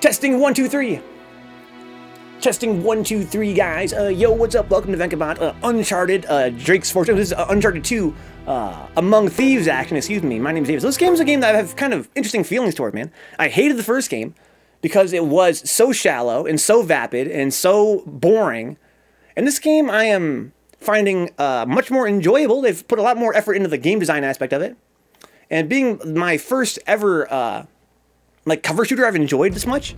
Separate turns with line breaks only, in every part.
Testing 1, 2, 3. Testing 1, 2, 3, guys. Yo, what's up? Welcome to Vencabot. Uncharted, Drake's Fortune. This is Uncharted 2, Among Thieves action. Excuse me. My name's David. So this game is a game that I have kind of interesting feelings toward, man. I hated the first game because it was so shallow and so vapid and so boring. And this game I am finding much more enjoyable. They've put a lot more effort into the game design aspect of it. And being my first ever like cover shooter I've enjoyed this much,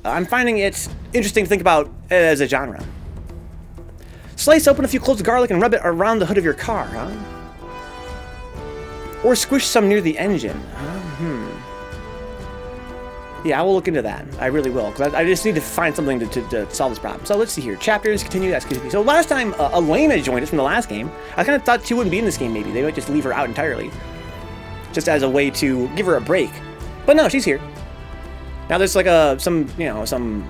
I'm finding it interesting to think about as a genre. Slice open a few cloves of garlic and rub it around the hood of your car, huh? Or squish some near the engine. Yeah, I will look into that. I really will, because I just need to find something to solve this problem. So let's see here. Chapters, continue, that's good. So last time Elena joined us from the last game, I kind of thought she wouldn't be in this game maybe. They might just leave her out entirely. Just as a way to give her a break. But no, she's here. Now there's like some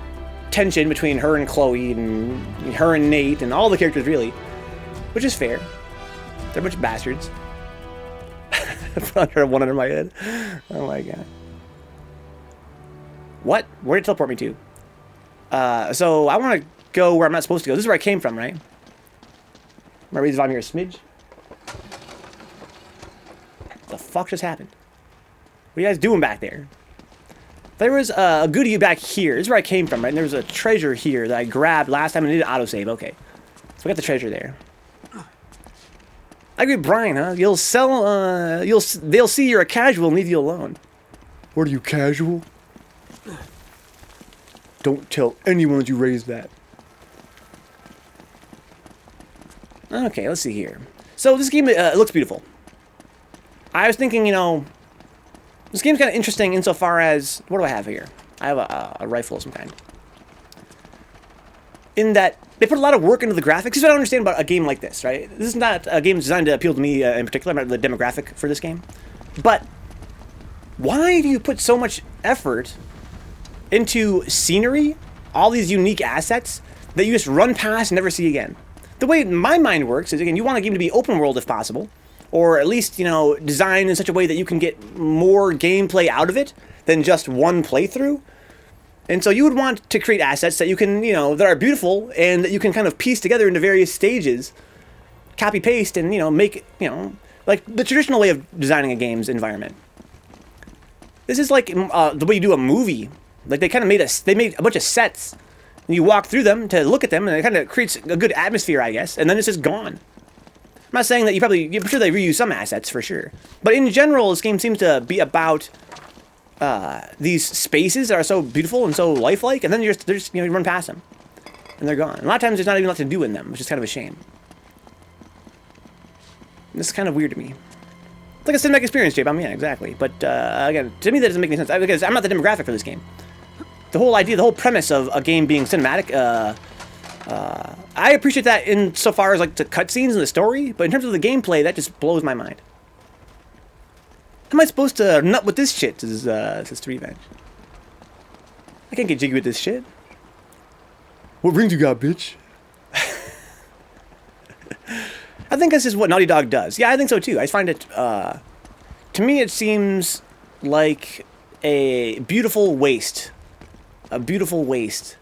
tension between her and Chloe and her and Nate and all the characters really, which is fair. They're a bunch of bastards. I put one under my head. Oh my god. What? Where did it teleport me to? So I want to go where I'm not supposed to go. This is where I came from, right? Am I ready to here a smidge? What the fuck just happened? What are you guys doing back there? There was a goodie back here. This is where I came from, right? And there was a treasure here that I grabbed last time and I did autosave. Okay. So we got the treasure there. I agree with Brian, huh? You'll sell, they'll see you're a casual and leave you alone. What are you, casual? Don't tell anyone that you raised that. Okay, let's see here. So this game looks beautiful. I was thinking, you know, this game's kind of interesting insofar as, what do I have here? I have a rifle of some kind. In that, they put a lot of work into the graphics. This is what I don't understand about a game like this, right? This is not a game designed to appeal to me in particular. I'm not the demographic for this game. But why do you put so much effort into scenery, all these unique assets, that you just run past and never see again? The way my mind works is, again, you want a game to be open world if possible. Or at least, you know, designed in such a way that you can get more gameplay out of it than just one playthrough. And so you would want to create assets that you can, you know, that are beautiful and that you can kind of piece together into various stages, copy paste, and, you know, make it, you know, like the traditional way of designing a game's environment. This is like the way you do a movie. Like they kind of made a bunch of sets, and you walk through them to look at them, and it kind of creates a good atmosphere, I guess. And then it's just gone. I'm not saying that I'm sure they reuse some assets for sure, but in general, this game seems to be about these spaces that are so beautiful and so lifelike, and then they're just you know, you run past them, and they're gone. And a lot of times, there's not even much to do in them, which is kind of a shame. This is kind of weird to me. It's like a cinematic experience, J-Bomb, yeah, exactly. But again, to me, that doesn't make any sense because I'm not the demographic for this game. The whole idea, the whole premise of a game being cinematic. I appreciate that insofar as like the cutscenes and the story, but in terms of the gameplay, that just blows my mind. How am I supposed to nut with this shit? Says Revenge. I can't get jiggy with this shit. What rings you got, bitch? I think this is what Naughty Dog does. Yeah, I think so too. I find it, to me, it seems like a beautiful waste. A beautiful waste.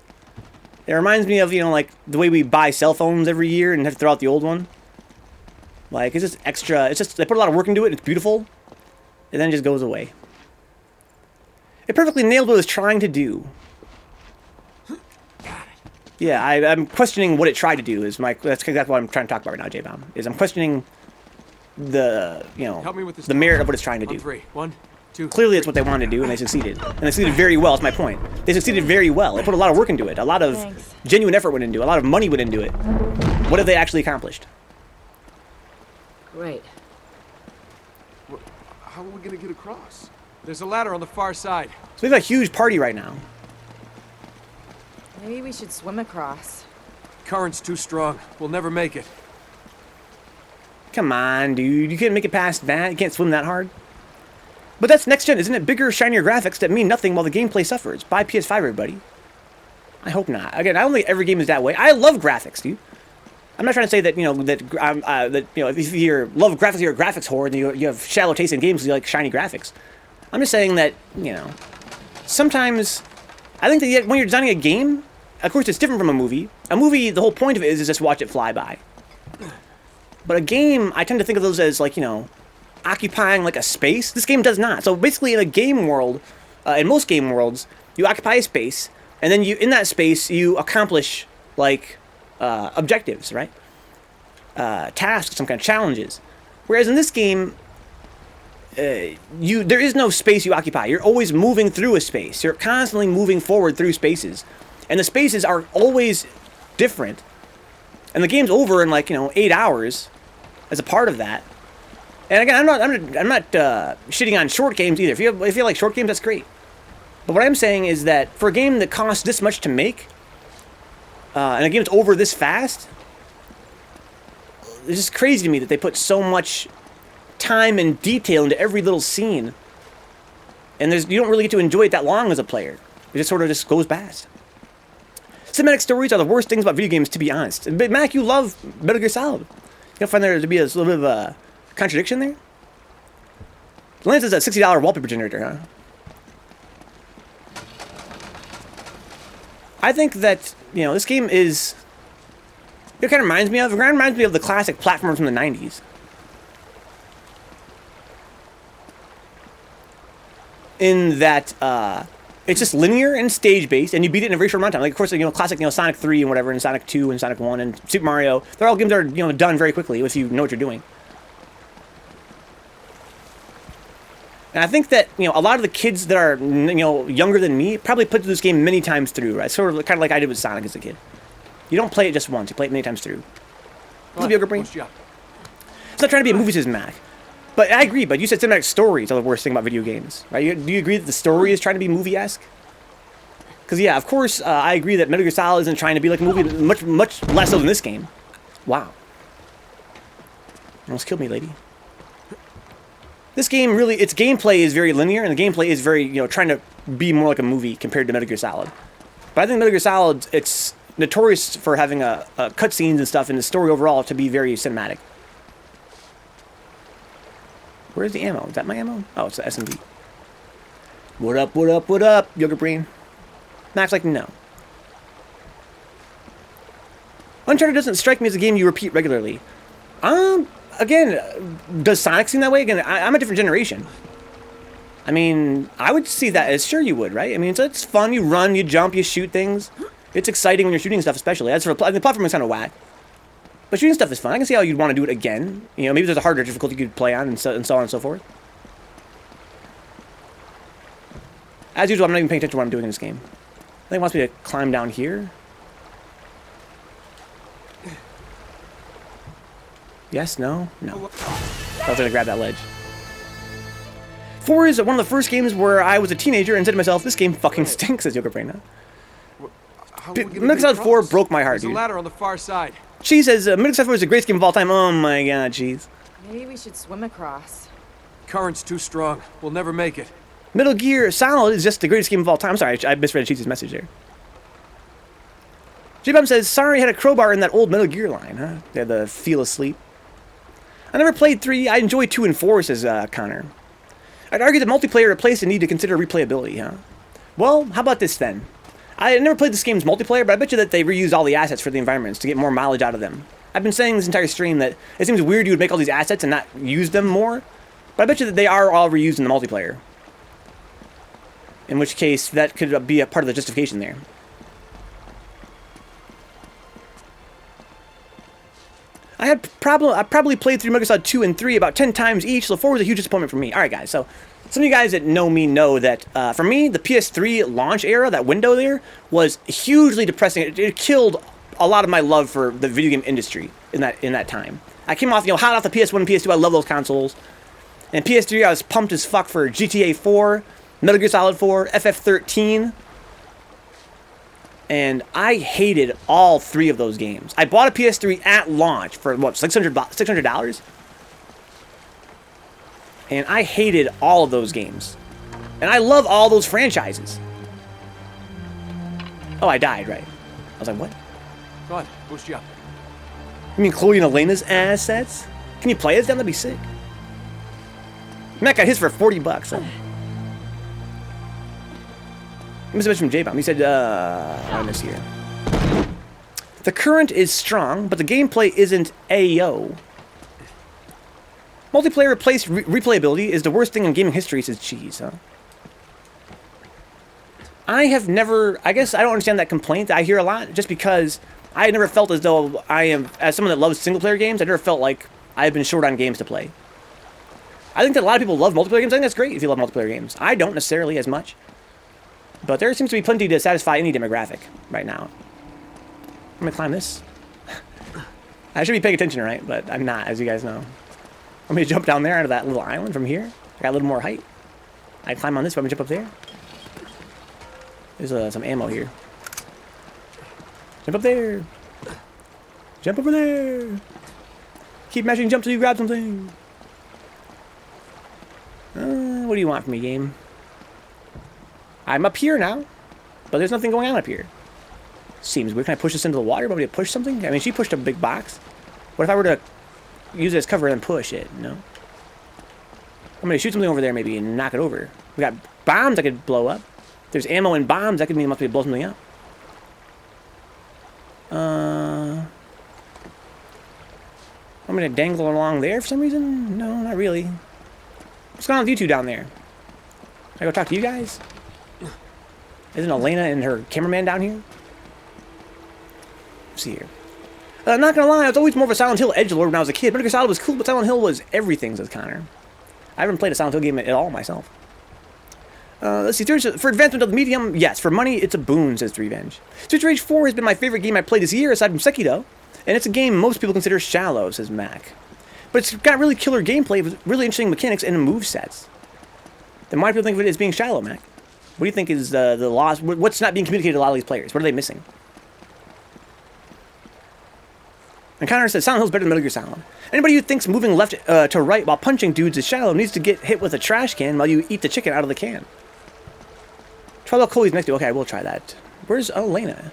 It reminds me of, you know, like the way we buy cell phones every year and have to throw out the old one. Like, it's just extra. It's just, they put a lot of work into it. It's beautiful. And then it just goes away. It perfectly nailed what it was trying to do. Yeah, I'm questioning what it tried to do. That's exactly what I'm trying to talk about right now, J-Bomb. Is I'm questioning the, you know, the merit of what it's trying to do.
3, 1, 2.
Clearly, it's what they wanted to do, and they succeeded. And they succeeded very well, that's my point. They succeeded very well. They put a lot of work into it. A lot of genuine effort went into it. A lot of money went into it. What have they actually accomplished?
Great.
How are we going to get across? There's a ladder on the far side.
So we have a huge party right now.
Maybe we should swim across.
Current's too strong. We'll never make it.
Come on, dude. You can't make it past that. You can't swim that hard. But that's next gen, isn't it? Bigger, shinier graphics that mean nothing while the gameplay suffers. Buy PS5, everybody. I hope not. Again, I don't think every game is that way. I love graphics, dude. I'm not trying to say that, you know, that you know, if you love graphics, you're a graphics whore, and you have shallow taste in games because you like shiny graphics. I'm just saying that, you know, sometimes I think that when you're designing a game, of course it's different from a movie. A movie, the whole point of it is just watch it fly by. But a game, I tend to think of those as like, you know, occupying like a space. This game does not. So basically in a game world, in most game worlds, you occupy a space, and then in that space you accomplish like objectives, right? Tasks, some kind of challenges. Whereas in this game, there is no space you occupy. You're always moving through a space. You're constantly moving forward through spaces, and the spaces are always different. And the game's over in like, you know, 8 hours as a part of that. And again, I'm not shitting on short games either. If you like short games, that's great. But what I'm saying is that for a game that costs this much to make, and a game that's over this fast, it's just crazy to me that they put so much time and detail into every little scene, and you don't really get to enjoy it that long as a player. It just sort of just goes past. Cinematic stories are the worst things about video games, to be honest. But Mac, you love Metal Gear Solid. You don't find there to be a little bit of a contradiction there? Lance is a $60 wallpaper generator, huh? I think that, you know, this game is... It kind of reminds me of the classic platformers from the 90s. In that, it's just linear and stage-based, and you beat it in a very short amount of time. Like, of course, you know, classic, you know, Sonic 3 and whatever, and Sonic 2 and Sonic 1 and Super Mario. They're all games that are, you know, done very quickly if you know what you're doing. And I think that, you know, a lot of the kids that are, you know, younger than me probably put this game many times through, right? Sort of kind of like I did with Sonic as a kid. You don't play it just once, you play it many times through. What's up, Yogurt Brain? It's not trying to be a movie, says Mac. But I agree, but you said cinematic stories are the worst thing about video games, right? Do you agree that the story is trying to be movie-esque? Because, yeah, of course, I agree that Metal Gear Solid isn't trying to be like a movie, much less so than this game. Wow. Almost killed me, lady. This game really, its gameplay is very linear, and the gameplay is very, you know, trying to be more like a movie compared to Metal Gear Solid. But I think Metal Gear Solid, it's notorious for having a cutscenes and stuff, and the story overall to be very cinematic. Where's the ammo? Is that my ammo? Oh, it's the SMG. What up, what up, what up, Yogurt Brain? Mac's like, no. Uncharted doesn't strike me as a game you repeat regularly. Again, does Sonic seem that way? Again, I'm a different generation. I mean, I would see that as, sure you would, right? I mean, it's fun, you run, you jump, you shoot things. It's exciting when you're shooting stuff, especially. As for the platform is kind of whack. But shooting stuff is fun. I can see how you'd want to do it again. You know, maybe there's a harder difficulty you could play on, and so on and so forth. As usual, I'm not even paying attention to what I'm doing in this game. I think it wants me to climb down here. Yes, no, no. I was going to grab that ledge. 4 is one of the first games where I was a teenager and said to myself, this game fucking stinks, says Yogurt Brain now. Metal Gear Solid 4 broke my heart, dude.
There's a ladder on the far side.
She says, Metal Gear Solid 4 is the greatest game of all time. Oh my god, jeez.
Maybe we should swim across.
Current's too strong. We'll never make it.
Metal Gear Solid is just the greatest game of all time. I'm sorry, I misread Cheese's message there. J-Bomb says, sorry, had a crowbar in that old Metal Gear line, huh? They had the feel asleep. I never played 3. I enjoy 2 and 4, says Connor. I'd argue that multiplayer replaced a need to consider replayability, huh? Well, how about this then? I never played this game's multiplayer, but I bet you that they reused all the assets for the environments to get more mileage out of them. I've been saying this entire stream that it seems weird you would make all these assets and not use them more, but I bet you that they are all reused in the multiplayer. In which case, that could be a part of the justification there. I probably played through Metal Gear Solid 2 and 3 about 10 times each, so 4 was a huge disappointment for me. Alright guys, so some of you guys that know me know that for me, the PS3 launch era, that window there, was hugely depressing. It killed a lot of my love for the video game industry in that time. I came off, you know, hot off the PS1 and PS2, I love those consoles. And PS3, I was pumped as fuck for GTA 4, Metal Gear Solid 4, FF13. And I hated all 3 of those games. I bought a PS3 at launch for, what, $600? And I hated all of those games. And I love all those franchises. Oh, I died, right? I was like, what?
Go on, boost you up.
You mean Chloe and Elena's assets? Can you play as them? That'd be sick. Matt got his for $40, huh? message from J-Bomb. He said, on this here. The current is strong, but the gameplay isn't AO. Multiplayer replace replayability is the worst thing in gaming history, says Cheese, huh? I have never... I guess I don't understand that complaint that I hear a lot, just because I never felt as though I am... As someone that loves single-player games, I never felt like I've been short on games to play. I think that a lot of people love multiplayer games. I think that's great if you love multiplayer games. I don't necessarily as much. But there seems to be plenty to satisfy any demographic right now. I'm going to climb this. I should be paying attention, right? But I'm not, as you guys know. I'm going to jump down there out of that little island from here. I got a little more height. I climb on this, but I'm going to jump up there. There's some ammo here. Jump up there. Jump over there. Keep mashing jump till you grab something. What do you want from me, game? I'm up here now, but there's nothing going on up here. Seems weird. Can I push this into the water? Want me to push something? I mean, she pushed a big box. What if I were to use it as cover and push it? No. I'm going to shoot something over there maybe and knock it over. We got bombs I could blow up. If there's ammo and bombs, that could mean I must be able to blow something up. I'm going to dangle along there for some reason? No, not really. What's going on with you two down there? Can I go talk to you guys? Isn't Elena and her cameraman down here? Let's see here. Not gonna lie, I was always more of a Silent Hill edgelord when I was a kid. Metal Gear Solid was cool, but Silent Hill was everything, says Connor. I haven't played a Silent Hill game at all myself. Let's see. For advancement of the medium, yes. For money, it's a boon, says Revenge. Streets of Rage 4 has been my favorite game I played this year, aside from Sekiro. And it's a game most people consider shallow, says Mac. But it's got really killer gameplay with really interesting mechanics and movesets. Then why do people think of it as being shallow, Mac? What do you think is the loss? What's not being communicated to a lot of these players? What are they missing? And Connor says, Silent Hill's better than Metal Gear Solid. Anybody who thinks moving left to right while punching dudes is shallow needs to get hit with a trash can while you eat the chicken out of the can. Try out Chloe's next to. Okay, I will try that. Where's Elena?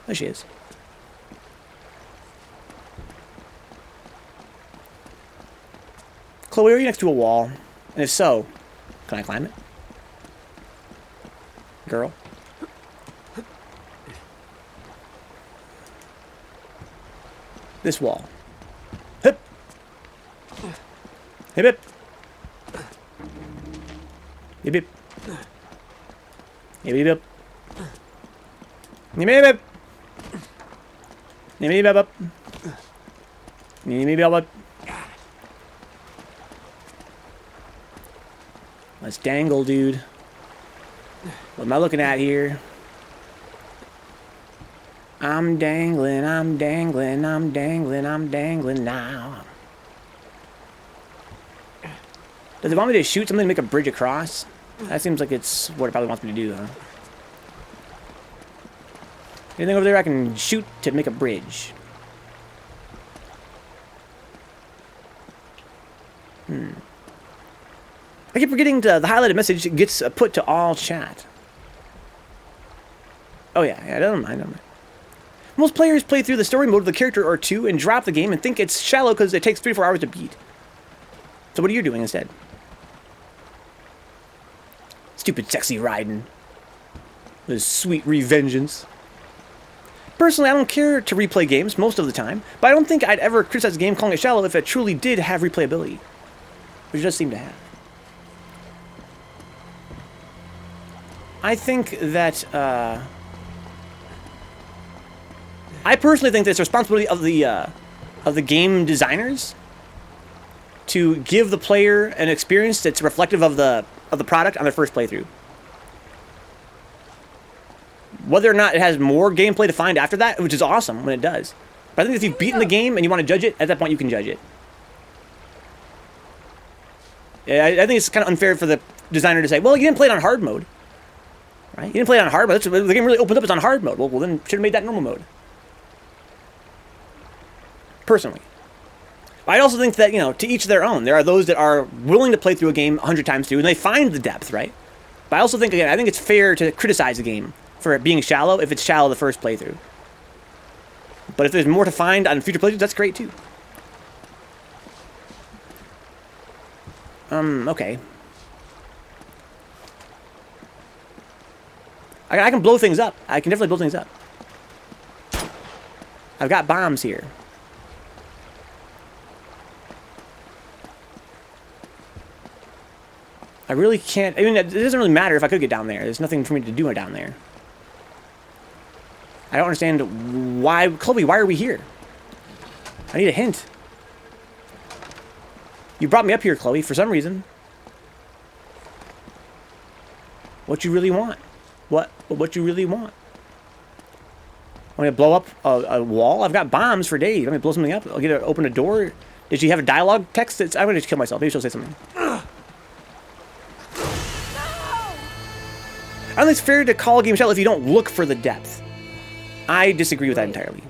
There she is. Chloe, are you next to a wall? And if so, can I climb it? Girl. This wall. Hip. Hip hip. Hip hip. Hip hip hip. Hip hip hip. Hip hip hip. Hip hip hip. Let's dangle, dude. What am I looking at here? I'm dangling, I'm dangling, I'm dangling, I'm dangling now. Does it want me to shoot something to make a bridge across? That seems like it's what it probably wants me to do, huh? Anything over there I can shoot to make a bridge? I keep forgetting the highlighted message gets put to all chat. Oh yeah, I don't mind. Most players play through the story mode of the character or two and drop the game and think it's shallow because it takes 3 to 4 hours to beat. So what are you doing instead? Stupid sexy riding. This sweet revengeance. Personally, I don't care to replay games most of the time, but I don't think I'd ever criticize a game calling it shallow if it truly did have replayability. Which it does seem to have. I think that, I personally think that it's the responsibility of the game designers to give the player an experience that's reflective of the product on their first playthrough. Whether or not it has more gameplay to find after that, which is awesome when it does. But I think if you've beaten the game and you want to judge it, at that point you can judge it. Yeah, I think it's kind of unfair for the designer to say, well, you didn't play it on hard mode. Right? You didn't play it on hard mode. The game really opens up, it's on hard mode. Well, then should have made that normal mode. Personally. I also think that, you know, to each their own. There are those that are willing to play through a game 100 times through, and they find the depth, right? But I also think, again, I think it's fair to criticize the game for it being shallow if it's shallow the first playthrough. But if there's more to find on future playthroughs, that's great too. Okay. I can blow things up. I can definitely blow things up. I've got bombs here. I really can't... I mean, it doesn't really matter if I could get down there. There's nothing for me to do down there. I don't understand why... Chloe, why are we here? I need a hint. You brought me up here, Chloe, for some reason. What you really want? What you really want? I'm gonna blow up a wall? I've got bombs for days. I'm gonna blow something up. I'll get to open a door. Did she have a dialogue text? I'm gonna just kill myself. Maybe she'll say something. I don't think it's fair to call a game shell if you don't look for the depth. I disagree with that entirely.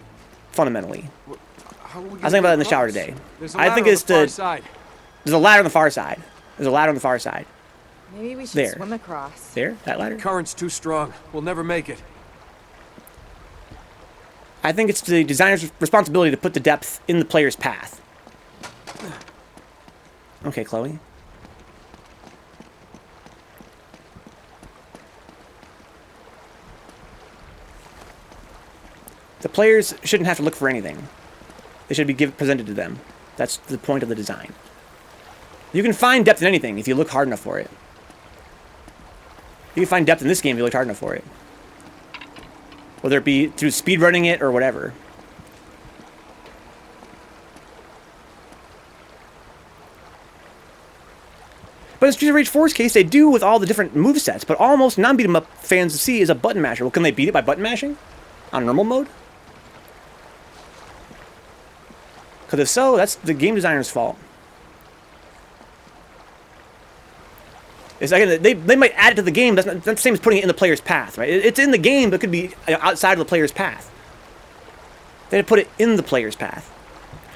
Fundamentally. I was thinking about it in the shower today. I think it's the... There's a ladder on the far side. There's a ladder on the far side.
Maybe we should swim across.
There? That ladder?
Current's too strong. We'll never make it.
I think it's the designer's responsibility to put the depth in the player's path. Okay, Chloe. The players shouldn't have to look for anything. They should be presented to them. That's the point of the design. You can find depth in anything if you look hard enough for it. You can find depth in this game if you look hard enough for it. Whether it be through speedrunning it or whatever. But in Streets of Rage 4's case, they do with all the different movesets, but almost non-beat-em-up fans see is a button masher. Well, can they beat it by button mashing? On normal mode? Because if so, that's the game designer's fault. It's again, they might add it to the game. That's not the same as putting it in the player's path, right? It's in the game, but it could be outside of the player's path. They had to put it in the player's path.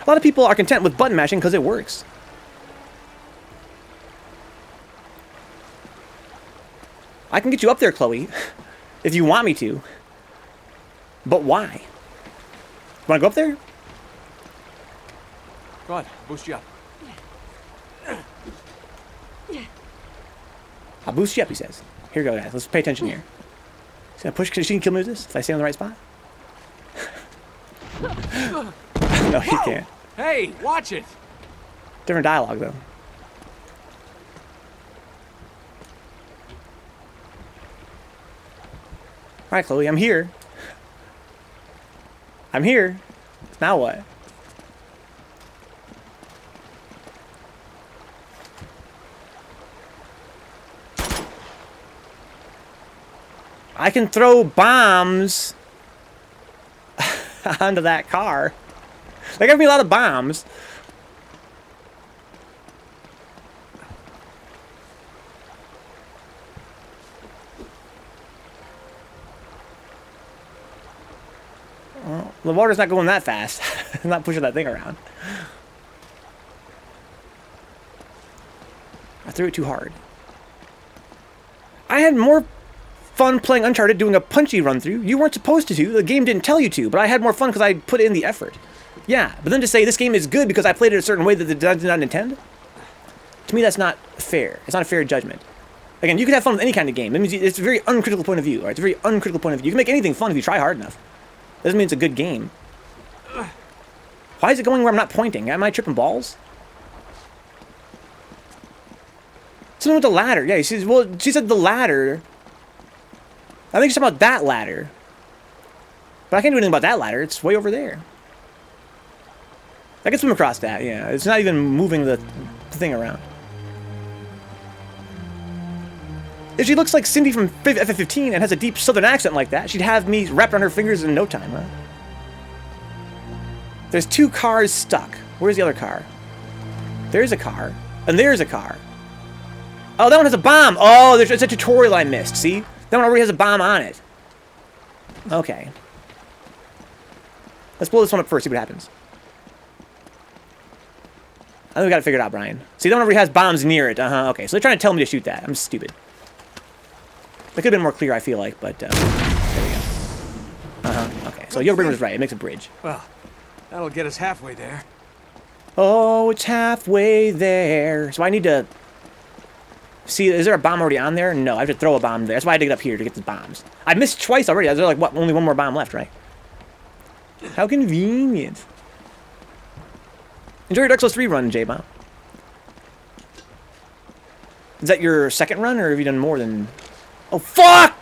A lot of people are content with button mashing because it works. I can get you up there, Chloe, if you want me to. But why? Want to go up there?
Go on, boost you up.
I'll boost you up, he says. Here we go, guys. Let's pay attention here. She's gonna push. She can kill me with this if I stay on the right spot. No, he can't.
Hey, watch it.
Different dialogue, though. All right, Chloe, I'm here. I'm here. Now what? I can throw bombs onto that car. They gave me a lot of bombs. Well, the water's not going that fast. I'm not pushing that thing around. I threw it too hard. I had more fun playing Uncharted doing a punchy run-through. You weren't supposed to. The game didn't tell you to, but I had more fun because I put in the effort. Yeah, but then to say this game is good because I played it a certain way that the design did not intend? To me, that's not fair. It's not a fair judgment. Again, you can have fun with any kind of game. It means it's a very uncritical point of view. Right? It's a very uncritical point of view. You can make anything fun if you try hard enough. Doesn't mean it's a good game. Why is it going where I'm not pointing? Am I tripping balls? Something with the ladder. Yeah, she said the ladder. I think she's talking about that ladder. But I can't do anything about that ladder. It's way over there. I can swim across that, yeah. It's not even moving the thing around. If she looks like Cindy from FF15 and has a deep southern accent like that, she'd have me wrapped on her fingers in no time, huh? There's two cars stuck. Where's the other car? There's a car. And there's a car. Oh, that one has a bomb! Oh, it's a tutorial I missed, see? That one already has a bomb on it. Okay. Let's blow this one up first, see what happens. I think we got it figured out, Brian. See, that one already has bombs near it. Okay. So they're trying to tell me to shoot that. I'm stupid. That could have been more clear, I feel like, but, there we go. Okay. So Yo Brimmer was right. It makes a bridge.
Well, that'll get us halfway there.
Oh, it's halfway there. So I need to See, is there a bomb already on there? No, I have to throw a bomb there. That's why I had to get up here to get the bombs. I missed twice already. There's like, what, only one more bomb left, right? How convenient. Enjoy your Dark Souls 3 run, J-Bomb. Is that your second run, or have you done more than... Oh, fuck!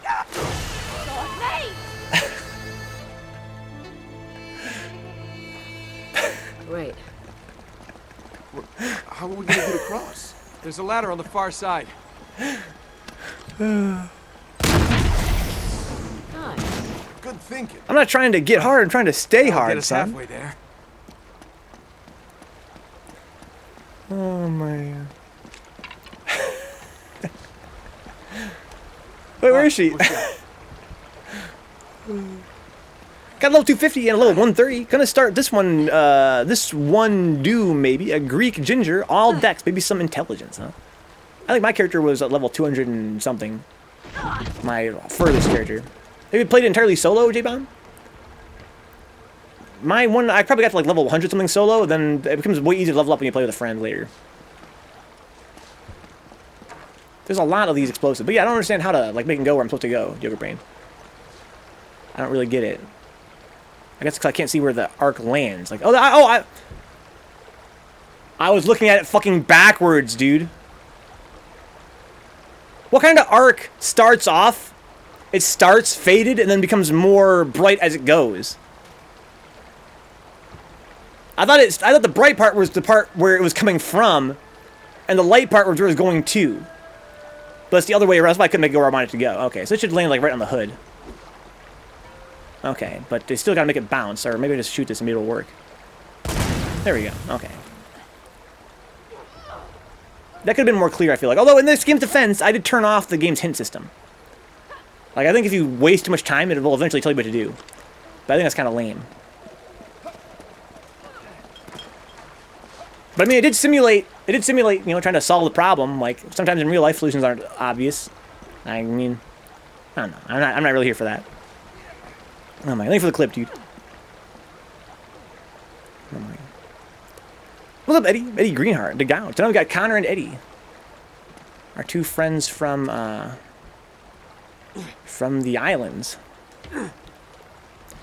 Wait.
How are we gonna get across? There's a ladder on the far side.
Nice.
Good thinking.
I'm not trying to get hard. I'm trying to stay hard,
Get us
son.
halfway there.
Oh, man. Wait, where is she?
What's that?
Got a level 250 and a level 130. Gonna start this one, this one do maybe. A Greek ginger, all dex, maybe some intelligence, huh? I think my character was at level 200 and something. My furthest character. Have you played it entirely solo, J-Bomb? My one, I probably got to like level 100 something solo, then it becomes way easier to level up when you play with a friend later. There's a lot of these explosives, but yeah, I don't understand how to like make them go where I'm supposed to go, Joker Brain. I don't really get it. I guess because I can't see where the arc lands. Like, I was looking at it fucking backwards, dude. What kind of arc starts off? It starts faded and then becomes more bright as it goes. I thought the bright part was the part where it was coming from, and the light part was where it was going to. But it's the other way around. That's why I couldn't make it go where I wanted it to go. Okay, so it should land like right on the hood. Okay, but they still gotta make it bounce, or maybe I just shoot this and maybe it'll work. There we go. Okay. That could have been more clear, I feel like. Although in this game's defense, I did turn off the game's hint system. Like, I think if you waste too much time, it will eventually tell you what to do. But I think that's kind of lame. But I mean, it did simulate, you know, trying to solve the problem. Like, sometimes in real life, solutions aren't obvious. I mean, I don't know. I'm not really here for that. Oh my, only for the clip, dude. Oh my. What's up, Eddie? Eddie Greenheart, dig out. Tonight we got Connor and Eddie. Our two friends from the islands.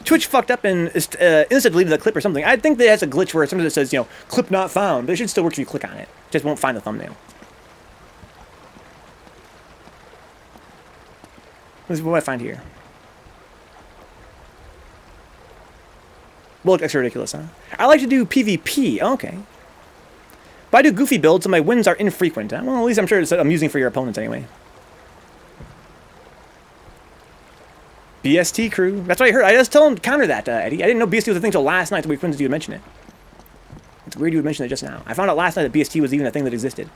Twitch fucked up and instant deleted the clip or something. I think that has a glitch where sometimes it says, you know, clip not found, but it should still work if you click on it. It just won't find the thumbnail. What do I find here? Well, look extra ridiculous, huh? I like to do PvP. Oh, okay. But I do goofy builds, so my wins are infrequent. Huh? Well, at least I'm sure it's amusing for your opponents anyway. BST crew. That's what I heard. I just told him to counter that, Eddie. I didn't know BST was a thing until last night, so we couldn't do mention it. It's weird you would mention it just now. I found out last night that BST was even a thing that existed.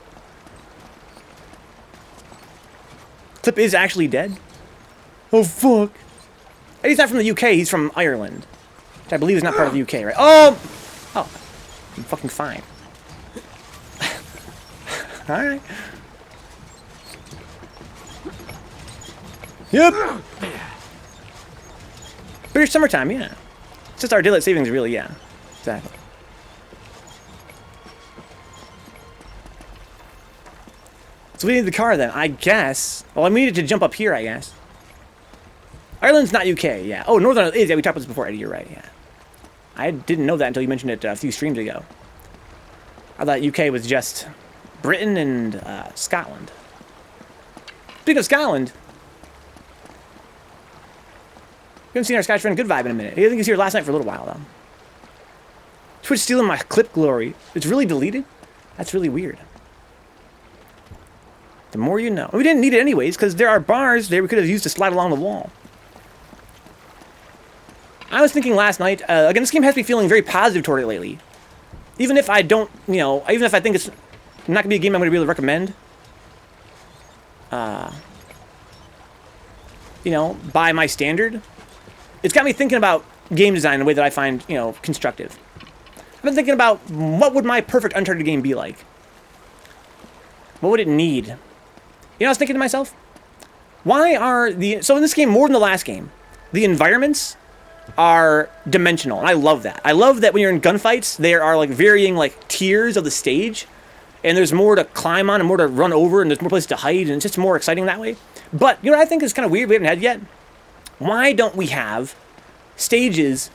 Clip is actually dead? Oh, fuck. Eddie's not from the UK, he's from Ireland. Which I believe is not part of the UK, right? Oh! Oh. I'm fucking fine. Alright. Yep! British summertime, yeah. It's just our daylight savings, really, yeah. Exactly. So we need the car then, I guess. Well, I needed to jump up here, I guess. Ireland's not UK, yeah. Oh, Northern Ireland is, yeah, we talked about this before, Eddie, you're right, yeah. I didn't know that until you mentioned it a few streams ago. I thought UK was just Britain and Scotland. Speaking of Scotland, we haven't seen our Scottish friend Good Vibe in a minute. I think he was here last night for a little while, though. Twitch stealing my clip glory. It's really deleted? That's really weird. The more you know. We didn't need it anyways, because there are bars there we could have used to slide along the wall. I was thinking last night, again, this game has me feeling very positive toward it lately. Even if I don't, you know, even if I think it's not going to be a game I'm going to be able to recommend, you know, by my standard, it's got me thinking about game design in a way that I find, you know, constructive. I've been thinking about what would my perfect Uncharted game be like? What would it need? You know, I was thinking to myself, why are so in this game, more than the last game, the environments are dimensional, and I love that. I love that when you're in gunfights, there are like varying like tiers of the stage, and there's more to climb on and more to run over, and there's more places to hide, and it's just more exciting that way. But you know what I think is kind of weird we haven't had yet? Why don't we have stages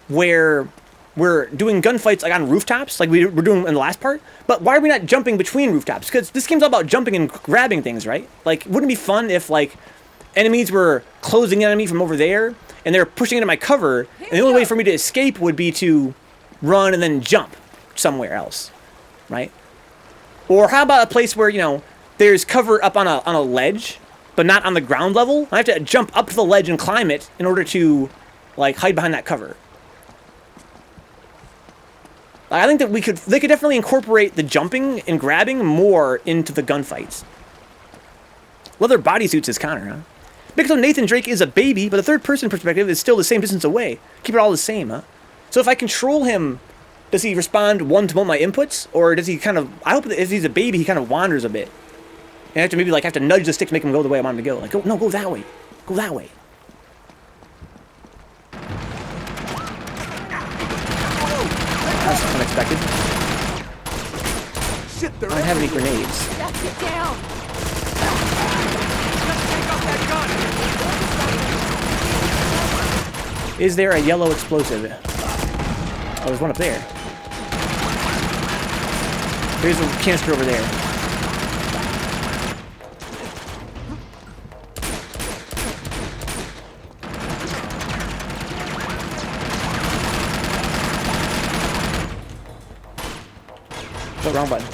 where we're doing gunfights like on rooftops, like we were doing in the last part? But why are we not jumping between rooftops? Because this game's all about jumping and grabbing things, right? Like, wouldn't it be fun if, like, enemies were closing in on me from over there, and they're pushing into my cover, and the only way for me to escape would be to run and then jump somewhere else, right? Or how about a place where, you know, there's cover up on a ledge, but not on the ground level? I have to jump up to the ledge and climb it in order to, like, hide behind that cover. I think that they could definitely incorporate the jumping and grabbing more into the gunfights. Leather bodysuits is Connor, huh? Because Nathan Drake is a baby, but the third-person perspective is still the same distance away. Keep it all the same, huh? So if I control him, does he respond one-to-one my inputs? Or does he kind of... I hope that if he's a baby, he kind of wanders a bit. And I have to maybe, like, have to nudge the stick to make him go the way I want him to go. Like, go, no, go that way. Go that way. That's unexpected.
Shit,
I don't have any grenades.
Jack, get down!
Just take off that gun!
Is there a yellow explosive? Oh, there's one up there. There's a canister over there. Oh, wrong button.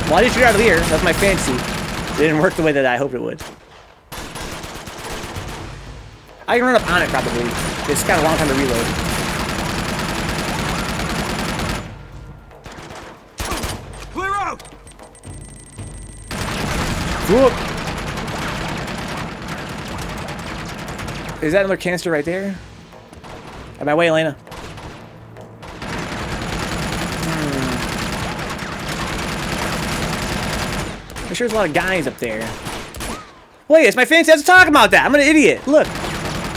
Well, I did shoot out of the air. That's my fancy. It didn't work the way that I hoped it would. I can run up on it, probably. It's got a long time to reload.
Clear out!
Whoop! Is that another canister right there? Out of my way, Elena. I'm sure there's a lot of guys up there. Wait, it's my fancy. I was talking about that. I'm an idiot. Look.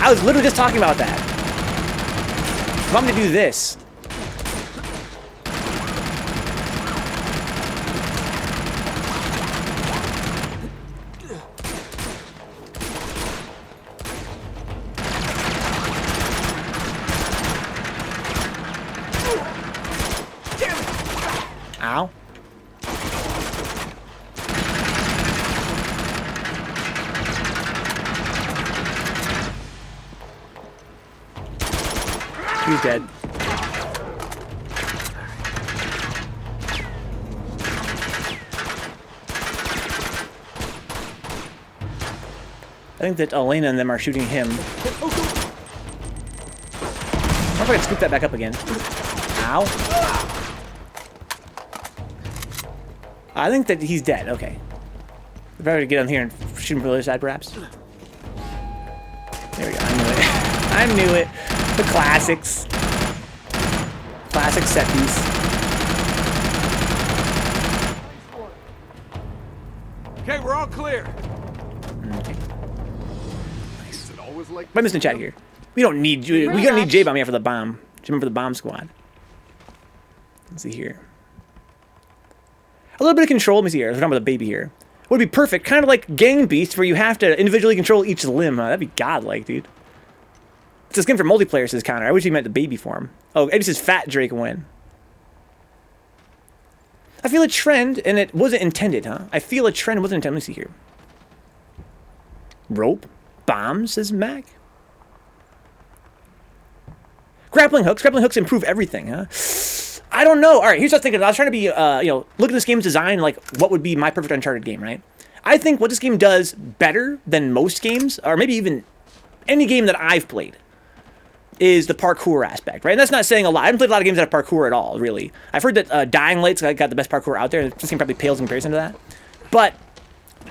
I was literally just talking about that. If I'm going to do this. Ow. He's dead. I think that Elena and them are shooting him. I wonder if I can scoop that back up again. Ow. I think that he's dead. Okay. We better get on here and shoot him from the other side, perhaps. There we go. I knew it. I knew it. The classics. Classic set piece.
Okay, we're all clear.
Okay.
Nice. Is it always like
I'm missing the chat here. We don't need you. We're gonna need J-Bomb here for the bomb. J-Bomb for the bomb squad. Let's see here. A little bit of control. Let me see here. We're talking about the baby here. Would be perfect. Kind of like Gang Beast, where you have to individually control each limb. That'd be godlike, dude. It's a skin for multiplayer, says Connor. I wish he meant the baby form. Oh, Eddie says Fat Drake win. I feel a trend, and it wasn't intended, huh? I feel a trend wasn't intended. Let me see here. Rope? Bombs, says Mac. Grappling hooks. Grappling hooks improve everything, huh? I don't know. All right, here's what I was thinking. I was trying to be, look at this game's design, like, what would be my perfect Uncharted game, right? I think what this game does better than most games, or maybe even any game that I've played, is the parkour aspect, right? And that's not saying a lot. I haven't played a lot of games that have parkour at all, really. I've heard that Dying Light's got the best parkour out there. This game probably pales in comparison to that. But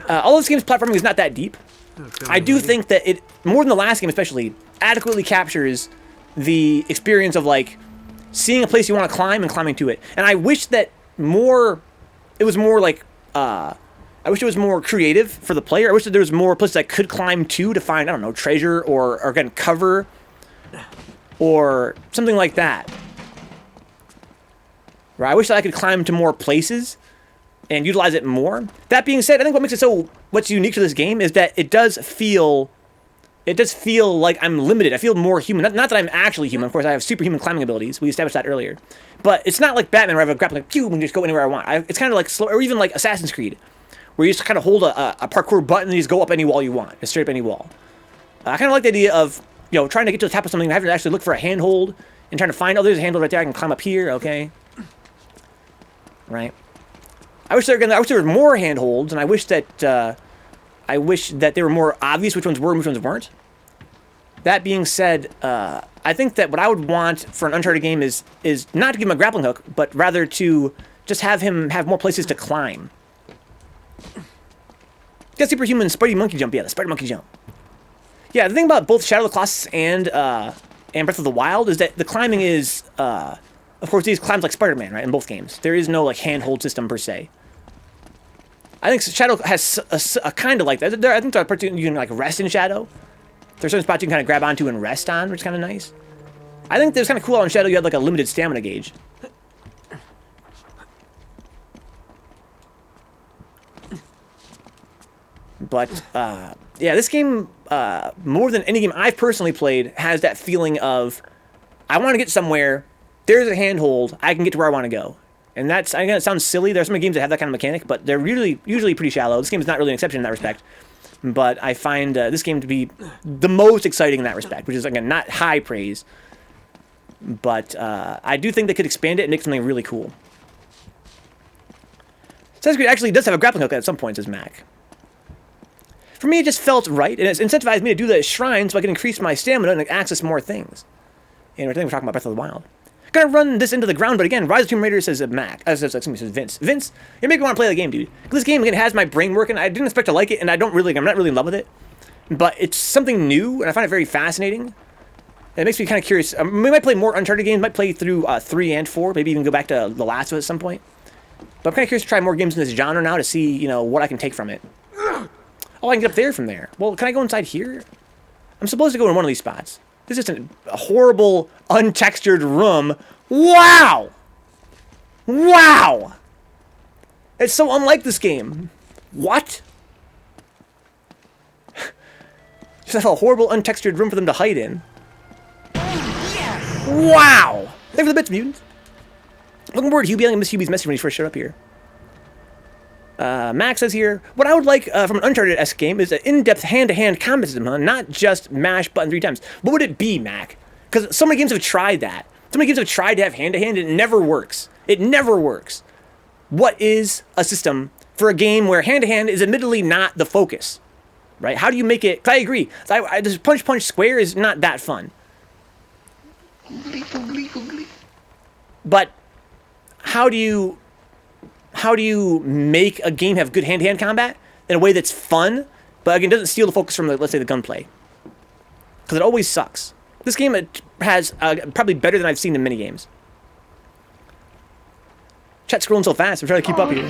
all this game's platforming is not that deep. I do think that it, more than the last game especially, adequately captures the experience of, like, seeing a place you want to climb and climbing to it. And I wish that it was more like, I wish it was more creative for the player. I wish that there was more places I could climb to find, I don't know, treasure or again, cover or something like that. Right? I wish that I could climb to more places and utilize it more. That being said, I think what makes it what's unique to this game is that it does feel like I'm limited. I feel more human. Not that I'm actually human. Of course, I have superhuman climbing abilities. We established that earlier. But it's not like Batman where I have a grappling hook, pew, and just go anywhere I want. It's kind of like slow, or even like Assassin's Creed, where you just kind of hold a parkour button and you just go up any wall you want, just straight up any wall. I kind of like the idea of, trying to get to the top of something, I have to actually look for a handhold and trying to find, oh, there's a handhold right there. I can climb up here, okay. Right. I wish there were more handholds, and I wish that they were more obvious which ones were and which ones weren't. That being said, I think that what I would want for an Uncharted game is not to give him a grappling hook, but rather to just have him have more places to climb. Got superhuman Spidey monkey jump, yeah, the Spider monkey jump. Yeah, the thing about both Shadow of the Colossus and Breath of the Wild is that the climbing is, of course, these climbs like Spider-Man, right? In both games, there is no like handhold system per se. I think Shadow has a kind of like that. I think there are parts you can like rest in Shadow. There's certain spots you can kind of grab onto and rest on, which is kind of nice. I think there's kind of cool on Shadow. You had like a limited stamina gauge. But yeah, this game, more than any game I've personally played, has that feeling of I want to get somewhere. There's a handhold. I can get to where I want to go. And that's, I know it sounds silly. There's so many games that have that kind of mechanic, but they're usually pretty shallow. This game is not really an exception in that respect. But I find this game to be the most exciting in that respect, which is, again, not high praise. But I do think they could expand it and make something really cool. Assassin's Creed actually does have a grappling hook at some points, says Mac. For me, it just felt right, and it's incentivized me to do the shrine so I can increase my stamina and access more things. And I think we're talking about Breath of the Wild. Gonna run this into the ground, but again, Rise of Tomb Raider says Mac. Says Vince. Vince, you're making me want to play the game, dude. This game again has my brain working. I didn't expect to like it, and I'm not really in love with it. But it's something new, and I find it very fascinating. It makes me kind of curious. We might play more Uncharted games. Might play through 3 and 4. Maybe even go back to The Last of Us at some point. But I'm kind of curious to try more games in this genre now to see, what I can take from it. Oh, I can get up there from there. Well, can I go inside here? I'm supposed to go in one of these spots. This is just a horrible, untextured room. Wow! Wow! It's so unlike this game. What? Just have a horrible, untextured room for them to hide in. Yes! Wow! Thanks for the bits, mutant. Looking forward to Hubie. I miss Hubie's message when he first showed up here. Max says here, what I would like from an Uncharted-esque game is an in-depth hand-to-hand combat system, huh? Not just mash button 3 times. What would it be, Mac? Because so many games have tried that. So many games have tried to have hand-to-hand, and it never works. It never works. What is a system for a game where hand-to-hand is admittedly not the focus? Right? How do you make it... 'Cause I agree. This punch square is not that fun. But how do you make a game have good hand-to-hand combat in a way that's fun, but again doesn't steal the focus from, let's say, the gunplay? Because it always sucks. This game has probably better than I've seen in many games. Chat's scrolling so fast, I'm trying to keep up here.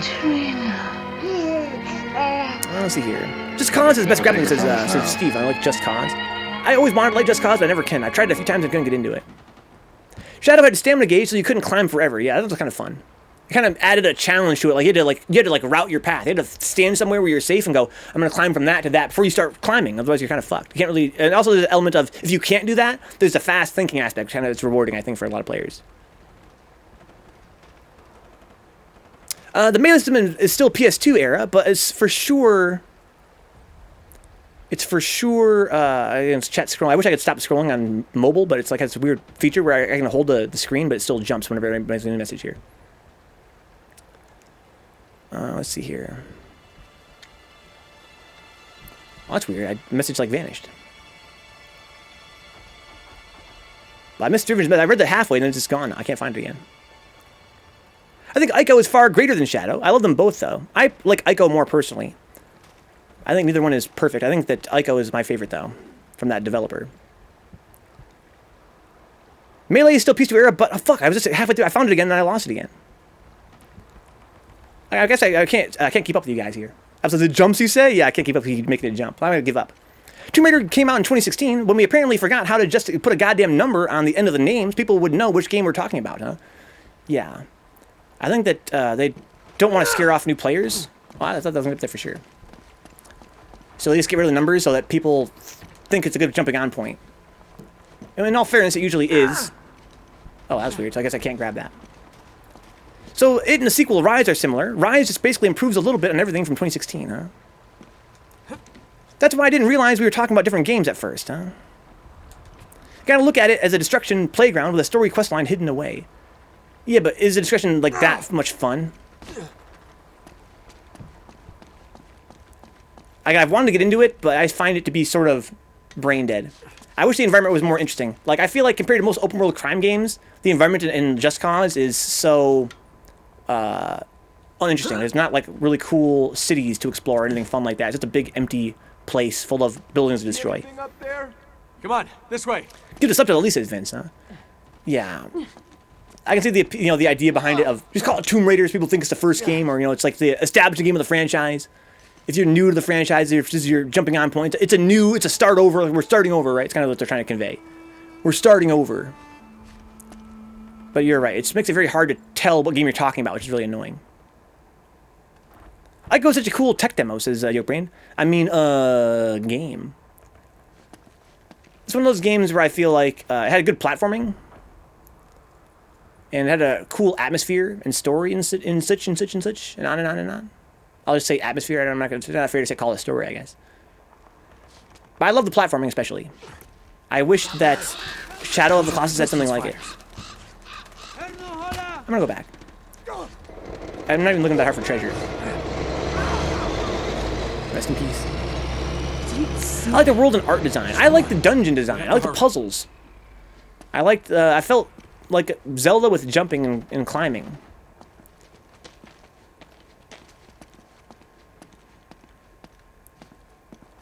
Let's see here. Just Cause is best grappling, says Steve. I like Just Cause. I always wanted to like Just Cause, but I never can. I tried it a few times and couldn't get into it. Shadow had a stamina gauge, so you couldn't climb forever. Yeah, that was kind of fun. It kind of added a challenge to it. Like you had to route your path. You had to stand somewhere where you're safe and go, I'm gonna climb from that to that before you start climbing. Otherwise, you're kind of fucked. You can't really. And also, there's an element of if you can't do that, there's a fast thinking aspect, which kind of is rewarding, I think, for a lot of players. The melee system is still PS2 era, but it's for sure. It's for sure. It's chat scrolling. I wish I could stop scrolling on mobile, but it's like has this weird feature where I can hold the screen, but it still jumps whenever anybody's in a message here. Let's see here. Oh, that's weird. The message vanished. Well, I missed Driven's message. I read that halfway and then it's just gone. I can't find it again. I think Ico is far greater than Shadow. I love them both, though. I like Ico more personally. I think neither one is perfect. I think that Ico is my favorite, though, from that developer. Melee is still PS2 era, but fuck, I was just halfway through. I found it again and I lost it again. I guess I can't keep up with you guys here. So the jumps you say? Yeah, I can't keep up with you making a jump. I'm gonna give up. Tomb Raider came out in 2016 when we apparently forgot how to just put a goddamn number on the end of the names. People would know which game we're talking about, huh? Yeah. I think that they don't want to scare off new players. Well, I thought that was up there for sure. So they just get rid of the numbers so that people think it's a good jumping on point. And in all fairness, it usually is. Oh, that's weird. So I guess I can't grab that. So it and the sequel, Rise, are similar. Rise just basically improves a little bit on everything from 2016, huh? That's why I didn't realize we were talking about different games at first, huh? Gotta look at it as a destruction playground with a story quest line hidden away. Yeah, but is a destruction like that much fun? I've wanted to get into it, but I find it to be sort of brain dead. I wish the environment was more interesting. Like, I feel like compared to most open world crime games, the environment in Just Cause is so uninteresting. There's not like really cool cities to explore or anything fun like that. It's just a big empty place full of buildings to destroy.
Anything up there? Come on, this way.
Give the subtitle at least, Vince, huh? Yeah. I can see the idea behind it of just call it Tomb Raiders. People think it's the first game, or it's like the establishing game of the franchise. If you're new to the franchise, if this is your jumping on point, it's a start over. We're starting over, right? It's kind of what they're trying to convey. We're starting over. But you're right. It makes it very hard to tell what game you're talking about, which is really annoying. Ico's such a cool tech demo, says Yokebrain. I mean, game. It's one of those games where I feel like it had good platforming. And it had a cool atmosphere and story and such, and on and on and on. I'll just say atmosphere. I'm not afraid to say call it a story, I guess. But I love the platforming especially. I wish that Shadow of the Colossus had something like it. I'm gonna go back. I'm not even looking that hard for treasure. Rest in peace. I like the world and art design. I like the dungeon design. I like the puzzles. I felt like Zelda with jumping and climbing.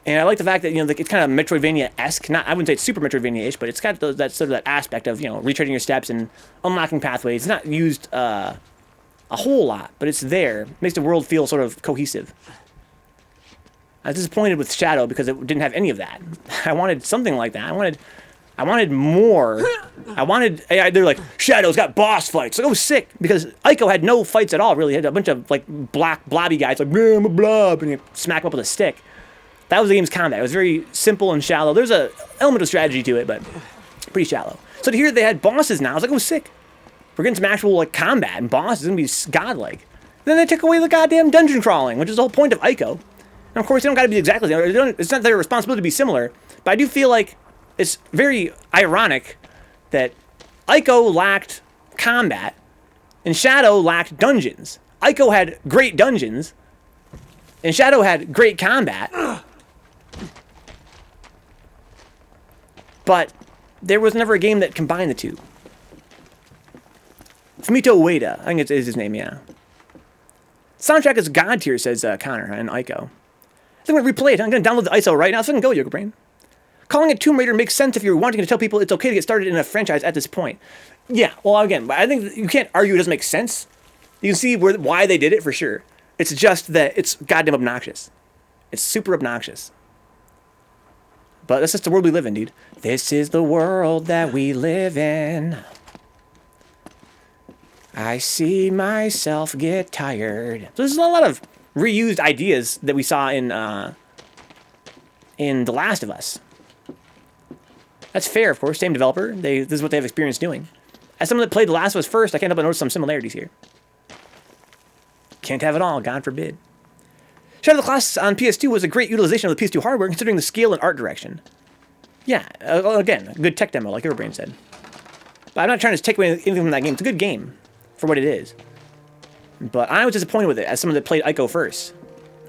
And I like the fact that it's kind of Metroidvania-esque. I wouldn't say it's super Metroidvania-ish, but it's got that aspect of retreading your steps and unlocking pathways. It's not used a whole lot, but it's there. It makes the world feel sort of cohesive. I was disappointed with Shadow because it didn't have any of that. I wanted something like that. I wanted more. They're like, Shadow's got boss fights. Like, oh, sick. Because Ico had no fights at all, really. He had a bunch of like black blobby guys like, I'm a blob, and you smack him up with a stick. That was the game's combat. It was very simple and shallow. There's an element of strategy to it, but pretty shallow. So to hear they had bosses now, I was like, oh, sick. We're getting some actual like combat and bosses. It's gonna be godlike. Then they took away the goddamn dungeon crawling, which is the whole point of Ico. And of course, they don't got to be exactly. It's not their responsibility to be similar. But I do feel like it's very ironic that Ico lacked combat and Shadow lacked dungeons. Ico had great dungeons and Shadow had great combat. But there was never a game that combined the two. Fumito Ueda, I think it's his name, yeah. Soundtrack is god tier, says Connor and Ico. I think I'm going to replay it. I'm going to download the ISO right now, so I can go, Yokebrain. Calling it Tomb Raider makes sense if you're wanting to tell people it's okay to get started in a franchise at this point. Yeah, well, again, I think you can't argue it doesn't make sense. You can see why they did it, for sure. It's just that it's goddamn obnoxious. It's super obnoxious. But that's just the world we live in, dude. This is the world that we live in. I see myself get tired. So there's a lot of reused ideas that we saw in The Last of Us. That's fair, of course. Same developer. This is what they have experience doing. As someone that played The Last of Us first, I can't help but notice some similarities here. Can't have it all, God forbid. Shadow of the Colossus on PS2 was a great utilization of the PS2 hardware, considering the scale and art direction. Yeah, again, a good tech demo, like Yokebrain said. But I'm not trying to take away anything from that game. It's a good game for what it is. But I was disappointed with it as someone that played Ico first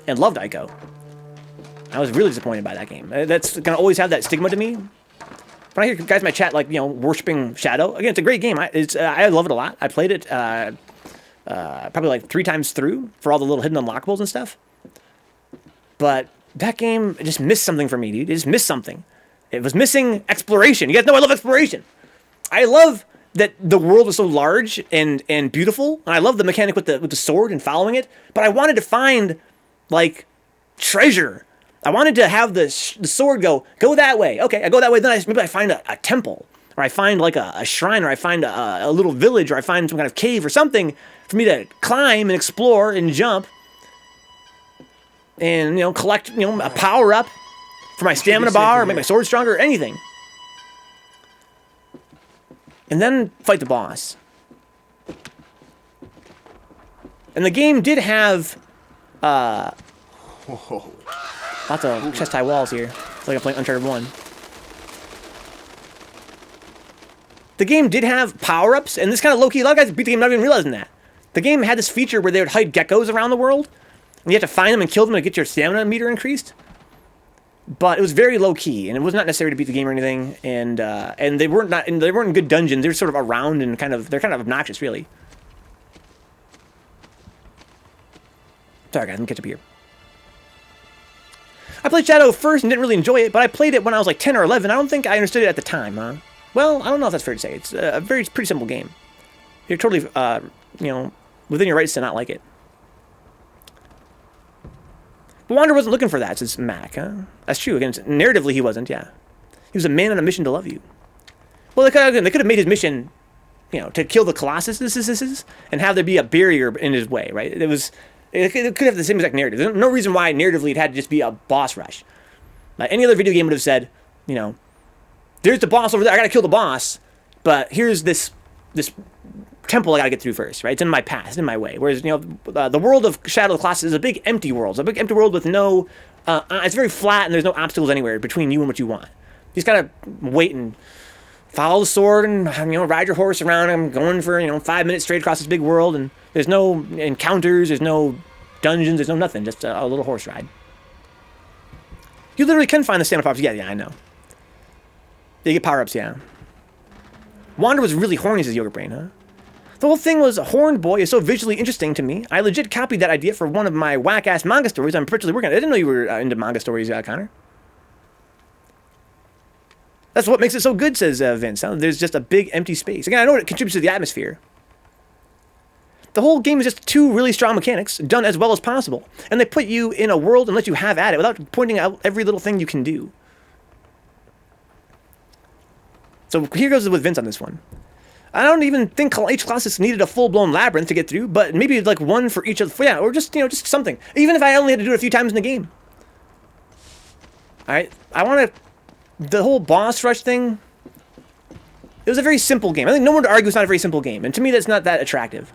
and loved Ico. I was really disappointed by that game. That's going to always have that stigma to me. When I hear guys in my chat, like, worshiping Shadow, again, it's a great game. I love it a lot. I played it probably like 3 times through for all the little hidden unlockables and stuff. But that game just missed something for me, dude. It just missed something. It was missing exploration. You guys know I love exploration. I love that the world is so large and beautiful, and I love the mechanic with the sword and following it. But I wanted to find like treasure. I wanted to have the sword go that way. Okay, I go that way. Then maybe I find a temple, or I find like a shrine, or I find a little village, or I find some kind of cave or something for me to climb and explore and jump and, you know, collect, you know, a power up for my stamina bar, or make my sword stronger, or anything. And then fight the boss. And the game did have lots of chest-high walls here. It's like I'm playing Uncharted 1. The game did have power-ups, and this kind of low-key, a lot of guys beat the game not even realizing that. The game had this feature where they would hide geckos around the world, and you have to find them and kill them to get your stamina meter increased. But it was very low-key, and it was not necessary to beat the game or anything, and they weren't in good dungeons. They were sort of around and they're kind of obnoxious, really. Sorry guys, let me catch up here. I played Shadow first and didn't really enjoy it, but I played it when I was like 10 or 11. I don't think I understood it at the time, huh? Well, I don't know if that's fair to say. It's a pretty simple game. You're totally, you know, within your rights to not like it. But Wander wasn't looking for that, says Mac, huh? That's true. Again, narratively he wasn't, yeah. He was a man on a mission to love you. Well, they could have made his mission, you know, to kill the Colossus and have there be a barrier in his way, right? It could have the same exact narrative. There's no reason why narratively it had to just be a boss rush. Like any other video game would have said, you know, there's the boss over there, I gotta kill the boss, but here's this temple I gotta get through first, right? It's in my path, it's in my way. Whereas, you know, the world of Shadow of the Colossus is a big empty world. It's a big empty world with no, it's very flat and there's no obstacles anywhere between you and what you want. You just gotta wait and follow the sword and, you know, ride your horse around. I'm going for, you know, 5 minutes straight across this big world, and there's no encounters, there's no dungeons, there's no nothing, just a little horse ride. You literally can find the stamina power-ups. Yeah, I know. You get power-ups, yeah. Wander was really horny, says Yoga Brain, huh? The whole thing was, a horned boy is so visually interesting to me. I legit copied that idea for one of my whack-ass manga stories I'm particularly working on. I didn't know you were into manga stories, Connor. That's what makes it so good, says Vince. There's just a big empty space. Again, I know it contributes to the atmosphere. The whole game is just two really strong mechanics, done as well as possible. And they put you in a world and let you have at it without pointing out every little thing you can do. So here goes with Vince on this one. I don't even think each Colossus needed a full-blown labyrinth to get through, but maybe like one for each of the... Yeah, or just, you know, just something. Even if I only had to do it a few times in the game. Alright, I want to... The whole boss rush thing, it was a very simple game. I think no one would argue it's not a very simple game. And to me, that's not that attractive.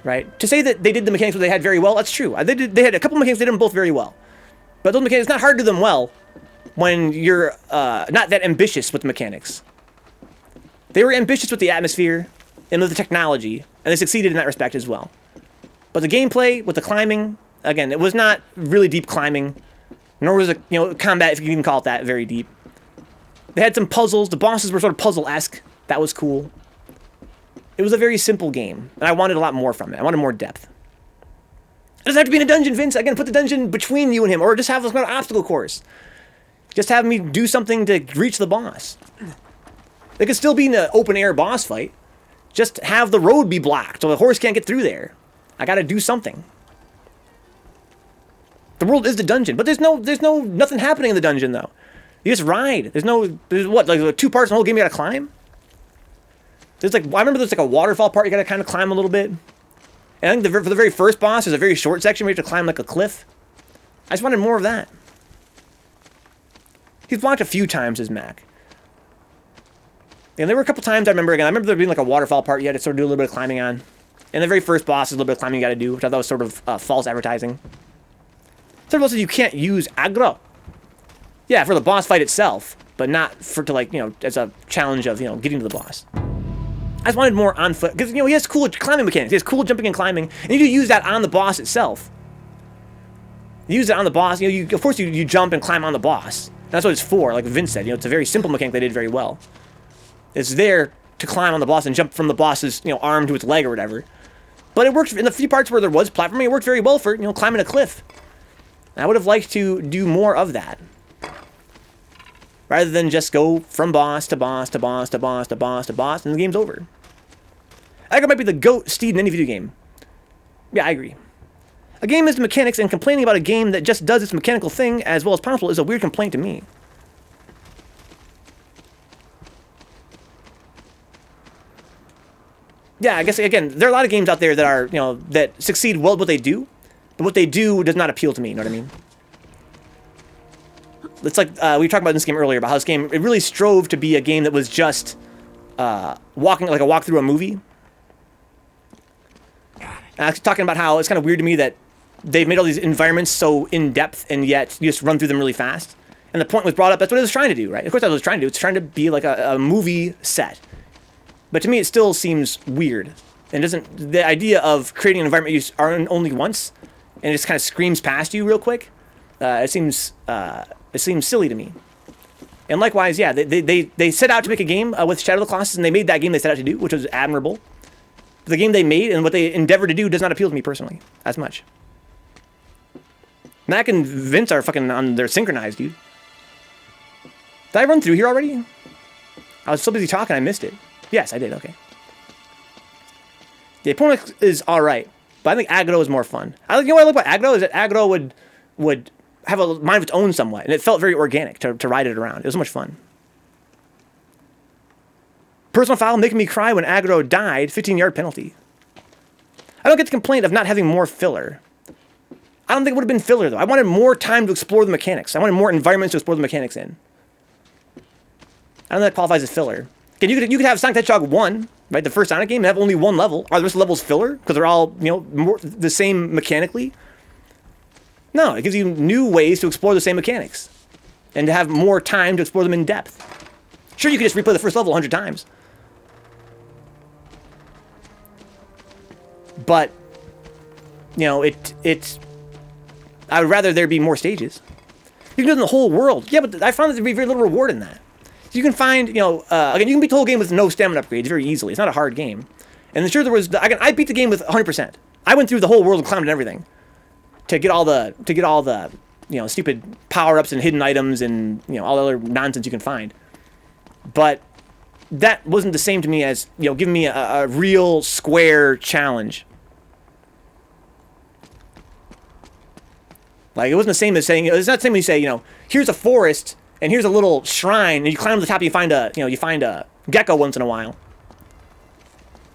Right? To say that they did the mechanics that they had very well, that's true. They had a couple mechanics, they did them both very well. But those mechanics, it's not hard to do them well when you're not that ambitious with the mechanics. They were ambitious with the atmosphere and with the technology, and they succeeded in that respect as well. But the gameplay with the climbing, again, it was not really deep climbing. Nor was it, you know, combat, if you can even call it that, very deep. They had some puzzles. The bosses were sort of puzzle-esque. That was cool. It was a very simple game, and I wanted a lot more from it. I wanted more depth. It doesn't have to be in a dungeon, Vince. Again, put the dungeon between you and him, or just have this kind of obstacle course. Just have me do something to reach the boss. It could still be in an open-air boss fight. Just have the road be blocked, so the horse can't get through there. I gotta do something. The world is the dungeon, but there's nothing happening in the dungeon though. You just ride. There's what, like 2 parts in the whole game you gotta climb? There's like, I remember there's like a waterfall part you gotta kind of climb a little bit. And I think for the very first boss, there's a very short section where you have to climb like a cliff. I just wanted more of that. He's blocked a few times, says Mac. And there were a couple times I remember there being like a waterfall part you had to sort of do a little bit of climbing on. And the very first boss is a little bit of climbing you gotta do, which I thought was sort of false advertising. Third of all, says you can't use aggro. Yeah, for the boss fight itself, but not to like, you know, as a challenge of, you know, getting to the boss. I just wanted more on foot, because, you know, he has cool climbing mechanics. He has cool jumping and climbing, and you do use that on the boss itself. You use it on the boss, you know, of course you jump and climb on the boss. That's what it's for, like Vince said, you know, it's a very simple mechanic they did very well. It's there to climb on the boss and jump from the boss's, you know, arm to its leg or whatever. But it worked in the few parts where there was platforming, it worked very well for, you know, climbing a cliff. I would have liked to do more of that. Rather than just go from boss to boss to boss to boss to boss to boss, and the game's over. I think it might be the GOAT steed in any video game. Yeah, I agree. A game is the mechanics, and complaining about a game that just does its mechanical thing as well as possible is a weird complaint to me. yeah, I guess again, there are a lot of games out there that are, that succeed well at what they do, but what they do does not appeal to me. You know what I mean? It's like we talked about in this game earlier about how this game, it really strove to be a game that was just walking like a walk through a movie. And I was talking about how it's kind of weird to me that they've made all these environments so in depth, and yet you just run through them really fast. And the point was brought up. That's what it was trying to do, right? Of course, that's what it was trying to do. It's trying to be like a movie set. But to me, it still seems weird. And doesn't the idea of creating an environment you are in only once, and it just kind of screams past you real quick. It seems silly to me. And likewise, yeah, they set out to make a game with Shadow of the Colossus, and they made that game they set out to do, which was admirable. But the game they made and what they endeavored to do does not appeal to me personally as much. Mac and Vince are fucking they're synchronized, dude. Did I run through here already? I was so busy talking, I missed it. Yes, I did. Okay. The opponent is all right, but I think aggro is more fun. You know what I like about aggro is that aggro would have a mind of its own somewhat, and it felt very organic to ride it around. It was so much fun. Personal foul making me cry when aggro died. 15-yard penalty. I don't get the complaint of not having more filler. I don't think it would have been filler though. I wanted more time to explore the mechanics. I wanted more environments to explore the mechanics in. I don't think that qualifies as filler. Again, you could have Sonic the Hedgehog 1, right? The first Sonic game, and have only one level. Are the rest of the levels filler? Because they're all, more the same mechanically? No, it gives you new ways to explore the same mechanics. And to have more time to explore them in depth. Sure, you could just replay the first level 100 times. But, I would rather there be more stages. You can do it in the whole world. Yeah, but I found that there to be very little reward in that. You can find, again, you can beat the whole game with no stamina upgrades very easily. It's not a hard game. And sure, I beat the game with 100%. I went through the whole world and climbed everything to get all the stupid power-ups and hidden items and, all the other nonsense you can find. But that wasn't the same to me as, giving me a real square challenge. Like, it wasn't the same as saying, it's not the same when you say, here's a forest and here's a little shrine, and you climb to the top and you find a gecko once in a while.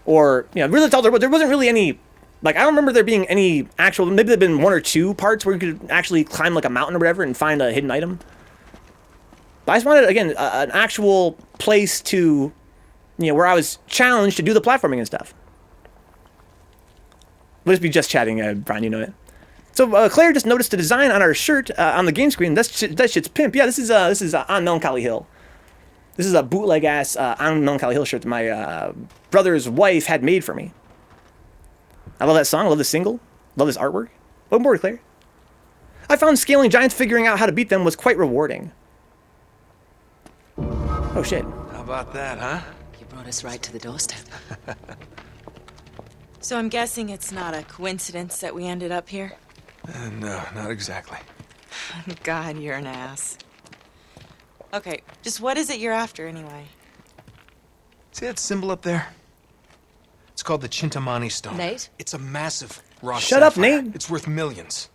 Or, really that's all there wasn't really any, like, I don't remember there being any actual, maybe there'd been one or two parts where you could actually climb like a mountain or whatever and find a hidden item. But I just wanted, again, an actual place to, where I was challenged to do the platforming and stuff. We'll just be just chatting, Brian, you know it. So Claire just noticed the design on our shirt on the game screen. That shit's pimp. Yeah, this is on Melancholy Hill. This is a bootleg ass on Melancholy Hill shirt that my brother's wife had made for me. I love that song. I love this single. Love this artwork. Welcome aboard, Claire. I found scaling giants, figuring out how to beat them was quite rewarding. Oh shit.
How about that, huh?
You brought us right to the doorstep.
So I'm guessing it's not a coincidence that we ended up here?
No, not exactly.
God, you're an ass. Okay, just what is it you're after anyway?
See that symbol up there? It's called the Chintamani Stone.
Nate?
It's a massive rock
Shut up,
sapphire.
Nate.
It's worth millions.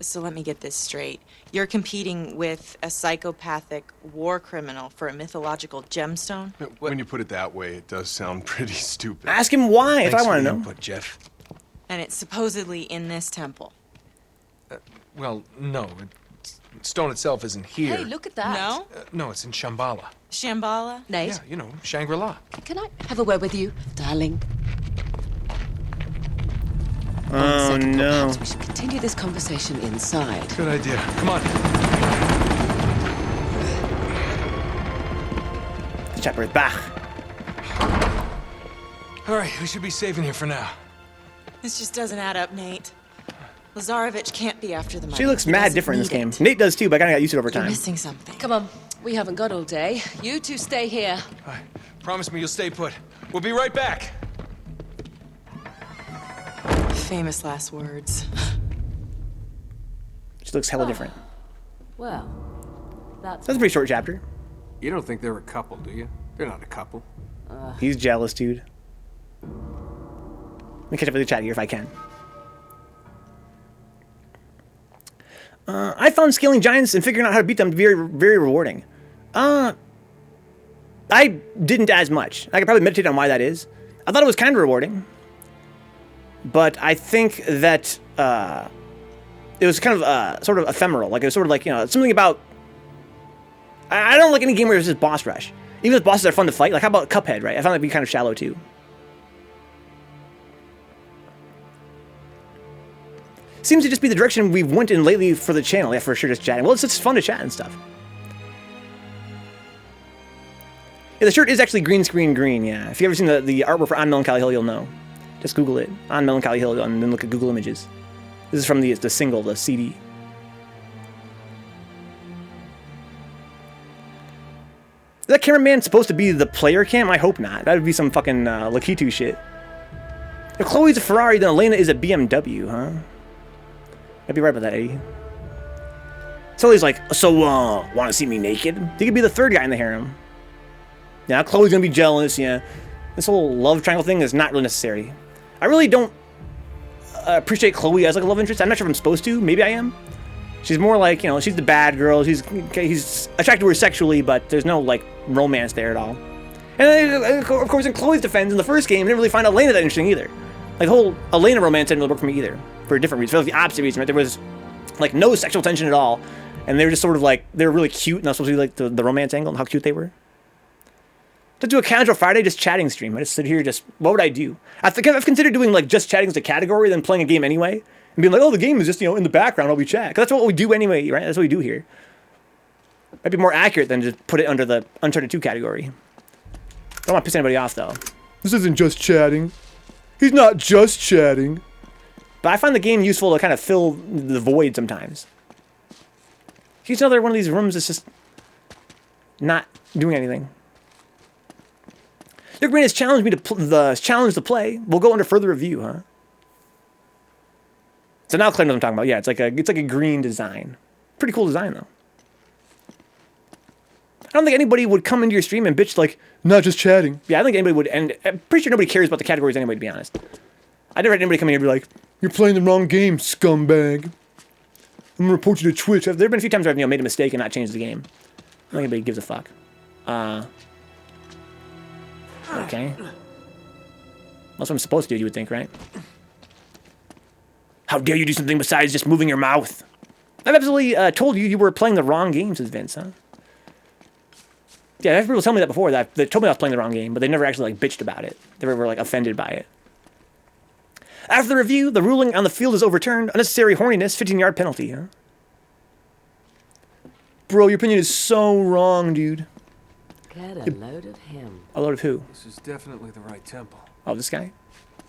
So let me get this straight. You're competing with a psychopathic war criminal for a mythological gemstone?
When you put it that way, it does sound pretty stupid.
Ask him why if I
Thanks
want
for
to
the
know.
input, Jeff.
And it's supposedly in this temple.
Well, no. Stone itself isn't here.
Hey, look at that.
No?
No, it's in Shambhala.
Shambhala?
Nate,
Yeah, Shangri-La.
can I have a word with you, darling?
Oh
Second thought,
no.
perhaps we should continue this conversation inside.
Good idea. Come on.
The chapter is back.
All right, we should be safe in here for now.
This just doesn't add up, Nate. Lazarovich can't be after the money.
She looks
He
mad
doesn't
different in this
need
game.
it.
Nate does too, but I kind of got used to it over
You're
time.
missing something.
Come on, we haven't got all day. You two stay here.
All right. Promise me you'll stay put. We'll be right back.
Famous last words.
She looks hella different.
Well, that's
That's a pretty short chapter.
You don't think they're a couple, do you? They're not a couple.
He's jealous, dude. Let me catch up with the chat here if I can. I found scaling giants and figuring out how to beat them very, very rewarding. I didn't as much. I could probably meditate on why that is. I thought it was kind of rewarding, but I think that it was kind of sort of ephemeral. Like, it was sort of like, you know, something about... I don't like any game where it's just boss rush. Even if bosses are fun to fight, like, how about Cuphead, right? I found that to be kind of shallow, too. Seems to just be the direction we've went in lately for the channel. Yeah, for sure, just chatting. Well, it's just fun to chat and stuff. Yeah, the shirt is actually green screen green, yeah. If you've ever seen the artwork for On Melancholy Hill, you'll know. Just Google it. On Melancholy Hill, and then look at Google Images. This is from the single, the CD. Is that cameraman supposed to be the player cam? I hope not. That would be some fucking Lakitu shit. If Chloe's a Ferrari, then Elena is a BMW, huh? I'd be right about that, Eddie. Sully's like, so, want to see me naked? He could be the third guy in the harem. Now, Chloe's gonna be jealous, yeah. This whole love triangle thing is not really necessary. I really don't appreciate Chloe as like a love interest. I'm not sure if I'm supposed to. Maybe I am. She's more like, you know, she's the bad girl. He's attracted to her sexually, but there's no, like, romance there at all. And, of course, in Chloe's defense, in the first game, I didn't really find Elena that interesting either. Like, the whole Elena romance didn't really work for me either. For a different reason. For the opposite reason, right? There was, like, no sexual tension at all. And they were just sort of, like, they were really cute, and I was supposed to be, like, the romance angle and how cute they were. To do a casual Friday just chatting stream. I just sit here, what would I do? I've considered doing, like, just chatting as a category, then playing a game anyway. And being like, oh, the game is just, you know, in the background while we chat. Because that's what we do anyway, right? That's what we do here. Might be more accurate than just put it under the Uncharted 2 category. Don't want to piss anybody off, though. This isn't just chatting. He's not just chatting. But I find the game useful to kind of fill the void sometimes. Here's another one of these rooms that's just not doing anything. Your brain has challenged me to challenge to play. We'll go under further review, huh? So now Claire knows what I'm talking about. Yeah, it's like a green design. Pretty cool design though. I don't think anybody would come into your stream and bitch like, not just chatting. Yeah, I think anybody would, and I'm pretty sure nobody cares about the categories anyway, to be honest. I never had anybody come in here and be like, you're playing the wrong game, scumbag. I'm gonna report you to Twitch. There have been a few times where I've made a mistake and not changed the game. I don't think anybody gives a fuck. Okay. That's what I'm supposed to do, you would think, right? How dare you do something besides just moving your mouth? I've absolutely told you were playing the wrong game, says Vince, huh? Yeah, I've had people tell me that before. They told me I was playing the wrong game, but they never actually like bitched about it. They were like offended by it. After the review, the ruling on the field is overturned. Unnecessary horniness, 15-yard penalty, huh? Bro, your opinion is so wrong, dude.
Get a load of him.
A load of who?
This is definitely the right temple.
Oh, this guy?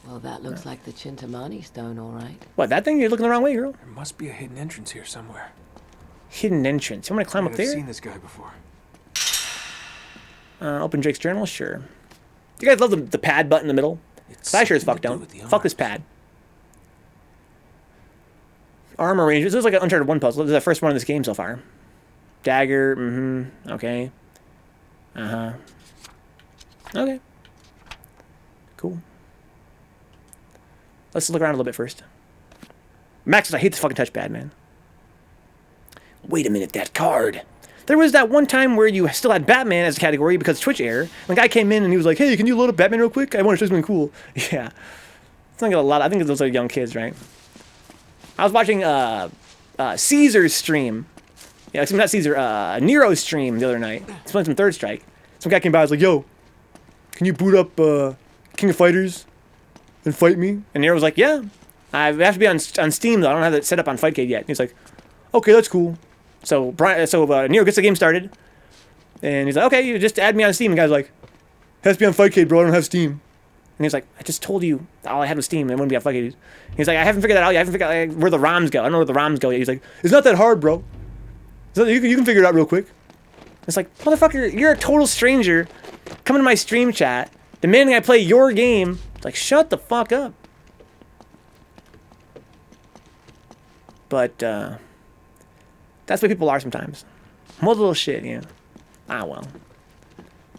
Well, that looks like the Chintamani stone, all right.
What, that thing? You're looking the wrong way, girl.
There must be a hidden entrance here somewhere.
Hidden entrance. You want me to climb up there?
I've seen this guy before.
Open Drake's journal? Sure. You guys love the pad button in the middle? I sure as fuck don't. Fuck this pad. Armor arrangements. This is like an Uncharted 1 puzzle. This is the first one in this game so far. Dagger. Okay. Okay. Cool. Let's look around a little bit first. Max says, I hate this fucking touchpad, man. Wait a minute, that card. There was that one time where you still had Batman as a category because Twitch error. And the guy came in and he was like, hey, can you load up Batman real quick? I want to show something cool. Yeah. It's like a lot. I think those are young kids, right? I was watching Caesar's stream. Yeah, not Caesar, Nero's stream the other night. He's playing some Third Strike. Some guy came by and was like, yo, can you boot up King of Fighters and fight me? And Nero was like, yeah. I have to be on Steam, though. I don't have it set up on Fightcade yet. And he's like, okay, that's cool. So Nero gets the game started. And he's like, okay, you just add me on Steam. And the guy's like, has to be on Fightcade, bro. I don't have Steam. And he's like, I just told you all I had was Steam. It wouldn't be on Fightcade. He's like, I haven't figured that out yet. I haven't figured out where the ROMs go. I don't know where the ROMs go yet. He's like, it's not that hard, bro. So you can figure it out real quick. It's like, motherfucker, you're a total stranger coming to my stream chat, demanding I play your game. It's like, shut the fuck up. But, that's what people are sometimes. More little shit, you know. Ah, well.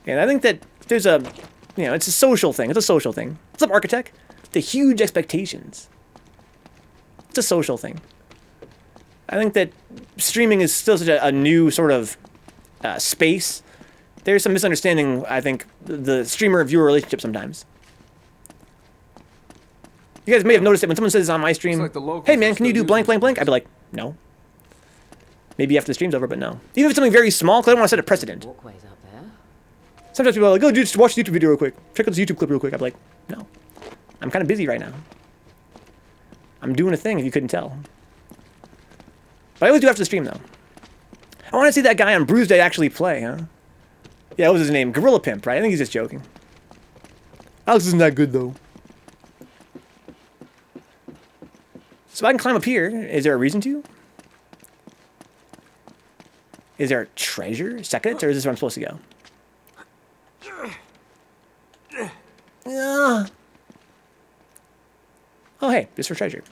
And I think that there's it's a social thing. It's a social thing. What's up, Architect? The huge expectations. It's a social thing. I think that streaming is still such a new sort of space. There's some misunderstanding, I think, the streamer-viewer relationship sometimes. You guys may have noticed it when someone says on my stream,
Looks like the locals
hey
are
man, can you
still
do blank,
using
blank, blank? I'd be like, no. Maybe after the stream's over, but no. Even if it's something very small, because I don't want to set a precedent.
Walkways up there.
Sometimes people are like, oh, dude, just watch the YouTube video real quick. Check out this YouTube clip real quick. I'm like, no. I'm kind of busy right now. I'm doing a thing, if you couldn't tell. But I always do after the stream, though. I want to see that guy on Bruised Day actually play, huh? Yeah, what was his name? Gorilla Pimp, right? I think he's just joking. Alex isn't that good, though. So I can climb up here. Is there a reason to? Is there a treasure? Second, or is this where I'm supposed to go? Oh, hey, just for treasure. You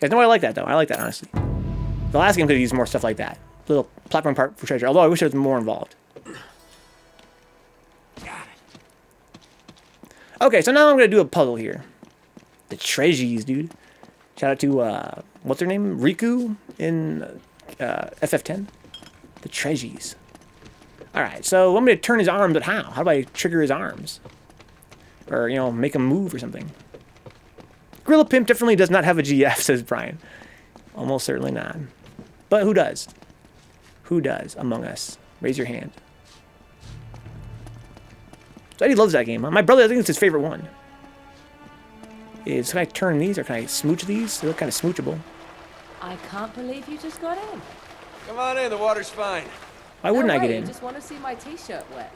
guys know I like that, though. I like that, honestly. The last game could have used more stuff like that. Little platform part for treasure. Although I wish there was more involved. Okay, so now I'm going to do a puzzle here. The treasures, dude. Shout out to, what's her name? Riku in FF10. The treasures. Alright, so I'm going to turn his arms, but how? How do I trigger his arms? Or, you know, make him move or something. Gorilla Pimp definitely does not have a GF, says Brian. Almost certainly not. But who does? Who does among us? Raise your hand. So Eddie loves that game, huh? My brother, I think it's his favorite one. Can I turn these or can I smooch these? They look kind of smoochable.
I can't believe you just got in.
Come on in, the water's fine.
Why wouldn't
No
I get
way,
in?
You just want to see my t-shirt wet.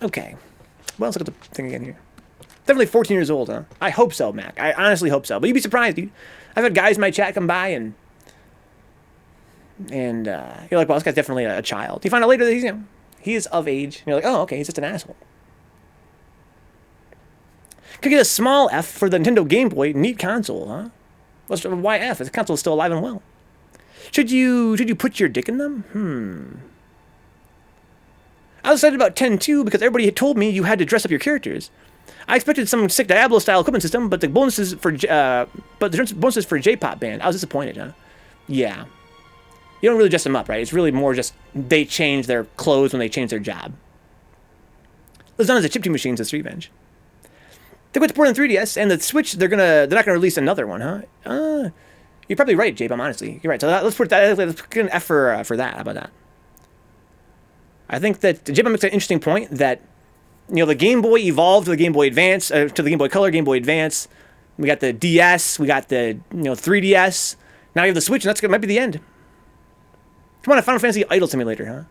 Okay. Well, let's look at the thing again here. Definitely 14 years old, huh? I hope so, Mac. I honestly hope so. But you'd be surprised, dude. I've had guys in my chat come by and you're like, well, this guy's definitely a child. You find out later that he's, you know, he is of age. And you're like, oh, okay, he's just an asshole. Could get a small F for the Nintendo Game Boy. Neat console, huh? Why F? The console is still alive and well. Should you put your dick in them? I was excited about 10-2 because everybody had told me you had to dress up your characters. I expected some sick Diablo-style equipment system, but the bonuses for J-pop band. I was disappointed, huh? Yeah. You don't really dress them up, right? It's really more just they change their clothes when they change their job. It was done as a chiptune machine, says Revenge. They quit supporting 3DS and the Switch. They're not gonna release another one, huh? You're probably right, J-Bomb. Honestly, you're right. So let's put that. Let's get an F for that. How about that? I think that J-Bomb makes an interesting point that, you know, the Game Boy evolved to the Game Boy Advance, to the Game Boy Color, Game Boy Advance. We got the DS. We got the 3DS. Now you have the Switch, and that might be the end. Come on, a Final Fantasy Idol Simulator, huh?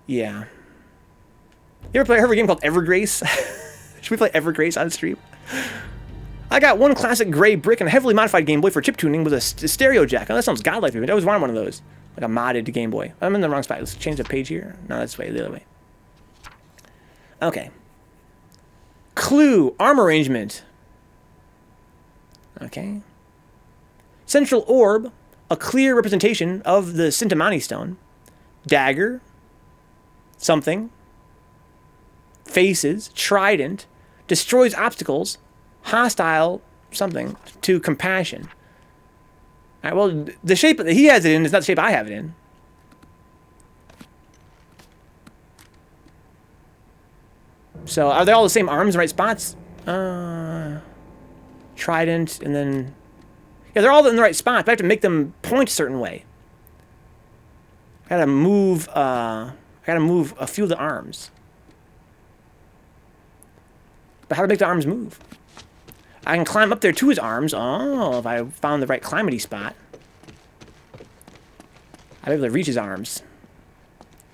Yeah. You ever heard of a game called Evergrace? Should we play Evergrace on stream? I got one classic gray brick and a heavily modified Game Boy for chip tuning with a stereo jack. Oh, that sounds godlike to me. I always wanted one of those. Like a modded Game Boy. I'm in the wrong spot. Let's change the page here. No, that's the other way. Okay. Clue. Arm arrangement. Okay. Central orb. A clear representation of the Sintamani stone. Dagger. Something. Faces. Trident. Destroys obstacles. Hostile. Something. To compassion. All right, well, the shape that he has it in is not the shape I have it in. So, are they all the same arms in the right spots? Trident, and then... Yeah, they're all in the right spots, but I have to make them point a certain way. I gotta move a few of the arms. But how to make the arms move? I can climb up there to his arms. Oh, if I found the right climbity spot. I'd be able to reach his arms.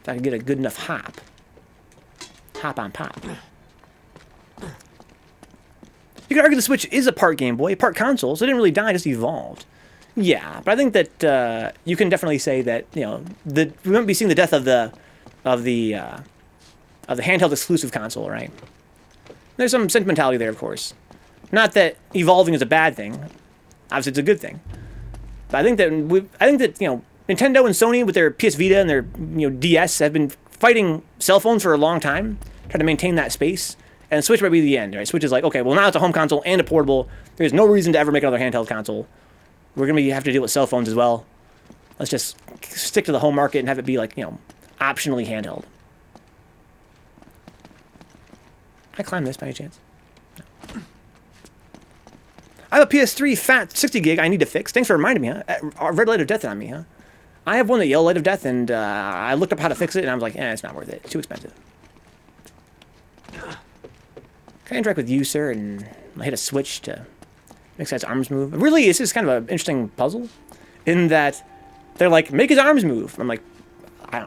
If I could get a good enough hop. Hop on pop. You could argue the Switch is a part Game Boy, a part console, so it didn't really die, it just evolved. Yeah, but I think that you can definitely say that, you know, we won't be seeing the death of the handheld exclusive console, right? There's some sentimentality there, of course. Not that evolving is a bad thing. Obviously, it's a good thing. But I think that you know, Nintendo and Sony with their PS Vita and their DS have been fighting cell phones for a long time, trying to maintain that space. And Switch might be the end, right? Switch is like, okay, well now it's a home console and a portable. There's no reason to ever make another handheld console. We're gonna have to deal with cell phones as well. Let's just stick to the home market and have it be like, you know, optionally handheld. Can I climb this by any chance? No. I have a PS3 fat 60 gig I need to fix. Thanks for reminding me, huh? Red light of death on me, huh? I have one, the yellow light of death, and I looked up how to fix it, and I was like, it's not worth it. It's too expensive. Can I interact with you, sir, and I hit a switch to make his arms move? Really, this is kind of an interesting puzzle, in that they're like, make his arms move. I'm like,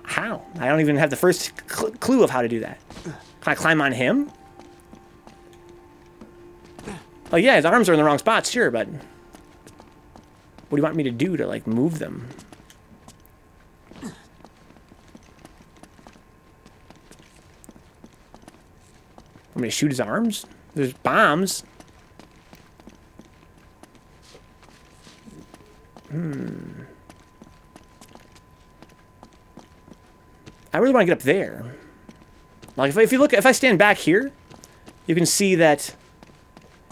how? I don't even have the first clue of how to do that. Can I climb on him? Oh yeah, his arms are in the wrong spots, sure, but what do you want me to do to, like, move them? I'm gonna shoot his arms? There's bombs. I really want to get up there. Like, if you look, if I stand back here, you can see that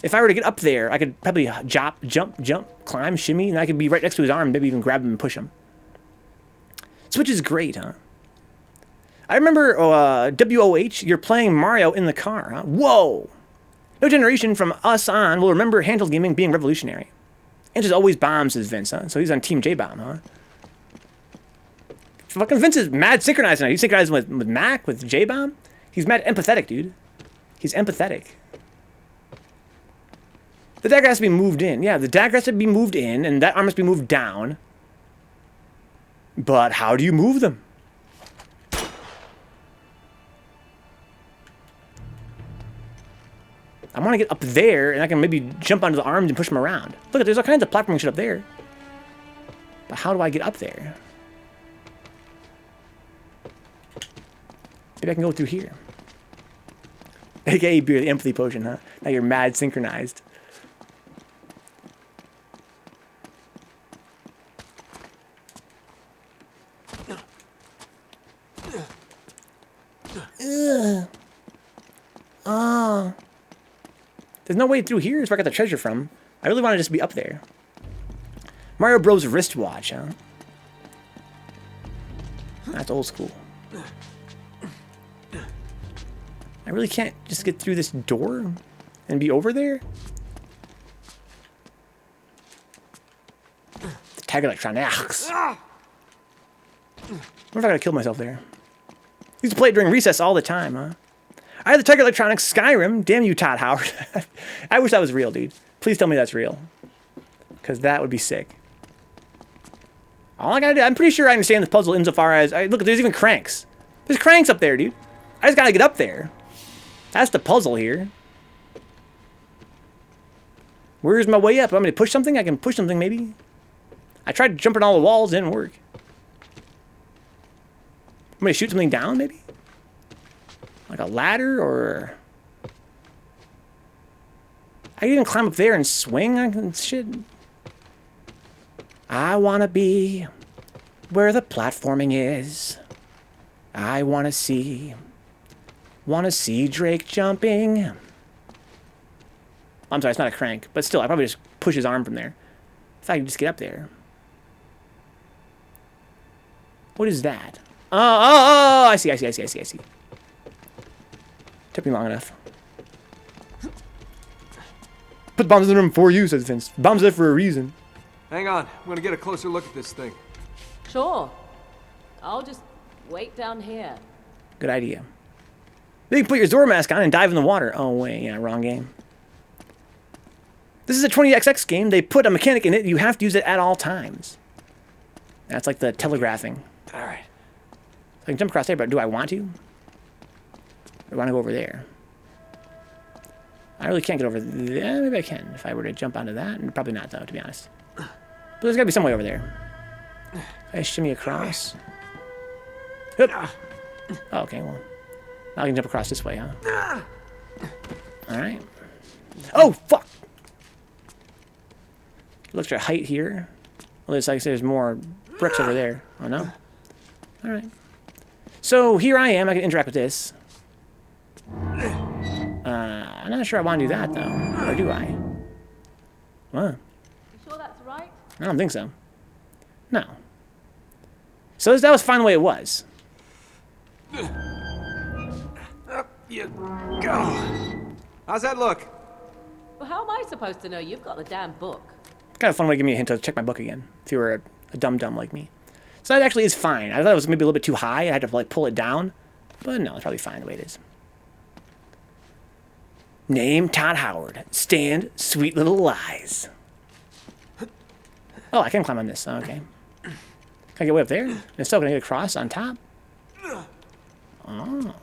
if I were to get up there, I could probably jump, climb, shimmy, and I could be right next to his arm, maybe even grab him and push him. Switch is great, huh? I remember WOH, you're playing Mario in the car, huh? Whoa! No generation from us on will remember handheld gaming being revolutionary. And just always bombs, says Vince, huh? So he's on Team J-Bomb, huh? Fucking Vince is mad synchronized now. He's synchronized with Mac, with J-Bomb. He's mad empathetic, dude. He's empathetic. The dagger has to be moved in. Yeah, the dagger has to be moved in, and that arm must be moved down. But how do you move them? I want to get up there, and I can maybe jump onto the arms and push them around. Look, there's all kinds of platforming shit up there. But how do I get up there? Maybe I can go through here. AKA beer, the empathy potion, huh? Now you're mad synchronized. Ugh. Oh. There's no way through here is where I got the treasure from. I really want to just be up there. Mario Bros. Wristwatch, huh? That's old school. I really can't just get through this door and be over there? The tag electronics. What if I gotta kill myself there? I used to play it during recess all the time, huh? I had the Tiger Electronics Skyrim. Damn you, Todd Howard. I wish that was real, dude. Please tell me that's real. Because that would be sick. All I gotta do, I'm pretty sure I understand this puzzle insofar as, look, there's even cranks. There's cranks up there, dude. I just gotta get up there. That's the puzzle here. Where's my way up? I'm gonna push something? I can push something, maybe? I tried jumping all the walls, didn't work. I'm gonna shoot something down, maybe? Like a ladder, or... I can even climb up there and swing on shit. I wanna be where the platforming is. I wanna see Drake jumping. I'm sorry, it's not a crank, but still, I probably just push his arm from there. If I can just get up there. What is that? Oh, I see. Took me long enough. Put the bombs in the room for you, says Vince. Bombs there for a reason.
Hang on, I'm gonna get a closer look at this thing.
Sure. I'll just wait down here.
Good idea. Then you can put your Zora mask on and dive in the water. Oh, wait, yeah, wrong game. This is a 20XX game. They put a mechanic in it. You have to use it at all times. That's like the telegraphing. All right. I can jump across there, but do I want to? I want to go over there. I really can't get over there. Maybe I can if I were to jump onto that. And probably not, though, to be honest. But there's got to be some way over there. I shimmy across. Oop. Oh, okay, well. Now I can jump across this way, huh? Alright. Oh, fuck! Looks at height here. Well, it's like there's more bricks over there. Oh, no? Alright. So, here I am. I can interact with this. I'm not sure I want to do that, though. Or do I? What?
You sure that's right?
I don't think so. No. So that was fine the way it was.
Up you go. How's that look?
Well, how am I supposed to know? You've got the damn book.
Kind of fun way to give me a hint to check my book again, if you were a dum-dum like me. So that actually is fine. I thought it was maybe a little bit too high. I had to like pull it down. But no, it's probably fine the way it is. Name Todd Howard. Stand Sweet Little Lies. Oh, I can climb on this. Oh, okay. Can I get way up there? And still, can I get across on top? Oh.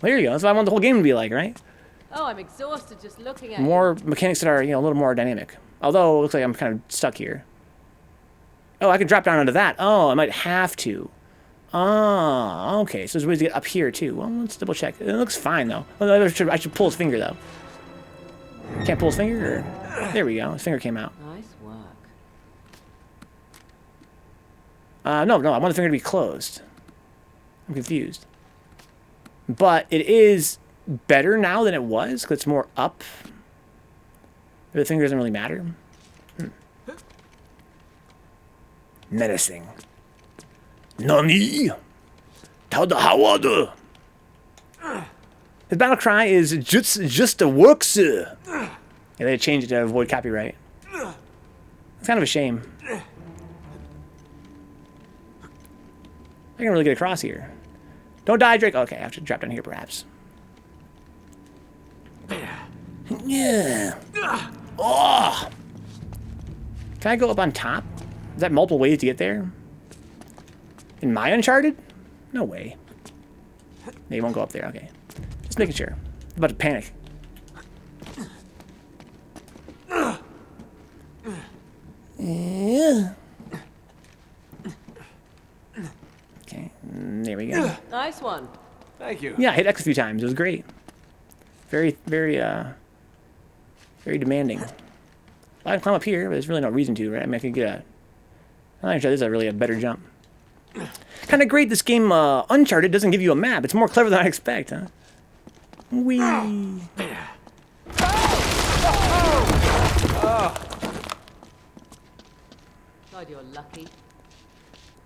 There you go. That's what I want the whole game to be like, right?
Oh, I'm exhausted just looking at
More mechanics that are, you know, a little more dynamic. Although, it looks like I'm kind of stuck here. Oh, I can drop down onto that. Oh, I might have to. Oh, okay. So there's ways to get up here, too. Well, let's double check. It looks fine, though. Well, I should pull his finger, though. Can't pull his finger? Or... There we go. His finger came out.
you. Nice work.
No, I want the finger to be closed. I'm confused. But it is better now than it was, because it's more up. The finger doesn't really matter. Menacing. Nani? Todd Howard. His battle cry is just a works. Yeah, they changed it to avoid copyright. It's kind of a shame. I can really get across here. Don't die, Drake. Okay, I have to drop down here, perhaps. Yeah. Oh. Can I go up on top? Is that multiple ways to get there? In my Uncharted? No way. They won't go up there. Okay. Just making sure. I'm about to panic. Yeah. Okay. There we go.
Nice one.
Thank you.
Yeah, I hit X a few times. It was great. Very demanding. I can climb up here, but there's really no reason to, right? I mean, I could get a... I'm not sure this is really a better jump. Kind of great this game, Uncharted, doesn't give you a map. It's more clever than I expect, huh? Whee!
God, you're lucky.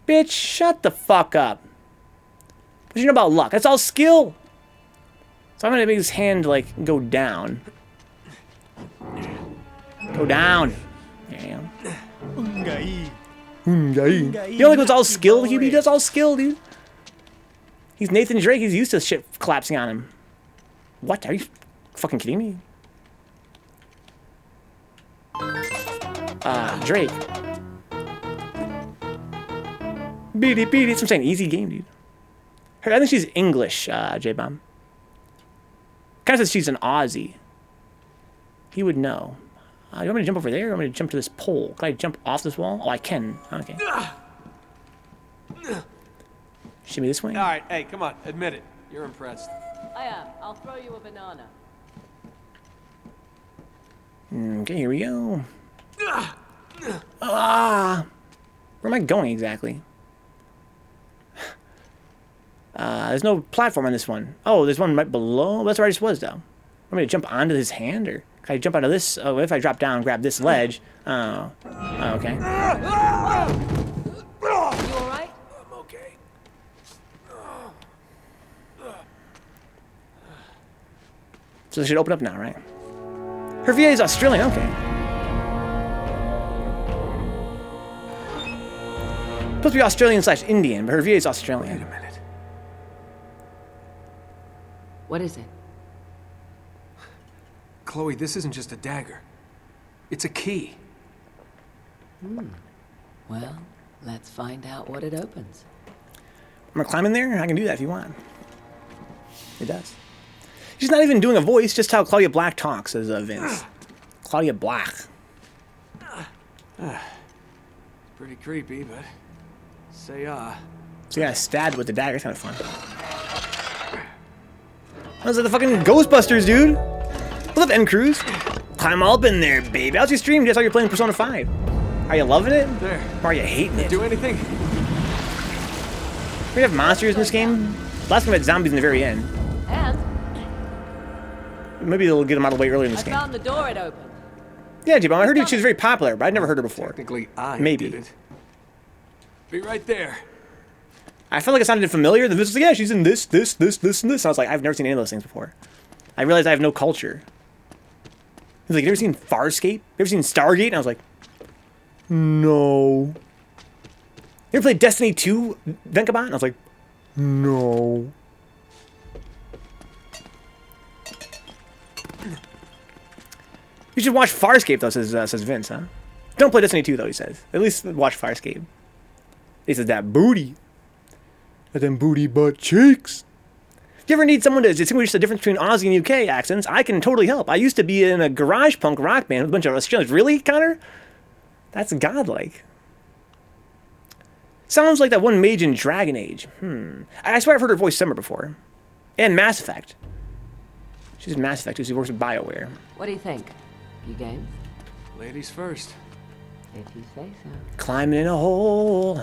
Bitch, shut the fuck up. What do you know about luck? That's all skill. So I'm gonna make his hand, like, go down. Go down. There you go. You know, like, it's all skill, Yippee? That's all skill, dude. He's Nathan Drake. He's used to shit collapsing on him. What? Are you fucking kidding me? Drake. Beady, beady. That's what I'm saying. Easy game, dude. I think she's English, J-Bomb. Kind of says she's an Aussie. He would know. You want me to jump over there, or you want me to jump to this pole? Can I jump off this wall? Oh, I can. Okay. Shimmy this way?
All right, hey, come on, admit it. You're impressed.
I am. I'll throw you a banana.
Okay, here we go. Ah! Where am I going exactly? There's no platform on this one. Oh, there's one right below. That's where I just was, though. Want me to jump onto his hand, or can I jump onto this? Oh, if I drop down, grab this ledge. Oh, okay.
You all right?
I'm okay.
So this should open up now, right? Her VA is Australian. Okay. Supposed to be Australian/Indian, but her VA is Australian.
Wait a minute.
What is it?
Chloe, this isn't just a dagger. It's a key.
Well, let's find out what it opens.
I'm gonna climb in there. I can do that if you want. It does. She's not even doing a voice, just how Claudia Black talks as Vince. Claudia Black.
Pretty creepy, but say
So you got stabbed with the dagger. It's kind of fun. Those are the fucking Ghostbusters, dude. What's up, N Cruz? Climb all up in there, baby. How's your stream? Just how you're playing Persona 5. Are you loving it?
there.
Or are you hating it?
Do anything?
We have monsters in this game. Last time we had zombies in the very end.
And
Maybe they'll get them out of the way earlier in
I
this game.
found the door it opened.
Yeah, J-Bomb, I heard she was very popular, but I'd never heard her before.
Technically, I
Maybe.
did it. Be right there.
I felt like it sounded familiar. The Vince was like, yeah, she's in this, and this. I was like, I've never seen any of those things before. I realized I have no culture. He's like, you ever seen Farscape? You ever seen Stargate? And I was like, no. You ever played Destiny 2, Vencabot? And I was like, no. You should watch Farscape, though, says Vince, huh? Don't play Destiny 2, though, he says. At least watch Farscape. He says, that booty. Got them booty butt cheeks. If you ever need someone to distinguish the difference between Aussie and UK accents, I can totally help. I used to be in a garage punk rock band with a bunch of Australians. Really, Connor? That's godlike. Sounds like that one mage in Dragon Age. I swear I've heard her voice somewhere before. And Mass Effect. She's in Mass Effect, she works with BioWare.
What do you think? You game?
Ladies first.
If you say so.
Climbing in a hole.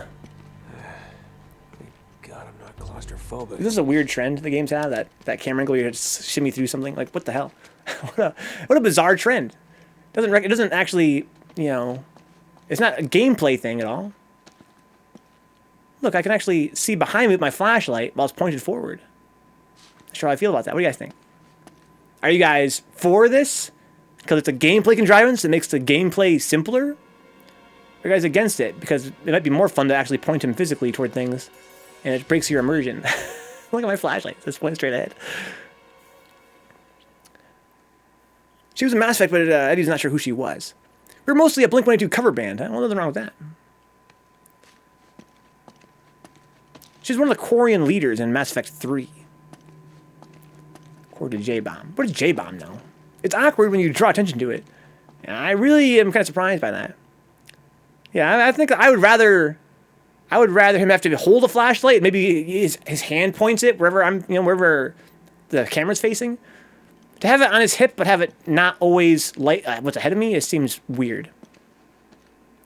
God, I'm not claustrophobic.
This is a weird trend the games have, that camera angle where you just shimmy through something. Like, what the hell? what a bizarre trend. It doesn't actually, you know, it's not a gameplay thing at all. Look, I can actually see behind me with my flashlight while it's pointed forward. Not sure how I feel about that. What do you guys think? Are you guys for this? Because it's a gameplay contrivance that makes the gameplay simpler? Or are you guys against it? Because it might be more fun to actually point him physically toward things. And it breaks your immersion. Look at my flashlight. It's pointing straight ahead. She was a Mass Effect, but Eddie's not sure who she was. We were mostly a Blink-182 cover band. Huh? Well, nothing wrong with that. She's one of the Quarian leaders in Mass Effect 3. According to J-Bomb. What does J-Bomb know? It's awkward when you draw attention to it. And I really am kind of surprised by that. Yeah, I think I would rather him have to hold a flashlight. Maybe his hand points it wherever the camera's facing. To have it on his hip, but have it not always light what's ahead of me, it seems weird.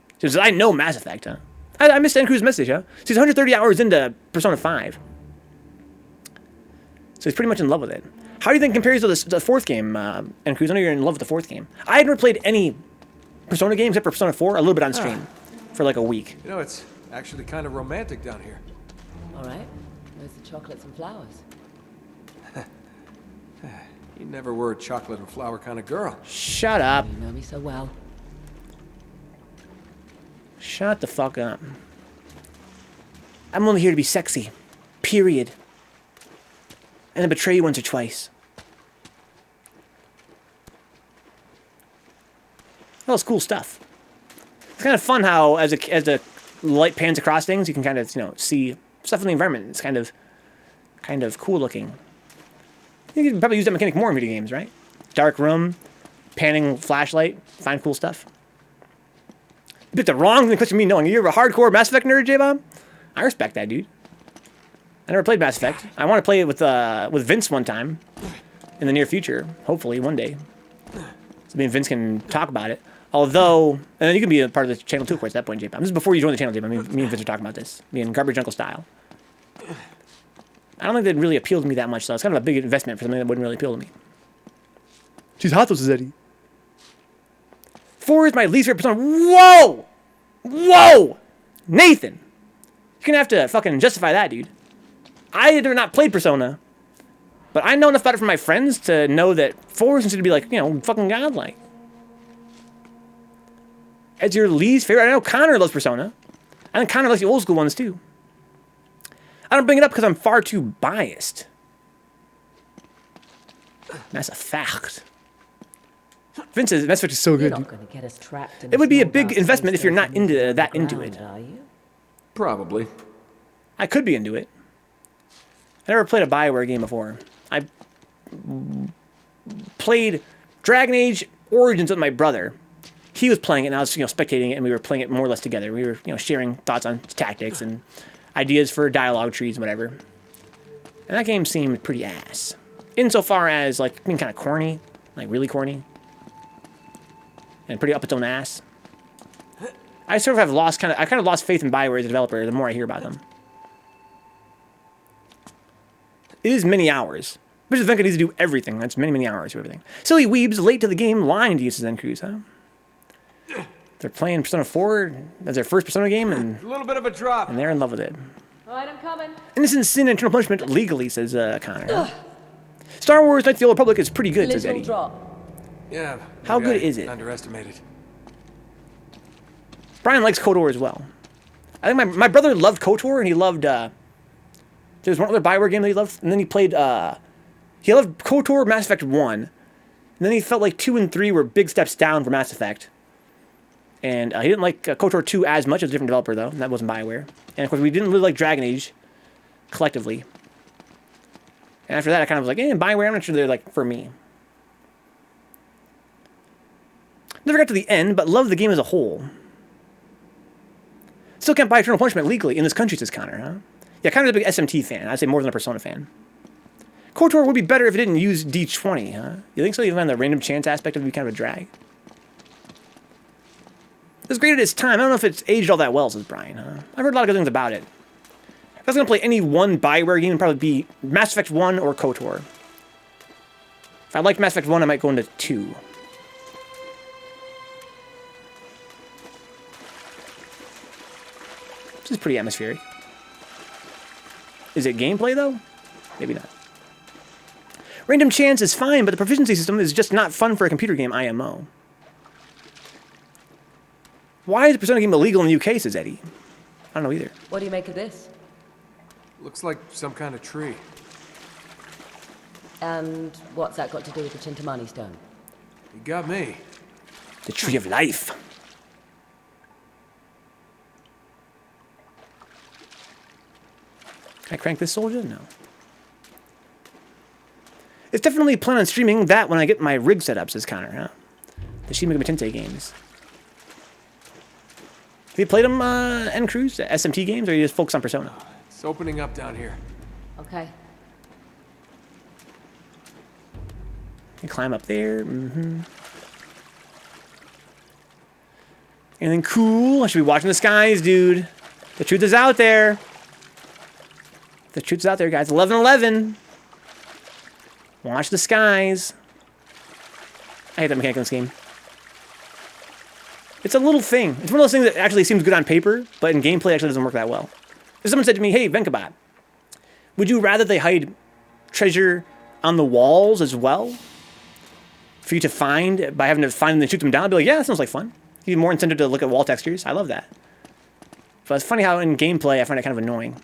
Because I know Mass Effect, huh? I missed N. Cruz's message, huh? So he's 130 hours into Persona 5. So he's pretty much in love with it. How do you think it compares to the fourth game, N. Cruz? I know you're in love with the fourth game. I had never played any Persona games except for Persona 4, a little bit on stream, for like a week.
You know, it's actually kind of romantic down here.
All right. Where's the chocolates and flowers?
You never were a chocolate and flower kind of girl.
Shut up.
You know me so well.
Shut the fuck up. I'm only here to be sexy. Period. And to betray you once or twice. Well, it's cool stuff. It's kind of fun how, as the light pans across things, you can kind of, see stuff in the environment. It's kind of cool looking. You can probably use that mechanic more in video games, right? Dark room, panning flashlight, find cool stuff. You picked the wrong thing for me knowing you're a hardcore Mass Effect nerd, J-Bomb. I respect that, dude. I never played Mass Effect. I want to play it with Vince one time in the near future, hopefully one day. So me and Vince can talk about it. Although, and then you can be a part of the channel too, of course, at that point, J-Bomb. This is before you join the channel, J-Bomb. Me and Vince are talking about this, me and Garbage Uncle style. I don't think that really appealed to me that much, so it's kind of a big investment for something that wouldn't really appeal to me. She's hot, though, says Eddie. 4 is my least favorite Persona. Whoa! Whoa! Nathan! You're gonna have to fucking justify that, dude. I have not played Persona, but I know enough about it from my friends to know that 4 is considered to be like, fucking godlike. It's your least favorite. I know Connor loves Persona. I think Connor likes the old school ones, too. I don't bring it up because I'm far too biased. That's a fact. Vince says Mass Effect is so good.
You're not going to get us trapped in
It would be a
small
big
glass
investment if you're not
station
into that
underground,
into it.
Are you?
Probably.
I could be into it. I never played a BioWare game before. I played Dragon Age Origins with my brother. He was playing it, and I was, spectating it, and we were playing it more or less together. We were, sharing thoughts on tactics and ideas for dialogue trees and whatever. And that game seemed pretty ass. Insofar as, being kind of corny. Really corny. And pretty up its own ass. I sort of have lost I kind of lost faith in BioWare as a developer the more I hear about them. It is many hours. Which is Venka needs to do everything. That's many, many hours of everything. Silly weebs late to the game lying to you, says N. Cruz, huh? They're playing Persona 4 as their first Persona game, and
A little bit of a drop.
they're in love with it.
All right, I'm coming.
Innocent sin and eternal punishment legally, says Connor. Star Wars Knights of the Old Republic is pretty good, says
Little
Eddie.
drop.
Yeah.
How
maybe
good
I
is it?
Underestimated.
Brian likes KOTOR as well. I think my brother loved KOTOR, and he loved... there was one other Bioware game that he loved, and then he played... he loved KOTOR, Mass Effect 1, and then he felt like 2 and 3 were big steps down for Mass Effect. And he didn't like KOTOR 2 as much. It was a different developer, though, and that wasn't Bioware. And, of course, we didn't really like Dragon Age, collectively. And after that, I kind of was like, Bioware, I'm not sure they're, like, for me. Never got to the end, but loved the game as a whole. Still can't buy Eternal Punishment legally in this country, says Connor, huh? Yeah, Connor's a big SMT fan. I'd say more than a Persona fan. KOTOR would be better if it didn't use D20, huh? You think so? Even on the random chance aspect, it would be kind of a drag. It was great at its time. I don't know if it's aged all that well, says Brian, huh? I've heard a lot of good things about it. If I was going to play any one Bioware game, it would probably be Mass Effect 1 or KOTOR. If I liked Mass Effect 1, I might go into 2. This is pretty atmospheric. Is it gameplay, though? Maybe not. Random chance is fine, but the proficiency system is just not fun for a computer game, IMO. Why is the Persona game illegal in the UK, says Eddie? I don't know either.
What do you make of this?
Looks like some kind of tree.
And what's that got to do with the Chintamani stone?
You got me.
The Tree of Life. Can I crank this soldier? No. It's definitely plan on streaming that when I get my rig set up, says Connor, huh? The Shin Megami Tensei games. Have you played them, N Cruise, SMT games, or are you just focused on Persona?
It's opening up down here.
Okay.
You climb up there. Anything cool? I should be watching the skies, dude. The truth is out there. The truth is out there, guys. 11-11. Watch the skies. I hate that mechanic in this game. It's a little thing. It's one of those things that actually seems good on paper, but in gameplay actually doesn't work that well. If someone said to me, hey, Vencabot, would you rather they hide treasure on the walls as well? For you to find, by having to find them and shoot them down? I'd be like, yeah, that sounds like fun. You'd be more incentive to look at wall textures. I love that. But it's funny how in gameplay I find it kind of annoying.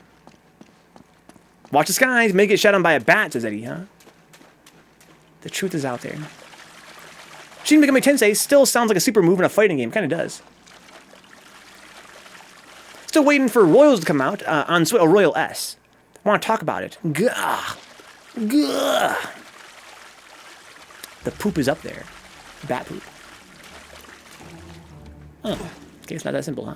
Watch the skies, may get shot on by a bat, says Eddie, huh? The truth is out there. Shin Megami Tensei still sounds like a super move in a fighting game. Kind of does. Still waiting for Royals to come out on Switch. Oh, Royal S. I want to talk about it. Gah. Gah. The poop is up there. Bat poop. Oh. Okay, it's not that simple, huh?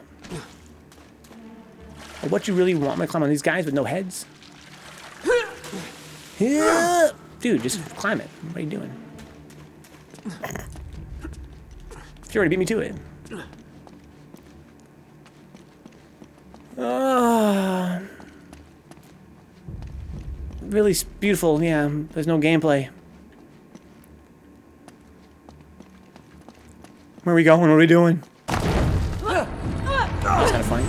Well, what you really want me to climb on these guys with no heads? Yeah. Dude, just climb it. What are you doing? You already beat me to it. Really beautiful, yeah. There's no gameplay. Where are we going? What are we doing? That's kind of funny.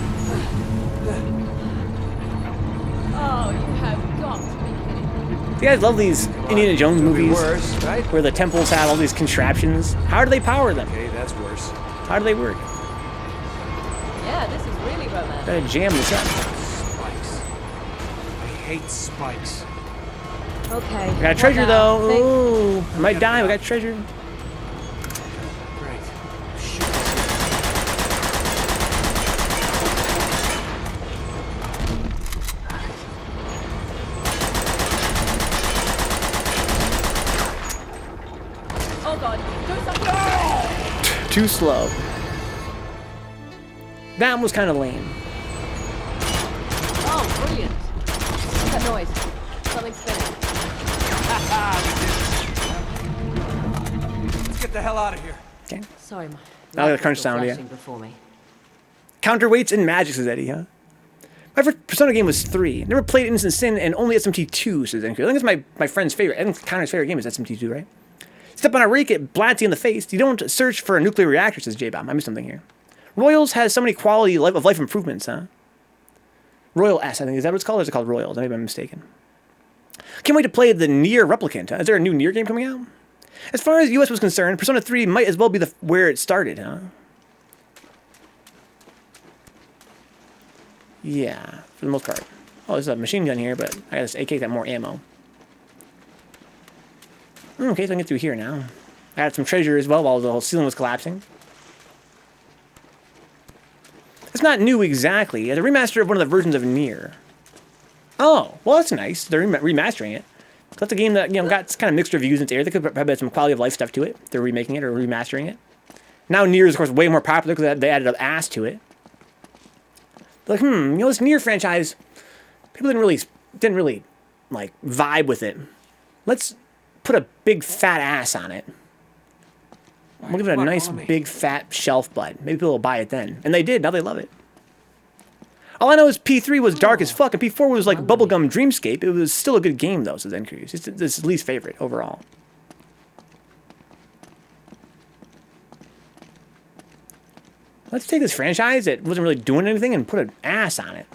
Oh, you have got to be kidding.
You guys love these Indiana Jones movies
Worse, right?
where the temples have all these contraptions. How do they power them?
Okay, that's worse.
How do they work?
Yeah, this is really romantic.
Gotta jam this up.
Spikes. I hate spikes.
Okay.
We got a treasure though. Ooh, I might die. We got treasure.
Great. Shoot.
Oh god, do something.
Too slow. That was kind of lame.
Oh, brilliant. What's that noise? Something spinning.
Let's get the hell out of here.
Okay.
Sorry, my
Now the
light
crunch
was still
sound, yeah.
flashing before me.
Counterweights and magic, says Eddie, huh? My first Persona game was 3. Never played Innocent Sin and only SMT2, says NQ. I think it's my friend's favorite. I think Connor's favorite game is SMT2, right? Step on a rake, it blats you in the face. You don't search for a nuclear reactor, says J-Bomb. I missed something here. Royals has so many quality of life improvements, huh? Royal S, I think. Is that what it's called? Or is it called Royals? Maybe I'm mistaken. Can't wait to play the Nier Replicant. Huh? Is there a new Nier game coming out? As far as US was concerned, Persona 3 might as well be where it started, huh? Yeah, for the most part. Oh, there's a machine gun here, but I got this AK got more ammo. Okay, so I can get through here now. I got some treasure as well while the whole ceiling was collapsing. It's not new exactly. It's a remaster of one of the versions of Nier. Oh, well that's nice. They're remastering it. That's a game that, you know, got kind of mixed reviews in its area. They could probably have some quality of life stuff to it. They're remaking it or remastering it. Now Nier is, of course, way more popular because they added an ass to it. They're like, you know, this Nier franchise, people didn't really like vibe with it. Let's put a big fat ass on it. We'll give it a nice big fat shelf butt. Maybe people will buy it then. And they did. Now they love it. All I know is P3 was dark as fuck, and P4 was like bubblegum dreamscape. It was still a good game, though, says Encrease. It's his least favorite overall. Let's take this franchise that wasn't really doing anything and put an ass on it.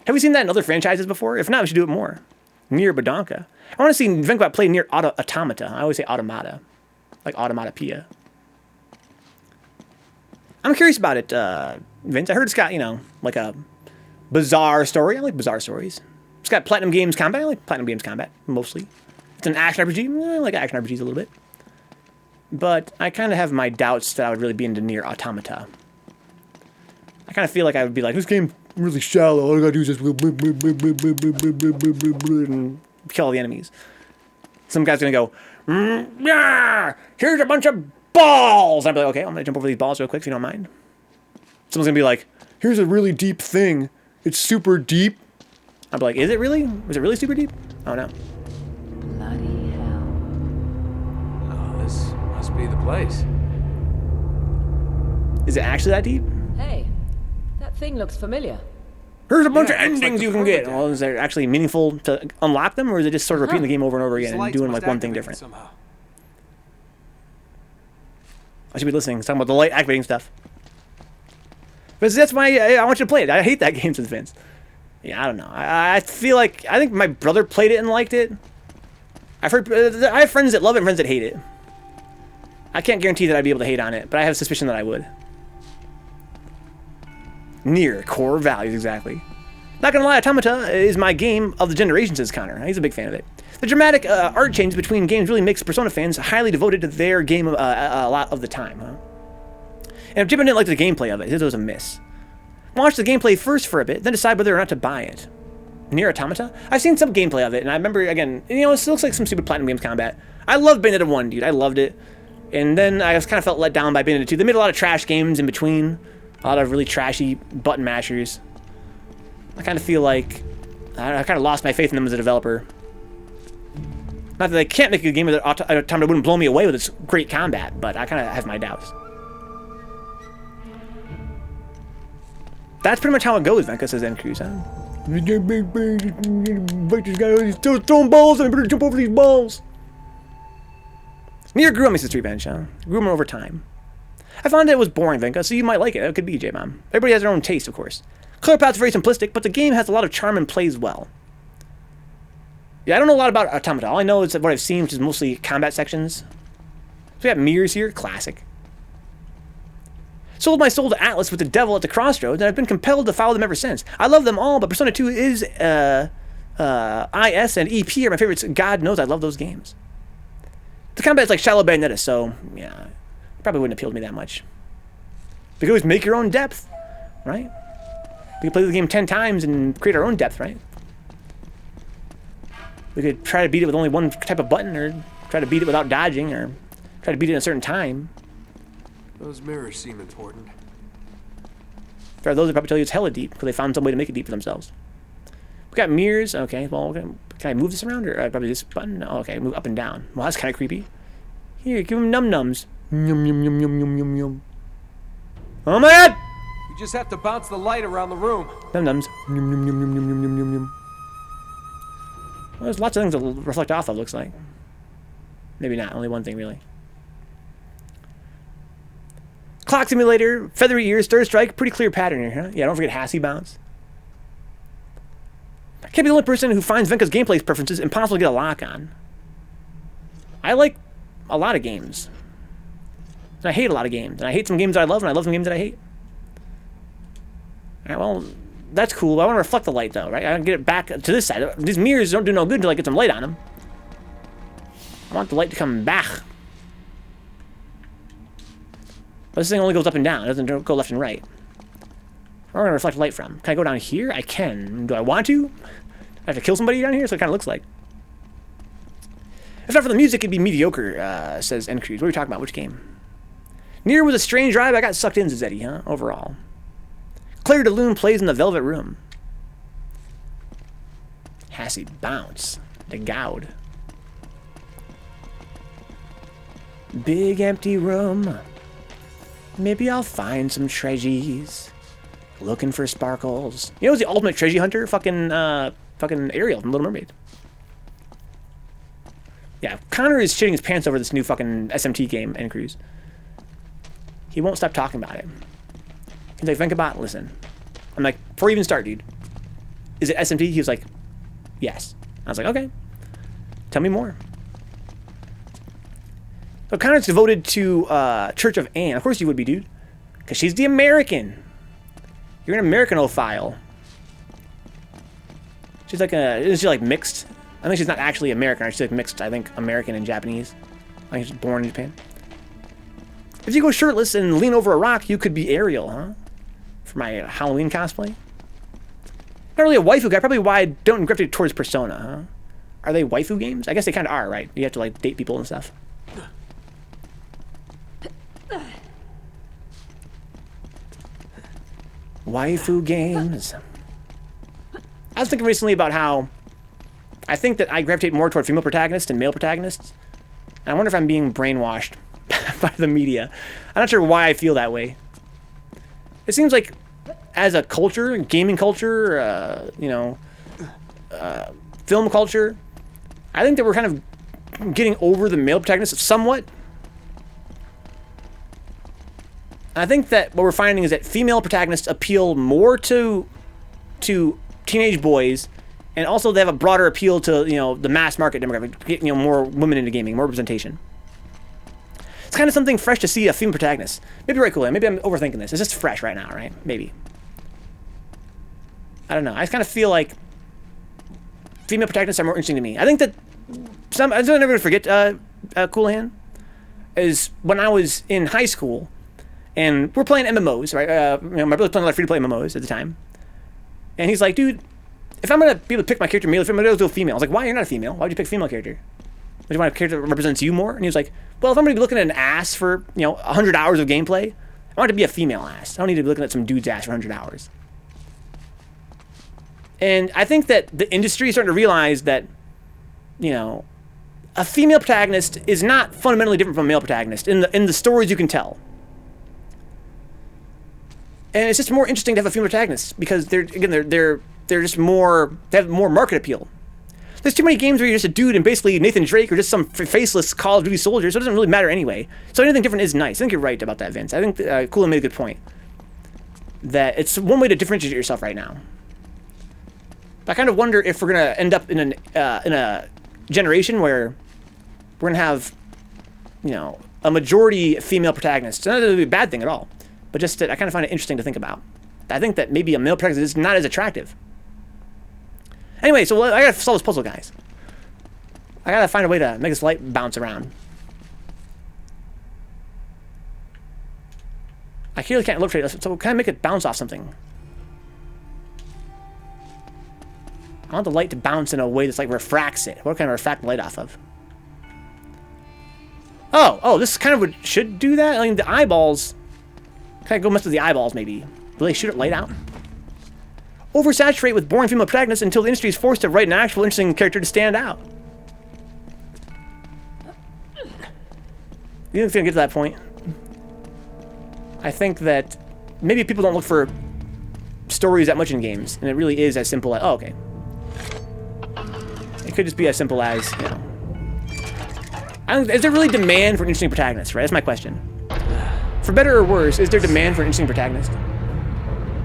Have we seen that in other franchises before? If not, we should do it more. Nier Badonka. I want to see Vencabot play Nier Automata. I always say Automata. Like Automatopoeia. I'm curious about it, Vince. I heard it's got, you know, like a bizarre story. I like bizarre stories. It's got Platinum Games combat. I like Platinum Games combat, mostly. It's an action RPG. I like action RPGs a little bit. But I kind of have my doubts that I would really be into Nier Automata. I kind of feel like I would be like, this game really shallow. All I gotta do is just and kill all the enemies. Some guy's gonna go, yeah, here's a bunch of balls. I'd be like, okay, I'm gonna jump over these balls real quick if you don't mind. Someone's gonna be like, here's a really deep thing. It's super deep. I'd be like, is it really? Is it really super deep? Oh no.
Bloody hell.
Oh, this must be the place.
Is it actually that deep?
Hey, that thing looks familiar.
Here's a bunch of
it looks like
endings
the
you can get.
permadeath.
Well, is it actually meaningful to unlock them, or is it just sort of repeating the game over and over again
These
and
lights
doing
must
like one thing
activate
different?
somehow.
I should be listening. It's talking about the light activating stuff. But that's why I want you to play it. I hate that game since Vince. Yeah, I don't know. I feel like, I think my brother played it and liked it. I've heard, I have friends that love it and friends that hate it. I can't guarantee that I'd be able to hate on it, but I have a suspicion that I would. Nier, core values, exactly. Not gonna lie, Automata is my game of the generation, says Connor. He's a big fan of it. The dramatic art change between games really makes Persona fans highly devoted to their game a lot of the time, huh? And if Jim didn't like the gameplay of it, it was a miss. Watch the gameplay first for a bit, then decide whether or not to buy it. Nier Automata? I've seen some gameplay of it, and I remember, again, you know, it looks like some stupid Platinum Games combat. I loved Bayonetta 1, dude. I loved it. And then I just kind of felt let down by Bayonetta 2. They made a lot of trash games in between. A lot of really trashy button mashers. I kind of feel like I kind of lost my faith in them as a developer. Not that they can't make a game that Automata wouldn't blow me away with its great combat, but I kind of have my doubts. That's pretty much how it goes, Venka, says N-Cruz, huh? Fight this guy, he's still throwing balls, and I better jump over these balls. Nier grew on me since Revenge, huh? Grew on over time. I found it was boring, Venka, so you might like it. It could be, J-Mom. Everybody has their own taste, of course. Color palette's very simplistic, but the game has a lot of charm and plays well. Yeah, I don't know a lot about Automata. All I know is that what I've seen, which is mostly combat sections. So we got mirrors here, classic. Sold my soul to Atlas with the devil at the crossroads, and I've been compelled to follow them ever since. I love them all, but Persona 2 is, IS and EP are my favorites. God knows I love those games. The combat's like shallow Bayonetta, so, yeah, probably wouldn't appeal to me that much. You can always make your own depth, right? We could play the game 10 times and create our own depth, right? We could try to beat it with only one type of button, or try to beat it without dodging, or try to beat it in a certain time.
Those mirrors seem important.
There are those that probably tell you it's hella deep, because they found some way to make it deep for themselves. We got mirrors, okay, well, can I move this around, or probably this button? Oh, okay, move up and down. Well, that's kind of creepy. Here, give him num-nums. Yum, yum, yum, yum, yum, yum, yum. Oh my god!
You just have to bounce the light around the room.
Num-nums. Yum, yum, yum, yum, yum, yum, yum, yum, yum. Well, there's lots of things to reflect off of, looks like. Maybe not. Only one thing, really. Clock simulator, feathery ears, third strike. Pretty clear pattern here, huh? Yeah, don't forget Hassie bounce. I can't be the only person who finds Venka's gameplay preferences impossible to get a lock on. I like a lot of games. And I hate a lot of games. And I hate some games that I love, and I love some games that I hate. Alright, well, that's cool. I want to reflect the light, though, right? I want to get it back to this side. These mirrors don't do no good until I get some light on them. I want the light to come back. But this thing only goes up and down. It doesn't go left and right. Where am I going to reflect light from? Can I go down here? I can. Do I want to? I have to kill somebody down here? So it kind of looks like. If not for the music, it'd be mediocre, says N-Cruise. What are we talking about? Which game? Nier was a strange ride. I got sucked in, says Eddie, huh? Overall. Claire de Lune plays in the Velvet Room. Hassie bounce. The Gowd. Big empty room. Maybe I'll find some treasures. Looking for sparkles. You know who's the ultimate treasure hunter? Fucking Ariel from Little Mermaid. Yeah, Connor is shitting his pants over this new fucking SMT game, N-Cruise. He won't stop talking about it. He's like, Vencabot, listen. I'm like, before you even start, dude. Is it SMT? He was like, yes. I was like, okay. Tell me more. So Connor's devoted to Church of Anne. Of course you would be, dude. Because she's the American. You're an Americanophile. She's like isn't she like mixed? I think she's not actually American. She's like mixed, I think, American and Japanese. I think she's born in Japan. If you go shirtless and lean over a rock, you could be Ariel, huh? For my Halloween cosplay. Not really a waifu guy. Probably why I don't gravitate towards Persona, huh? Are they waifu games? I guess they kind of are, right? You have to like date people and stuff. Waifu games. I was thinking recently about how I think that I gravitate more toward female protagonists than male protagonists. And I wonder if I'm being brainwashed by the media. I'm not sure why I feel that way. It seems like as a culture, gaming culture, film culture, I think that we're kind of getting over the male protagonist somewhat. I think that what we're finding is that female protagonists appeal more to teenage boys, and also they have a broader appeal to the mass market demographic, get more women into gaming, more representation. It's kind of something fresh to see a female protagonist. Maybe right, cool. Maybe I'm overthinking this. It's just fresh right now, right? Maybe. I don't know. I just kind of feel like female protagonists are more interesting to me. I think that I don't ever forget Coolahan is when I was in high school. And we're playing MMOs, right? My brother's playing a lot of free-to-play MMOs at the time. And he's like, dude, if I'm going to be able to pick my character male, if I'm going to do a female. I was like, why? You're not a female. Why would you pick a female character? Would you want a character that represents you more? And he was like, well, if I'm going to be looking at an ass for, 100 hours of gameplay, I want it to be a female ass. I don't need to be looking at some dude's ass for 100 hours. And I think that the industry is starting to realize that, a female protagonist is not fundamentally different from a male protagonist in the stories you can tell. And it's just more interesting to have a female protagonist because they're just more, they have more market appeal. There's too many games where you're just a dude and basically Nathan Drake or just some faceless Call of Duty soldier, so it doesn't really matter anyway. So anything different is nice. I think you're right about that, Vince. I think Coolin made a good point. That it's one way to differentiate yourself right now. But I kind of wonder if we're going to end up in a generation where we're going to have, a majority female protagonist. It's not going to be a bad thing at all. But just that I kind of find it interesting to think about. I think that maybe a male protagonist is not as attractive. Anyway, so I gotta solve this puzzle, guys. I gotta find a way to make this light bounce around. I clearly can't illustrate this, so can I make it bounce off something? I want the light to bounce in a way that's like refracts it. What can I refract the light off of? Oh, this is kind of what should do that? I mean, the eyeballs... Can I go mess with the eyeballs, maybe? Will they shoot it light out? Oversaturate with boring female protagonists until the industry is forced to write an actual interesting character to stand out. You think it's gonna get to that point? I think that maybe people don't look for stories that much in games, and it really is as simple as, oh, okay. It could just be as simple as, Is there really demand for an interesting protagonist, right? That's my question. For better or worse, is there demand for an interesting protagonist?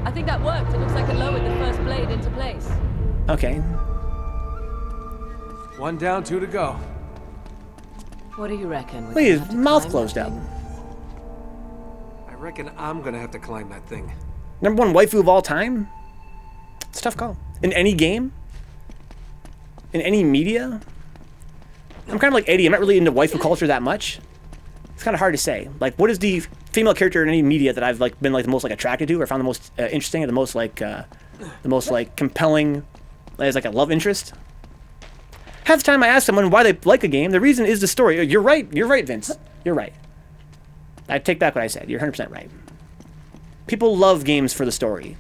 I think that worked. It looks like it lowered the first blade into place.
Okay.
One down, 2 to go.
What do you reckon?
Look at his mouth closed up.
I reckon I'm gonna have to climb that thing.
#1 waifu of all time? It's a tough call. In any game? In any media? I'm kind of like Eddie. I'm not really into waifu culture that much. It's kind of hard to say. Like, what is the female character in any media that I've like been like the most like attracted to, or found the most interesting, or the most like compelling as like a love interest? Half the time I ask someone why they like a game, the reason is the story. You're right. You're right, Vince. You're right. I take back what I said. You're 100% right. People love games for the story.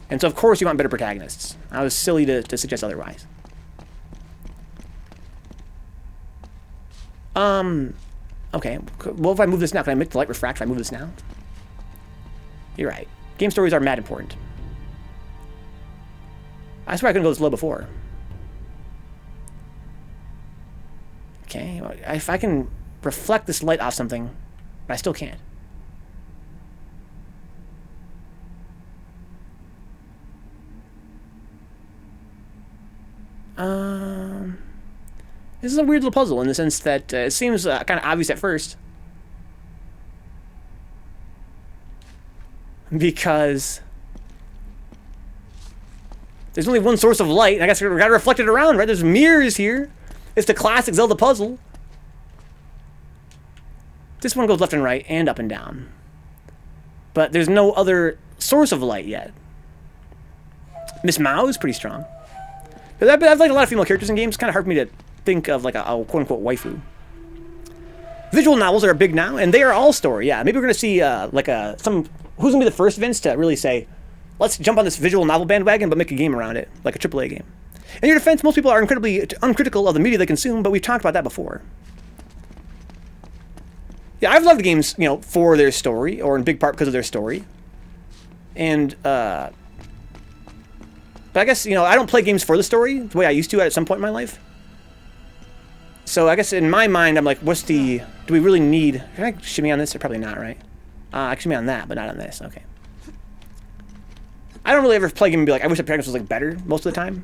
And so, of course, you want better protagonists. I was silly to suggest otherwise. Okay. Well, if I move this now, can I make the light refract if I move this now? You're right. Game stories are mad important. I swear I couldn't go this low before. Okay. If I can reflect this light off something, but I still can't. This is a weird little puzzle in the sense that it seems kind of obvious at first. Because there's only one source of light, and I guess we gotta reflect it around, right? There's mirrors here. It's the classic Zelda puzzle. This one goes left and right and up and down. But there's no other source of light yet. Miss Mao is pretty strong. But I've liked a lot of female characters in games. It's kind of hard for me to think of like a quote-unquote waifu. Visual novels are big now, and they are all story. Yeah, maybe we're going to see who's going to be the first Vince to really say, let's jump on this visual novel bandwagon, but make a game around it, like a AAA game. In your defense, most people are incredibly uncritical of the media they consume, but we've talked about that before. Yeah, I've loved games, you know, for their story, or in big part because of their story. And, but I guess, you know, I don't play games for the story the way I used to at some point in my life. So I guess in my mind, I'm like, do we really need, can I shimmy on this? Or probably not, right? I can shimmy on that, but not on this. Okay. I don't really ever play a game and be like, I wish the protagonist was like better most of the time.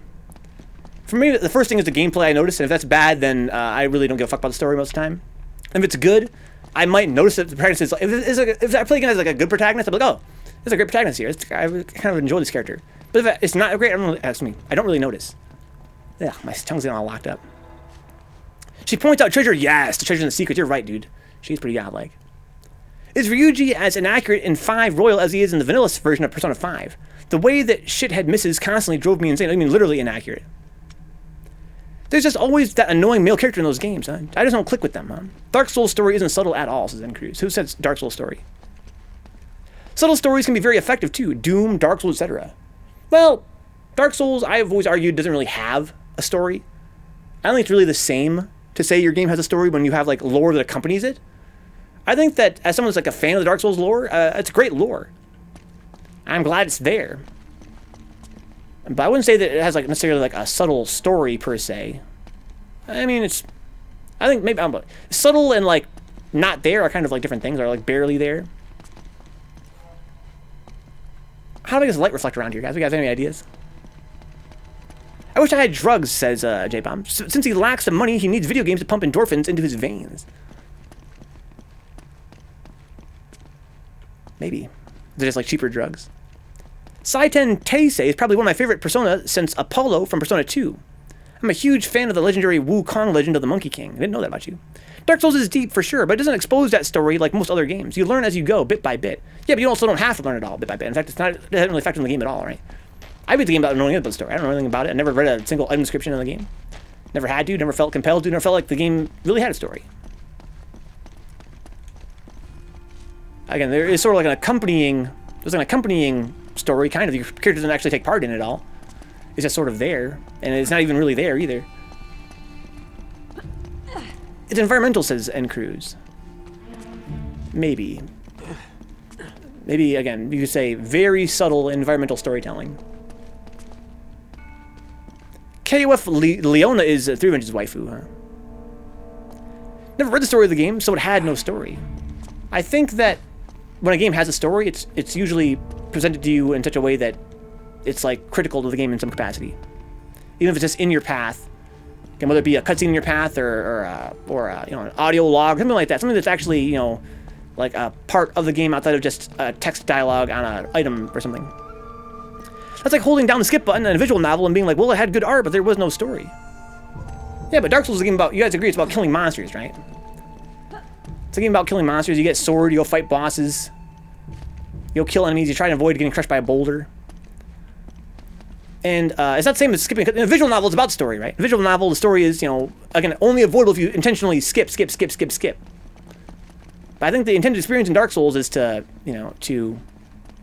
For me, the first thing is the gameplay I notice, and if that's bad, then I really don't give a fuck about the story most of the time. If it's good, I might notice that the protagonist is like, if I play a game as like a good protagonist, I'm like, oh, there's a great protagonist here. I kind of enjoy this character. But if it's not great, I don't really notice. Yeah, my tongue's getting all locked up. She points out treasure. Yes, the treasure's in the secret. You're right, dude. She's pretty godlike. Is Ryuji as inaccurate in 5 Royal as he is in the vanilla version of Persona 5? The way that shithead misses constantly drove me insane. I mean, literally inaccurate. There's just always that annoying male character in those games, huh? I just don't click with them, huh? Dark Souls story isn't subtle at all, says N Cruz. Who says Dark Souls story? Subtle stories can be very effective, too. Doom, Dark Souls, etc. Well, Dark Souls, I've always argued, doesn't really have a story. I don't think it's really the same to say your game has a story when you have, like, lore that accompanies it. I think that, as someone who's, like, a fan of the Dark Souls lore, it's great lore. I'm glad it's there. But I wouldn't say that it has, like, necessarily, like, a subtle story, per se. I mean, I think maybe, subtle and, like, not there are kind of, like, different things, or, like, barely there. How do I get this light reflect around here, guys? We guys have any ideas? I wish I had drugs, says J-Bomb. Since he lacks the money, he needs video games to pump endorphins into his veins. Maybe. They're just like cheaper drugs. Saiten Teisei is probably one of my favorite Persona since Apollo from Persona 2. I'm a huge fan of the legendary Wukong legend of the Monkey King. I didn't know that about you. Dark Souls is deep for sure, but it doesn't expose that story like most other games. You learn as you go, bit by bit. Yeah, but you also don't have to learn it all, bit by bit. In fact, it doesn't really factor in the game at all, right? I beat the game without knowing anything about the story. I don't know anything about it. I never read a single item description in the game. Never had to, never felt compelled to, never felt like the game really had a story. Again, there is sort of like there's an accompanying story, kind of. Your character doesn't actually take part in it all. It's just sort of there, and it's not even really there either. It's environmental, says N Cruz. Maybe. Maybe, again, you could say very subtle environmental storytelling. KOF Leona is 3 Venge's waifu, huh? Never read the story of the game, so it had no story. I think that when a game has a story, it's usually presented to you in such a way that it's like critical to the game in some capacity. Even if it's just in your path, and whether it be a cutscene in your path or you know, an audio log, something like that, something that's actually, you know, like a part of the game outside of just a text dialogue on an item or something. That's like holding down the skip button in a visual novel and being like, well, it had good art, but there was no story. Yeah, but Dark Souls is a game about, you guys agree, it's about killing monsters, right? It's a game about killing monsters. You get sword, you go fight bosses. You'll kill enemies, you try to avoid getting crushed by a boulder. And it's not the same as skipping. In a visual novel, it's about story, right? In a visual novel, the story is, you know, again, only avoidable if you intentionally skip. But I think the intended experience in Dark Souls is to, you know, to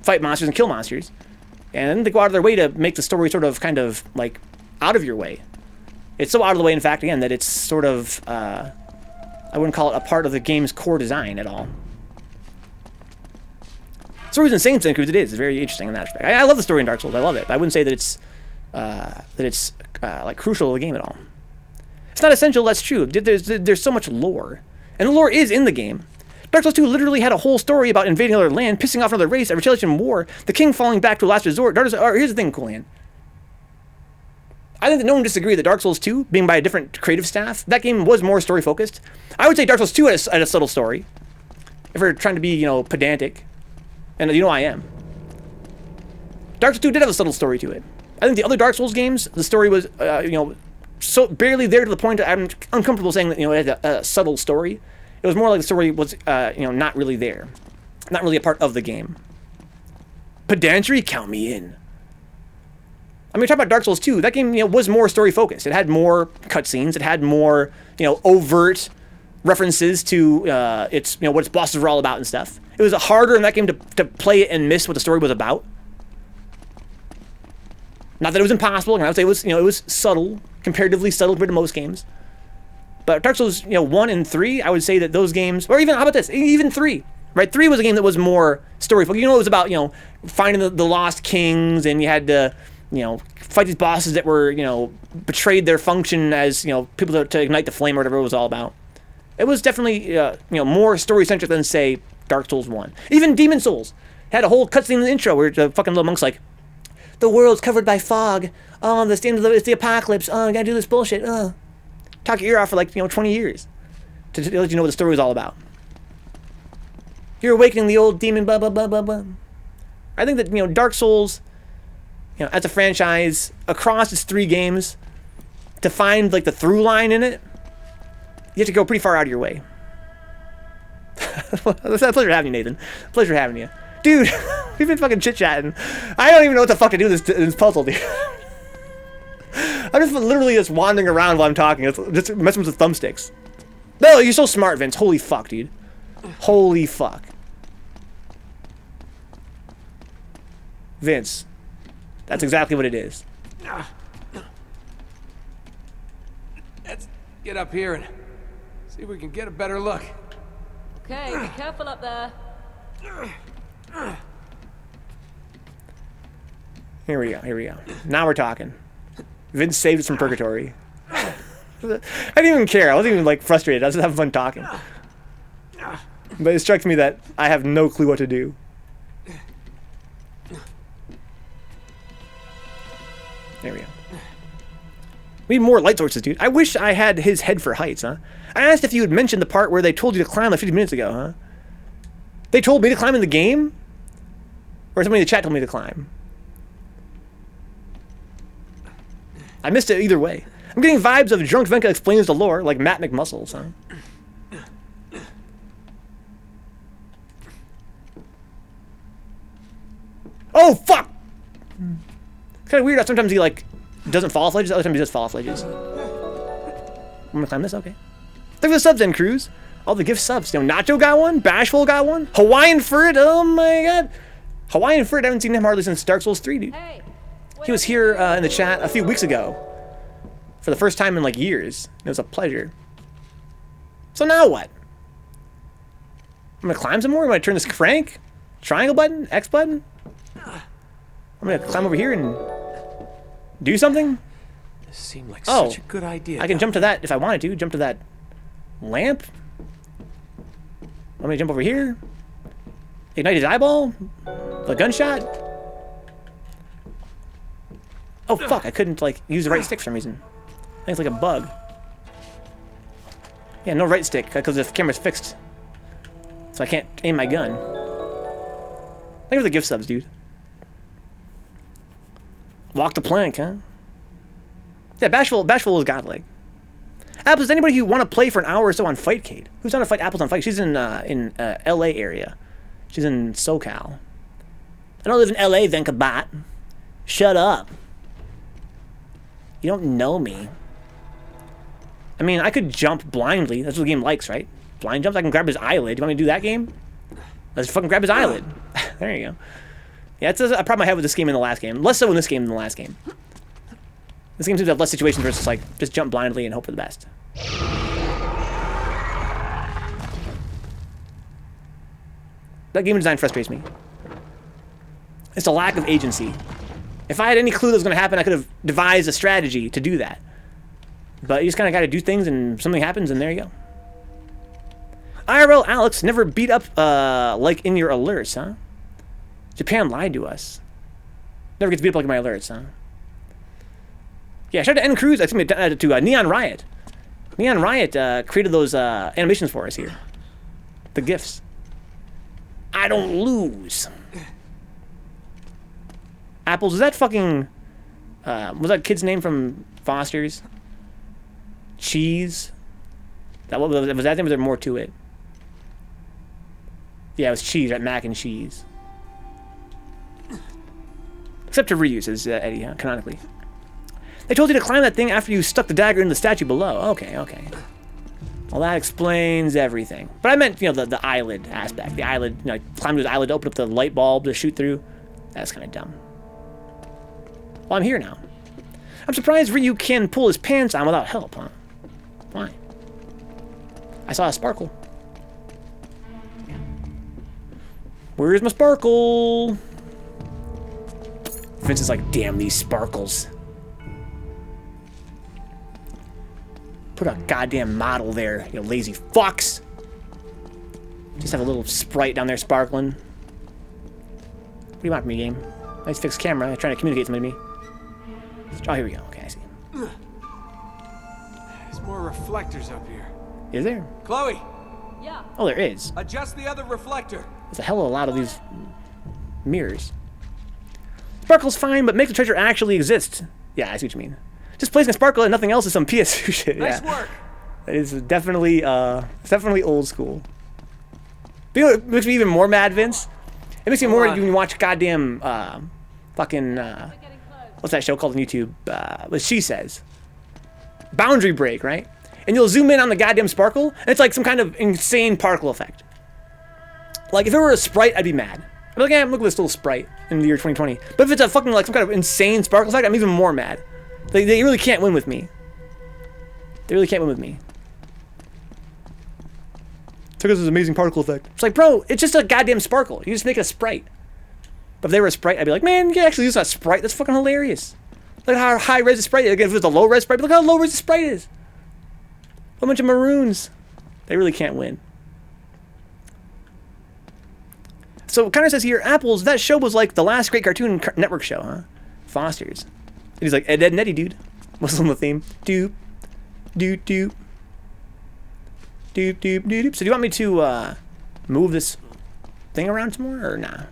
fight monsters and kill monsters. And then they go out of their way to make the story sort of, kind of, like, out of your way. It's so out of the way, in fact, again, that it's sort of, I wouldn't call it a part of the game's core design at all. The story's insane because it is. It's very interesting in that aspect. I love the story in Dark Souls. I love it. But I wouldn't say that it's like crucial to the game at all. It's not essential. That's true. There's so much lore, and the lore is in the game. Dark Souls 2 literally had a whole story about invading another land, pissing off another race, a retaliation war, the king falling back to a last resort. Here's the thing, Coolian. I think that no one disagreed that Dark Souls 2, being by a different creative staff, that game was more story focused. I would say Dark Souls 2 had a subtle story. If we're trying to be, you know, pedantic. And you know I am. Dark Souls 2 did have a subtle story to it. I think the other Dark Souls games, the story was, you know, so barely there to the point that I'm uncomfortable saying that, you know, it had a subtle story. It was more like the story was, you know, not really there. Not really a part of the game. Pedantry? Count me in. I mean, talk about Dark Souls 2. That game, you know, was more story focused. It had more cutscenes. It had more, you know, overt references to its, you know, what its bosses were all about and stuff. It was harder in that game to play it and miss what the story was about. Not that it was impossible. I would say it was, you know, it was subtle, comparatively subtle compared to most games. But Dark Souls, you know, 1 and 3, I would say that those games, or even, how about this, even 3, right? 3 was a game that was more story focused. You know, it was about, you know, finding the lost kings, and you had to, you know, fight these bosses that were, you know, betrayed their function as, you know, people to ignite the flame or whatever it was all about. It was definitely, you know, more story-centric than, say, Dark Souls 1. Even Demon Souls had a whole cutscene in the intro where the fucking little monk's like, the world's covered by fog. Oh, it's the apocalypse. Oh, I gotta do this bullshit. Talk your ear off for like, you know, 20 years to let you know what the story was all about. You're awakening the old demon, blah, blah, blah, blah, blah. I think that, you know, Dark Souls, you know, as a franchise, across its 3 games, to find, like, the through line in it, you have to go pretty far out of your way. It's a pleasure having you, Nathan. Pleasure having you. Dude, we've been fucking chit-chatting. I don't even know what the fuck to do with this puzzle, dude. I'm just literally just wandering around while I'm talking. It's just messing with the thumbsticks. No, you're so smart, Vince. Holy fuck, dude. Holy fuck. Vince. That's exactly what it is.
Let's get up here and see if we can get a better look.
Okay, be careful up there.
Here we go. Now we're talking. Vince saved us from purgatory. I didn't even care. I wasn't even, like, frustrated. I was just having fun talking. But it strikes me that I have no clue what to do. There we go. We need more light sources, dude. I wish I had his head for heights, huh? I asked if you had mentioned the part where they told you to climb like 50 minutes ago, huh? They told me to climb in the game? Or somebody in the chat told me to climb? I missed it either way. I'm getting vibes of Drunk Venka explains the lore, like Matt McMuscles, huh? Oh, fuck! It's kind of weird how sometimes he, like, doesn't fall off ledges, other times he does fall off ledges. I'm gonna climb this, okay. Look at the subs then, Cruz. All the gift subs. You know, Nacho got one, Bashful got one, Hawaiian Furt, oh my god. Hawaiian Furt, I haven't seen him hardly since Dark Souls 3, dude.
Hey,
He was here in the chat a few weeks ago. For the first time in, like, years. It was a pleasure. So now what? I'm gonna climb some more? I'm gonna turn this crank? Triangle button? X button? I'm gonna climb over here and do something?
This seemed like
Oh,
such a good idea.
I can jump to that if I wanted to. Jump to that lamp? Want me to jump over here? Ignite his eyeball? The gunshot? Oh fuck, I couldn't like use the right stick for some reason. I think it's like a bug. Yeah, no right stick, because the camera's fixed. So I can't aim my gun. Thank you for the gift subs, dude. Walk the plank, huh? Yeah, Bashful is godlike. Apples, anybody who want to play for an hour or so on Fightcade? Who's on to fight Apples on Fight? She's in LA area. She's in SoCal. I don't live in LA, Vencabot. Shut up. You don't know me. I mean, I could jump blindly. That's what the game likes, right? Blind jumps. I can grab his eyelid. Do you want me to do that game? Let's fucking grab his eyelid. There you go. Yeah, that's a problem I had with this game in the last game. Less so in this game than the last game. This game seems to have less situations where it's just like, just jump blindly and hope for the best. That game design frustrates me. It's a lack of agency. If I had any clue that was going to happen, I could have devised a strategy to do that. But you just kind of got to do things and something happens and there you go. IRL Alex never beat up like in your alerts, huh? Japan lied to us. Never gets beat up like in my alerts, huh? Yeah, shout out to N Cruz. I think to Neon Riot. Neon Riot created those animations for us here. The GIFs. I don't lose. Apples, is that fucking... was that kid's name from Foster's? Cheese? That was that name, or was there more to it? Yeah, it was cheese, right? Mac and cheese. Except to reuse, as Eddie, huh? Canonically. They told you to climb that thing after you stuck the dagger in the statue below. Okay, okay. Well, that explains everything. But I meant, you know, the eyelid aspect. The eyelid, you know, climb to his eyelid to open up the light bulb to shoot through. That's kind of dumb. Well, I'm here now. I'm surprised Ryu can pull his pants on without help, huh? Why? I saw a sparkle. Where's my sparkle? Vince is like, damn these sparkles. Put a goddamn model there, you lazy fucks. Just have a little sprite down there sparkling. What do you want from me, game? Nice fixed camera. I'm trying to communicate something to me. Oh, here we go. Okay, I see.
There's more reflectors up here.
Is there?
Chloe!
Yeah.
Oh, there is.
Adjust the other reflector.
There's a hell of a lot of these mirrors. Sparkle's fine, but make the treasure actually exist. Yeah, I see what you mean. Just placing a sparkle and nothing else is some PS2 shit.
Nice
Yeah.
work.
It is definitely, it's definitely old school. But you know what makes me even more mad, Vince? It makes me more when you watch goddamn, fucking, what's that show called on YouTube? What She Says. Boundary Break, right? And you'll zoom in on the goddamn sparkle, and it's like some kind of insane particle effect. Like, if it were a sprite, I'd be mad. I'd be like, yeah, look at this little sprite in the year 2020. But if it's a fucking, like, some kind of insane sparkle effect, I'm even more mad. They really can't win with me. They really can't win with me. Took us this amazing particle effect. It's like, bro, it's just a goddamn sparkle. You just make a sprite. But if they were a sprite, I'd be like, man, you can actually use that sprite. That's fucking hilarious. Look at how high res the sprite is. If it was a low res sprite, look how low res the sprite is. A bunch of maroons. They really can't win. So Connor says here, Apples, that show was like the last great Cartoon Network show, huh? Foster's. And he's like, Ed, Ed, and Eddie, dude. What's on the theme? Doop. Doop, doop. Doop, doop, doop, doop. So do you want me to move this thing around some more, or nah?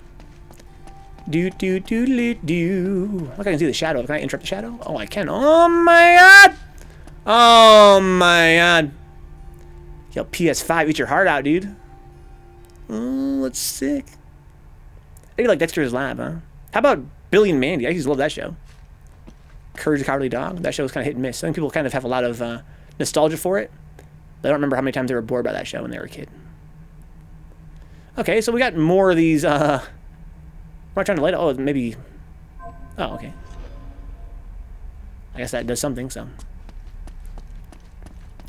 Doot, doot, doot, doot. Look, I can see the shadow. Can I interrupt the shadow? Oh, I can. Oh, my God. Oh, my God. Yo, PS5, eat your heart out, dude. Oh, that's sick. I like Dexter's Lab, huh? How about Billy and Mandy? I used to love that show. Courage the Cowardly Dog. That show was kind of hit and miss. I think people kind of have a lot of nostalgia for it. But I don't remember how many times they were bored by that show when they were a kid. Okay, so we got more of these. We're not trying to light it. Oh, maybe. Oh, okay. I guess that does something, so.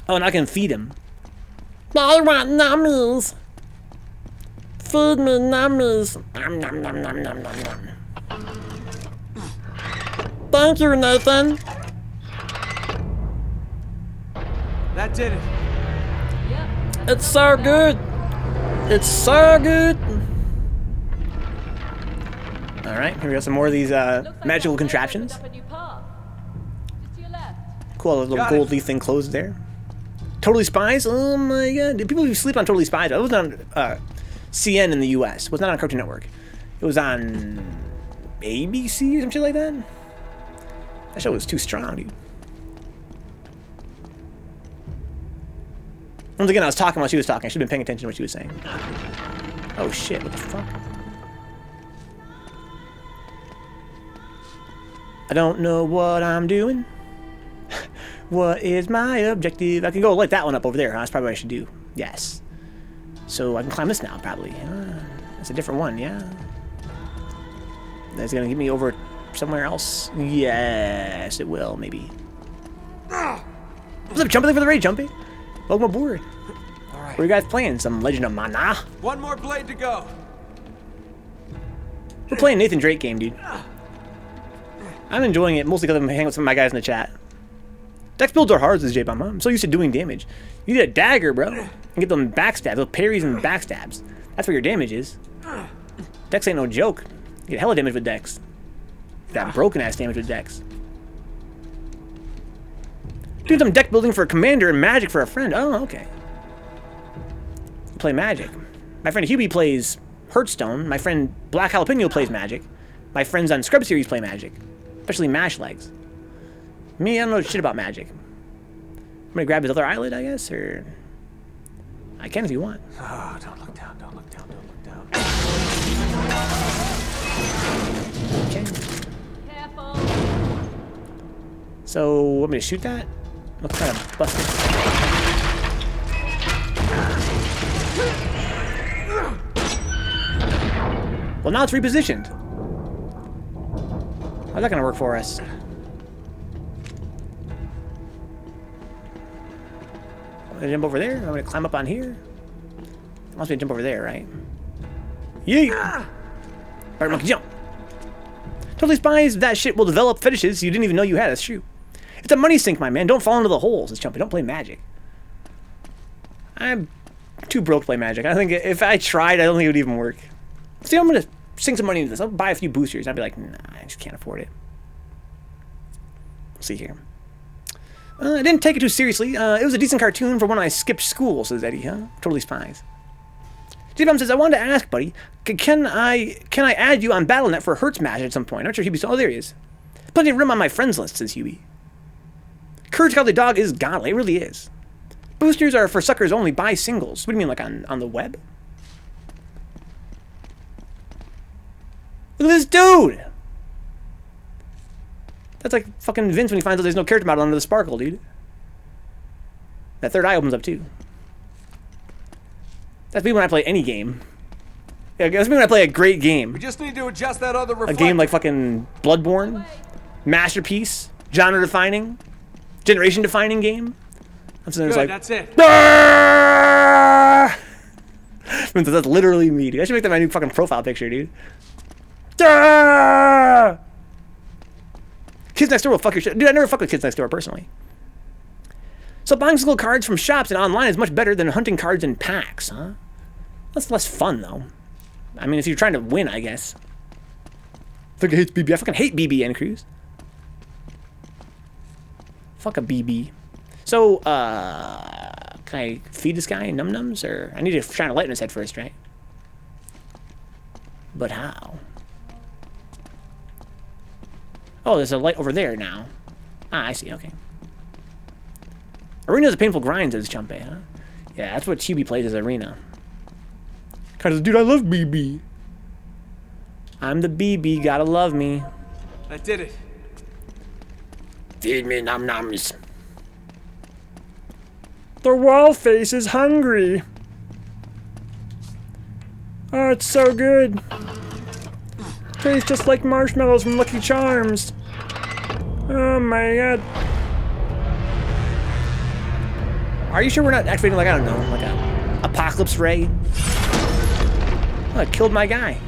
Oh, and I can feed him. I want nummies. Feed me nummies. Nom, nom, nom, nom, nom, nom, nom. Thank you, Nathan.
That did it.
Yep.
It's so good. It's so good. All right, here we go. Some more of these magical contraptions. Cool, little
Got
gold
it.
leaf thing closed there. Totally Spies? Oh my god. Did people sleep on Totally Spies? It was on CN in the US. It was not on Cartoon Network. It was on ABC or some shit like that. That show was too strong, dude. Once again, I was talking while she was talking. I should have been paying attention to what she was saying. Oh shit, what the fuck? I don't know what I'm doing. What is my objective? I can go light that one up over there. Huh? That's probably what I should do. Yes. So I can climb this now, probably. That's a different one, yeah. That's gonna get me over somewhere else. Yes, it will, maybe. What's up, Jumpy? Thank for the raid, Jumpy. Welcome aboard.
All right.
What are you guys playing? Some Legend of Mana?
One more blade to go.
We're playing Nathan Drake game, dude. I'm enjoying it mostly because I'm hanging with some of my guys in the chat. Dex builds are hard, says J-Bomb. I'm so used to doing damage. You need a dagger, bro. And get them backstabs, those parries and backstabs. That's where your damage is. Dex ain't no joke. You get hella damage with Dex. That broken ass damage with Dex. Doing some deck building for a commander and magic for a friend. Oh, okay. Play magic. My friend Hubie plays Hearthstone. My friend Black Jalapeno plays magic. My friends on Scrub Series play magic. Especially Mash Legs. Me, I don't know shit about magic. I'm gonna grab his other eyelid, I guess, or... I can if you want.
Oh, don't look down, don't look down, don't look down.
Okay.
Careful.
So, want me to shoot that? Looks kind of busted. Well, now it's repositioned. How's that gonna work for us? I'm gonna jump over there. I'm gonna climb up on here. Wants me to jump over there, right? Yeet! Alright, monkey, jump! Totally Spies, that shit will develop fetishes you didn't even know you had. That's true. It's a money sink, my man. Don't fall into the holes. It's jumpy. Don't play magic. I'm too broke to play magic. I think if I tried, I don't think it would even work. See, I'm gonna sink some money into this. I'll buy a few boosters. I'd be like, nah, I just can't afford it. Let's see here. I didn't take it too seriously. It was a decent cartoon for when I skipped school, says Eddie, huh? Totally Spies. J-Bomb says, I wanted to ask, buddy, can I add you on BattleNet for a Hertz match at some point? I'm not sure Hubie's... Oh, there he is. Plenty of room on my friends list, says Hubie. Courage Godly Dog is godly. It really is. Boosters are for suckers only. Buy singles. What do you mean, like on the web? Look at this dude! That's like fucking Vince when he finds out there's no character model under the sparkle, dude. That third eye opens up, too. That's me when I play any game. Yeah, that's me when I play a great game.
We just need to adjust that other
A
reflector.
game like fucking Bloodborne. Masterpiece. Genre-defining. Generation-defining game. I'm sitting there
Good,
like...
that's it.
"Ah!" Vince, that's literally me, dude. I should make that my new fucking profile picture, dude. Ah! Kids Next Door will fuck your shit. Dude, I never fuck with Kids Next Door, personally. So buying single cards from shops and online is much better than hunting cards in packs, huh? That's less fun, though. I mean, if you're trying to win, I guess. I fucking hate BB. I fucking hate BB, N. Cruz. Fuck a BB. So, can I feed this guy num-nums? Or I need to shine a light in his head first, right? But how? Oh, there's a light over there now. Ah, I see, okay. Arena's a painful grind, says Chumpe, huh? Yeah, that's what Hubie plays as Arena. Cause, dude, I love BB. I'm the BB, gotta love me.
I did it.
Feed me num-nums. The wall face is hungry. Oh, it's so good. Tastes just like marshmallows from Lucky Charms. Oh my god. Are you sure we're not activating, like, I don't know, like a apocalypse ray? Oh, it killed my guy.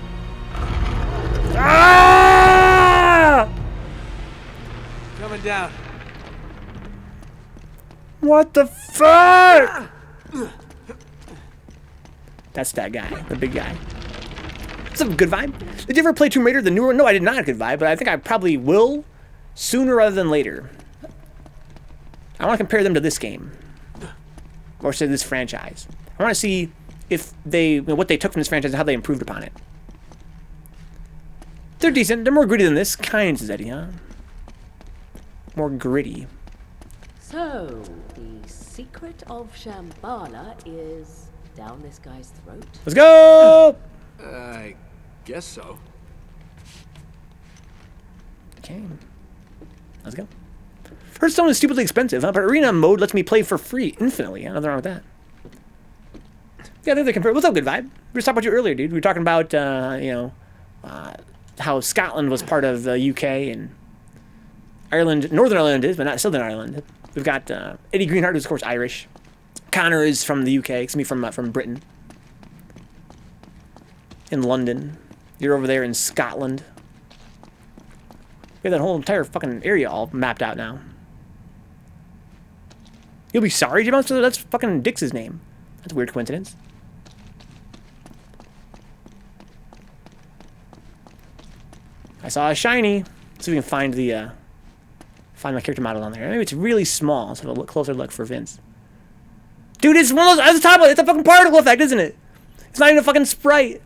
Ah!
Coming down.
What the fuck? That's that guy, the big guy. It's a good vibe. Did you ever play Tomb Raider, the newer one? No, I did not have a good vibe, but I think I probably will sooner rather than later. I want to compare them to this game. Or to this franchise. I want to see if they, what they took from this franchise and how they improved upon it. They're decent. They're more gritty than this. Kind, says Eddie, huh? More gritty.
So, the secret of Shambhala is down this guy's throat?
Let's go!
I guess so.
Okay. Let's go. Hearthstone is stupidly expensive, huh? But arena mode lets me play for free infinitely. Nothing wrong with that. Yeah, I think they compare. What's up, good vibe? We were talking about you earlier, dude. We were talking about, you know, how Scotland was part of the UK and Ireland. Northern Ireland is, but not Southern Ireland. We've got Eddie Greenheart, who's of course Irish. Connor is from the UK. It's me from Britain. In London. You're over there in Scotland. We have that whole entire fucking area all mapped out now. You'll be sorry, Jim? That's fucking Dix's name. That's a weird coincidence. I saw a shiny. Let's see if we can find the find my character model on there. Maybe it's really small, so a closer look for Vince. Dude, it's one of those. I was talking about it. It's a fucking particle effect, isn't it? It's not even a fucking sprite.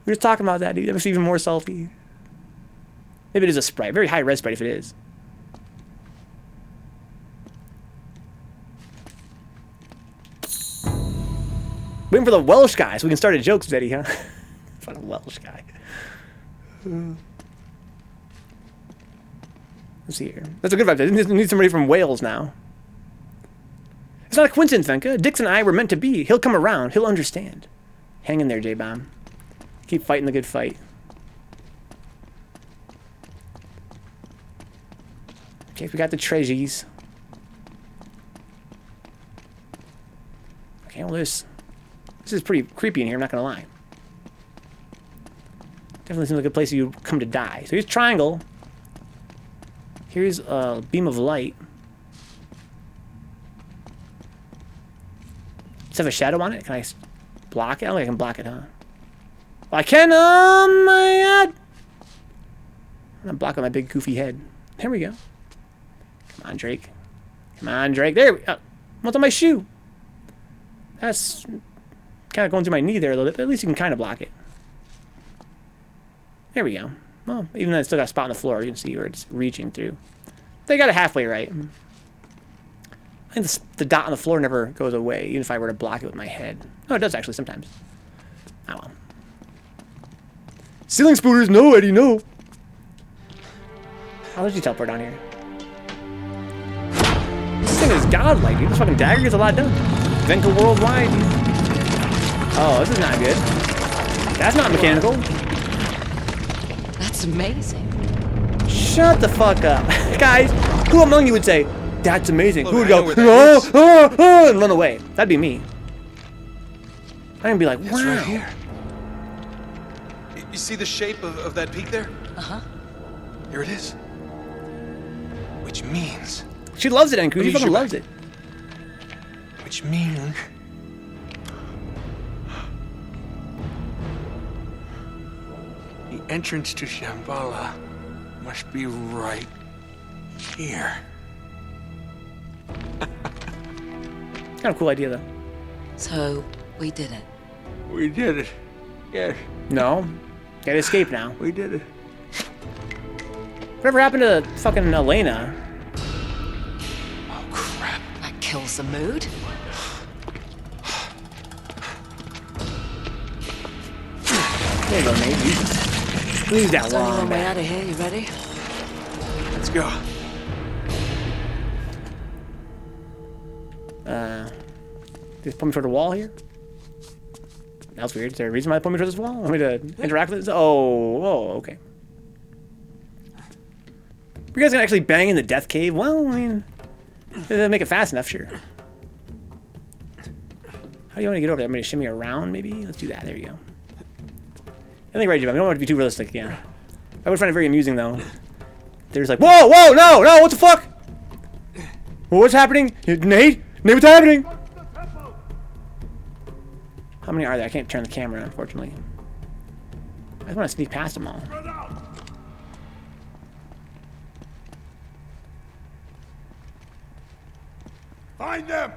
We were just talking about that, dude. That makes it even more salty. Maybe it is a sprite. Very high res sprite if it is. Waiting for the Welsh guy so we can start a joke, Eddie, huh? Find a Welsh guy. Let's see here. That's a good vibe. I need somebody from Wales now. It's not a coincidence, Venka. Dix and I were meant to be. He'll come around. He'll understand. Hang in there, J-Bomb. Keep fighting the good fight. Okay, we got the treasures. Okay, well, this is pretty creepy in here, I'm not gonna lie. Definitely seems like a place you come to die. So here's triangle. Here's a beam of light. Does it have a shadow on it? Can I block it? I don't think I can block it, huh? Well, I can, oh my god! I'm gonna block it with my big goofy head. There we go. Come on, Drake. Come on, Drake. There we go. What's on my shoe? That's kind of going through my knee there a little bit, but at least you can kind of block it. There we go. Well, even though it's still got a spot on the floor, you can see where it's reaching through. They got it halfway right. I think the dot on the floor never goes away, even if I were to block it with my head. No, it does actually sometimes. Oh well. Ceiling spooters, no, Eddie, no. How did you teleport down here? This thing is godlike, dude. This fucking dagger gets a lot done. Venka worldwide, dude. Oh, this is not good. That's not mechanical.
That's amazing.
Shut the fuck up. Guys, who among you would say, that's amazing?
Look,
Who would
I know
go,
where that is.
and run away? That'd be me. I'm gonna be like, wow.
It's right here. You see the shape of that peak there?
Uh-huh.
Here it is. Which means...
She loves it, Enku. She
Use
fucking
your
loves
back.
it.
Which means... the entrance to Shambhala must be right here.
Kind of a cool idea, though.
So, we did it.
We did it. Yes,
No. Gotta escape now.
we did it.
Whatever happened to fucking Elena?
Oh, crap.
That kills the mood.
There you go, mate. Leave that
There's only
long
one way
back.
out of here. You ready?
Let's go.
Just put me toward the wall here? That was weird. Is there a reason why they put me toward this wall? Want me to interact with this? Oh, okay. You guys gonna actually bang in the death cave? Well, I mean, if they make it fast enough, sure. How do you want to get over there? I'm gonna shimmy around, maybe? Let's do that. There you go. I think right, Jim. I don't want it to be too realistic, yeah. I would find it very amusing, though. They're just like, whoa, whoa, no, what the fuck? Well, what's happening? Nate, what's happening? How many are there? I can't turn the camera, unfortunately. I just want to sneak past them all.
Find them!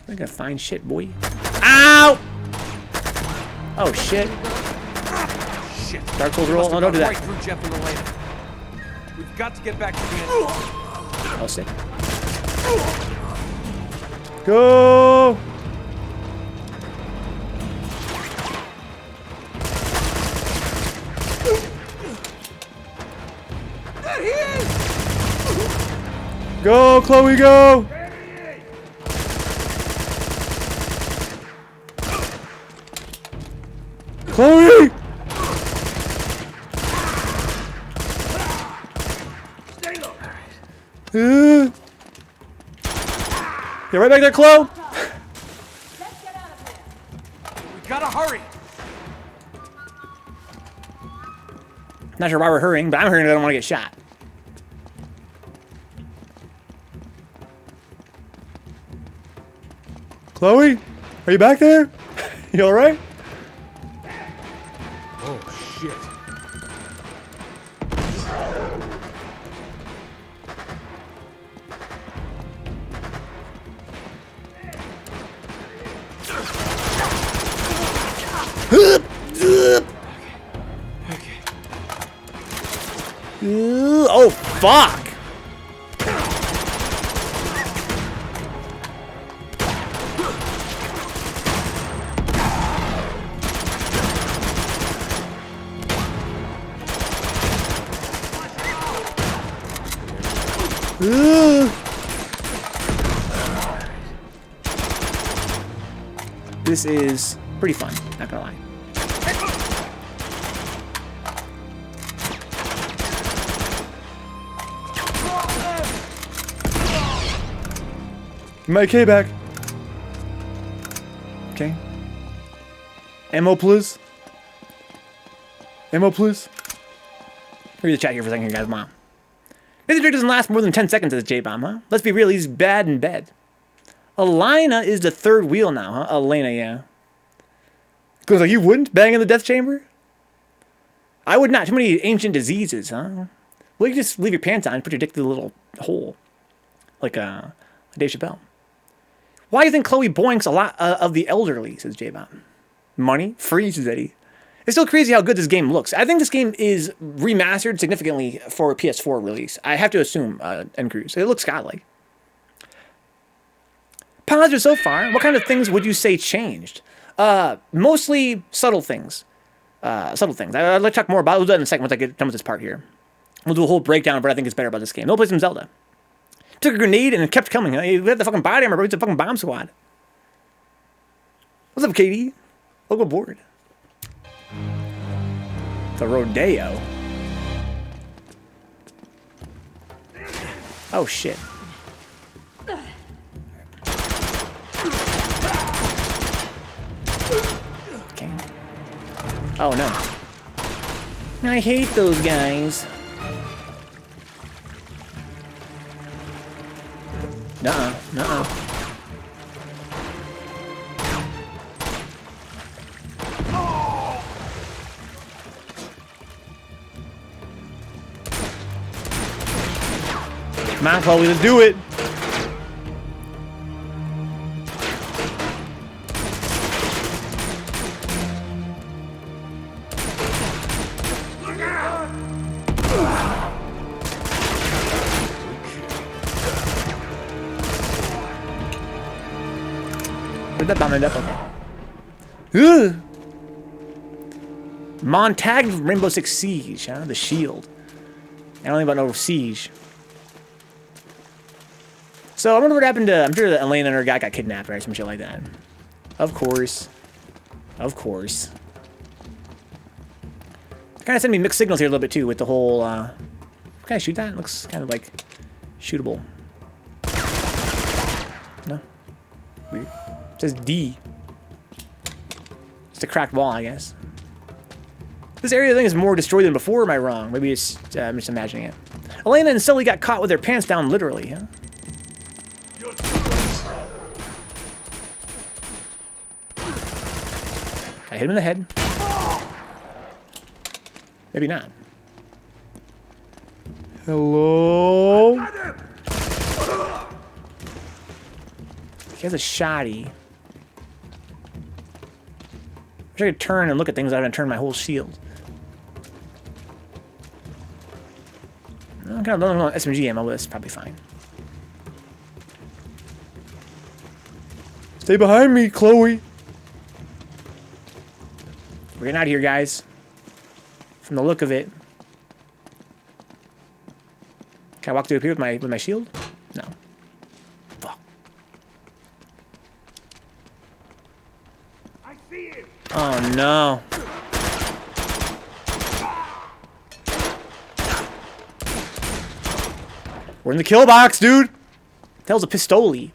I gotta find shit, boy. Ow! Oh, shit.
Shit.
Dark Souls roll. Oh, don't do
Right
that.
through Jeff and Elena. We've got to get back to the end.
Oh, sick. Go!
There he is!
Go, Chloe, go! Chloe! Get right back there, Chloe!
We gotta hurry.
Not sure why we're hurrying, but I'm hurrying because I don't want to get shot. Chloe? Are you back there? You alright?
Oh, shit.
Oh, fuck! This is pretty fun, not gonna lie. Give my AK back. Okay. Ammo, please. Ammo, please. Read the chat here for a second, guys. Mom. Maybe the trick doesn't last more than 10 seconds as J-Bomb, huh? Let's be real, he's bad in bed. Elena is the third wheel now, huh? Elena, yeah. Goes like, you wouldn't bang in the death chamber? I would not. Too many ancient diseases, huh? Well, you can just leave your pants on and put your dick through the little hole. Like Dave Chappelle. Why do you think Chloe boinks a lot of the elderly, says J-Bomb. Money? Free, says Eddie. It's still crazy how good this game looks. I think this game is remastered significantly for PS4 release. I have to assume, N-Cruise. It looks godlike. Positive so far. What kind of things would you say changed? Mostly subtle things. I'd like to talk more about it. We'll do that in a second once I get done with this part here. We'll do a whole breakdown of what I think is better about this game. We'll play some Zelda. Took a grenade and it kept coming. We had the fucking body armor, bro. It's a fucking bomb squad. What's up, Katie? Welcome aboard. The Rodeo. Oh, shit. Okay. Oh, no. I hate those guys. Nuh-uh. Nuh-uh. Come on, Chloe, let's do it. Did that bomb end up? Okay. Ugh. Montag from Rainbow Six Siege, huh? The shield. I don't think about no siege. So I wonder what happened to. I'm sure that Elena and her guy got kidnapped, right? Some shit like that. Of course. Of course. Kind of sending me mixed signals here a little bit too with the whole. Can I shoot that? It looks kind of like shootable. No. Weird. It says D. It's a cracked wall, I guess. This area, I think, is more destroyed than before. Or am I wrong? Maybe it's, I'm just imagining it. Elena and Sully got caught with their pants down, literally, huh? I hit him in the head. Maybe not. Hello? He has a shotty. I wish I could turn and look at things. I'd have turned my whole shield. I don't know SMG ammo, but that's probably fine. Stay behind me, Chloe. We're getting out of here, guys. From the look of it. Can I walk through up here with my shield? No. Fuck.
I see him.
Oh no. We're in the kill box, dude. The hell's a pistoli?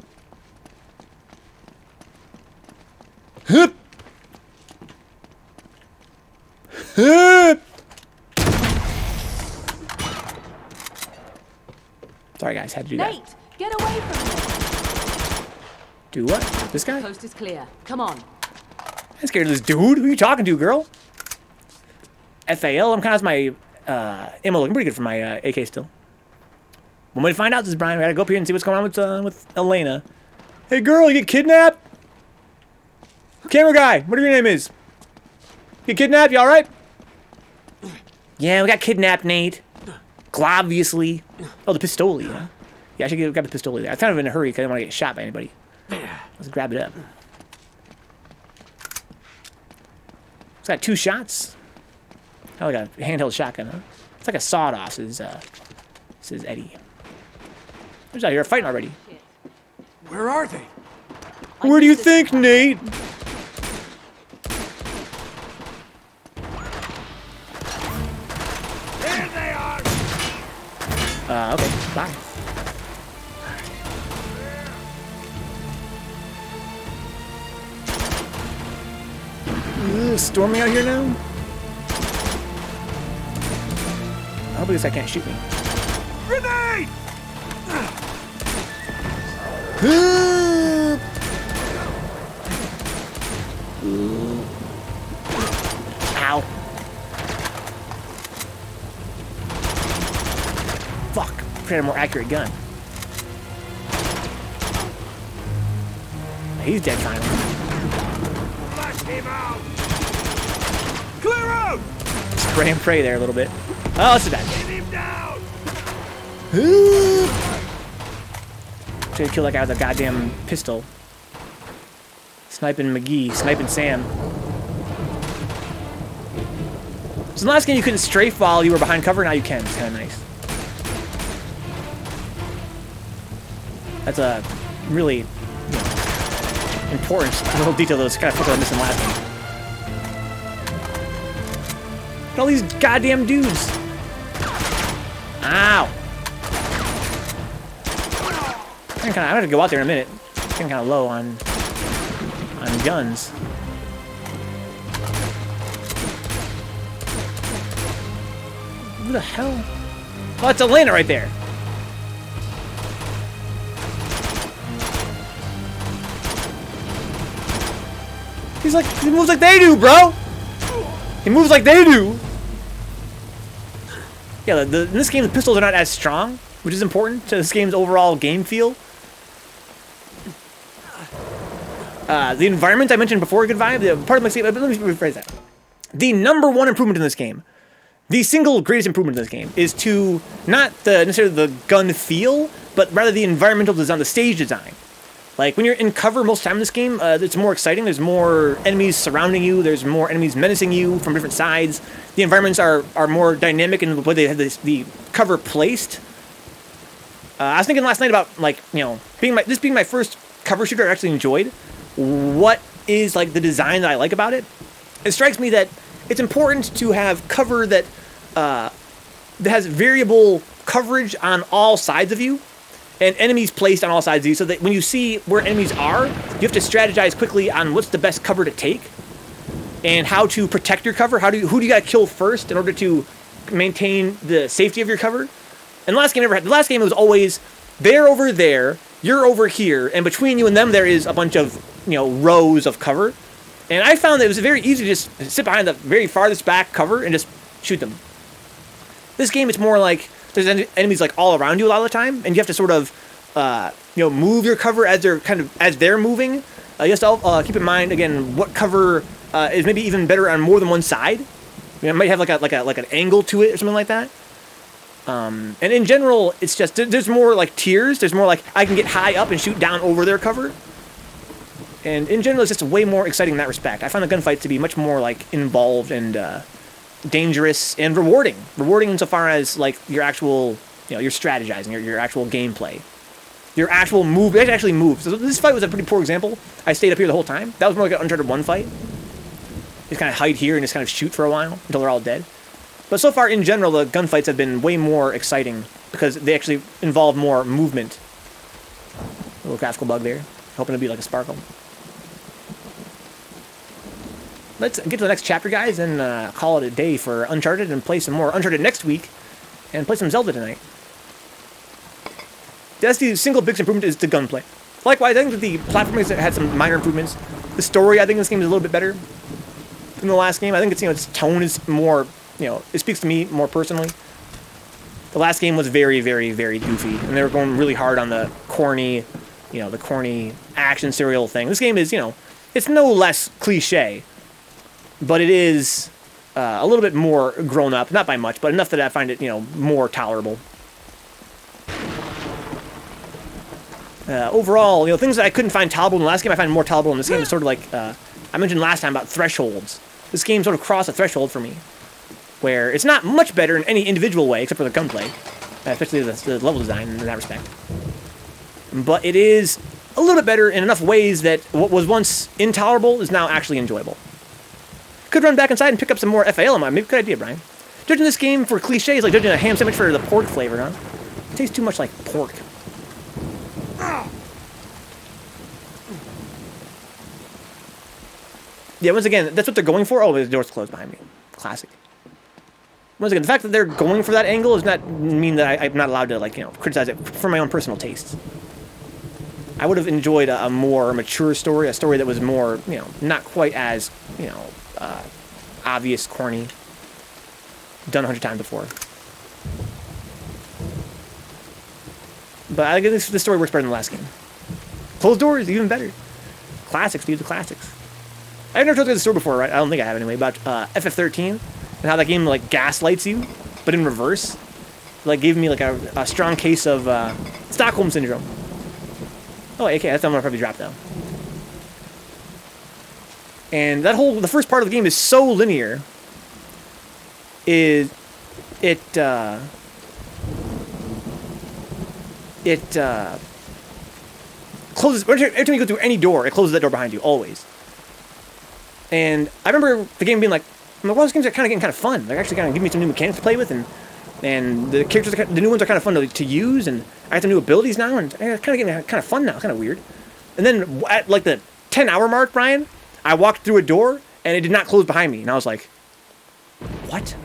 Hup. Hup. Sorry, guys, had to do that.
Nate, get away from me.
Do what? This guy?
Coast is clear. Come on.
I'm scared of this dude. Who are you talking to, girl? FAL. I'm kind of my ammo looking pretty good for my AK still. One way to find out this is Brian. We gotta go up here and see what's going on with Elena. Hey, girl, you get kidnapped? Camera guy, whatever your name is. You get kidnapped? You all right? Yeah, we got kidnapped, Nate. Obviously. Oh, the pistoli, huh? Yeah, I should grab the pistoli there. I was kind of in a hurry because I didn't want to get shot by anybody. Let's grab it up. It's got 2 shots. Oh, I got a handheld shotgun, huh? It's like a sawed-off, says Eddie. There's out here fighting already.
Where are they?
Where do you think, Nate?
There they are.
Okay, bye. Storming out here now? I hope this guy can't shoot me.
Grenade!
Ow. Fuck. Create a more accurate gun. He's dead finally.
Flash him out! Clear out!
Spray and pray there a little bit. Oh, that's too bad.
Get him down!
Should kill that guy with a goddamn pistol. Sniping McGee, sniping Sam. So in the last game you couldn't strafe while you were behind cover, now you can. It's kind of nice. That's a really important little detail that was kind of flipped on this in the last one. Look at all these goddamn dudes. Ow. I'm gonna go out there in a minute. I'm getting kind of low on guns. Who the hell? Oh, it's Elena right there. He moves like they do, bro. He moves like they do. Yeah, in this game the pistols are not as strong, which is important to this game's overall game feel. The environment I mentioned before, good vibe. The part of my let me rephrase that. The #1 improvement in this game, the single greatest improvement in this game, is to not necessarily the gun feel, but rather the environmental design, the stage design. Like when you're in cover most of the time in this game, it's more exciting. There's more enemies surrounding you. There's more enemies menacing you from different sides. The environments are more dynamic in the way they have the cover placed. I was thinking last night about this being my first cover shooter I actually enjoyed. What is like the design that I like about it? It strikes me that it's important to have cover that has variable coverage on all sides of you, and enemies placed on all sides of you, so that when you see where enemies are, you have to strategize quickly on what's the best cover to take, and how to protect your cover. Who do you got to kill first in order to maintain the safety of your cover? And the last game it was always they're over there, you're over here, and between you and them there is a bunch of rows of cover. And I found that it was very easy to just sit behind the very farthest back cover and just shoot them. This game, it's more like there's enemies like all around you a lot of the time, and you have to sort of, move your cover as they're moving. You have to keep in mind again what cover is maybe even better on more than one side. It might have like an angle to it or something like that. And in general, it's just there's more like tiers. There's more like I can get high up and shoot down over their cover. And in general, it's just way more exciting in that respect. I find the gunfights to be much more like involved and dangerous and rewarding. Rewarding insofar as like your actual, your strategizing, your actual gameplay, your actual move. It actually moves. So this fight was a pretty poor example. I stayed up here the whole time. That was more like an Uncharted 1 fight. Just kind of hide here and just kind of shoot for a while until they're all dead. But so far, in general, the gunfights have been way more exciting because they actually involve more movement. A little graphical bug there. Hoping to be like a sparkle. Let's get to the next chapter, guys, and call it a day for Uncharted and play some more Uncharted next week and play some Zelda tonight. That's the single biggest improvement is the gunplay. Likewise, I think that the platforming had some minor improvements. The story, I think this game is a little bit better than the last game. I think it's, its tone is more, it speaks to me more personally. The last game was very, very, very goofy, and they were going really hard on the corny, the corny action serial thing. This game is, it's no less cliche, but it is a little bit more grown up, not by much, but enough that I find it, more tolerable. Overall, things that I couldn't find tolerable in the last game, I find more tolerable in this game. It's sort of like I mentioned last time about thresholds. This game sort of crossed a threshold for me, where it's not much better in any individual way, except for the gunplay, especially the level design in that respect. But it is a little bit better in enough ways that what was once intolerable is now actually enjoyable. Could run back inside and pick up some more FAL. Maybe good idea, Brian. Judging this game for cliches, like judging a ham sandwich for the pork flavor, huh? It tastes too much like pork. Yeah, once again, that's what they're going for. Oh, the door's closed behind me. Classic. Once again, the fact that they're going for that angle does not mean that I'm not allowed to, criticize it for my own personal tastes. I would have enjoyed a more mature story, a story that was more, not quite as, obvious, corny, done 100 times before. But I think this story works better than the last game. Closed doors, even better. Classics, dude, the classics. I've never told you the story before, right? I don't think I have anyway, about FF13 and how that game, gaslights you, but in reverse. Gave me, a strong case of Stockholm Syndrome. Oh, AK, that's the one I'll probably drop, though. And the first part of the game is so linear. It closes, every time you go through any door, it closes that door behind you, always. And I remember the game being well, this game's kind of getting kind of fun. They're actually kind of giving me some new mechanics to play with, and the characters, the new ones are kind of fun to use, and I have some new abilities now, and it's kind of getting kind of fun now, kind of weird. And then at the 10-hour mark, Brian, I walked through a door, and it did not close behind me, and I was like, what?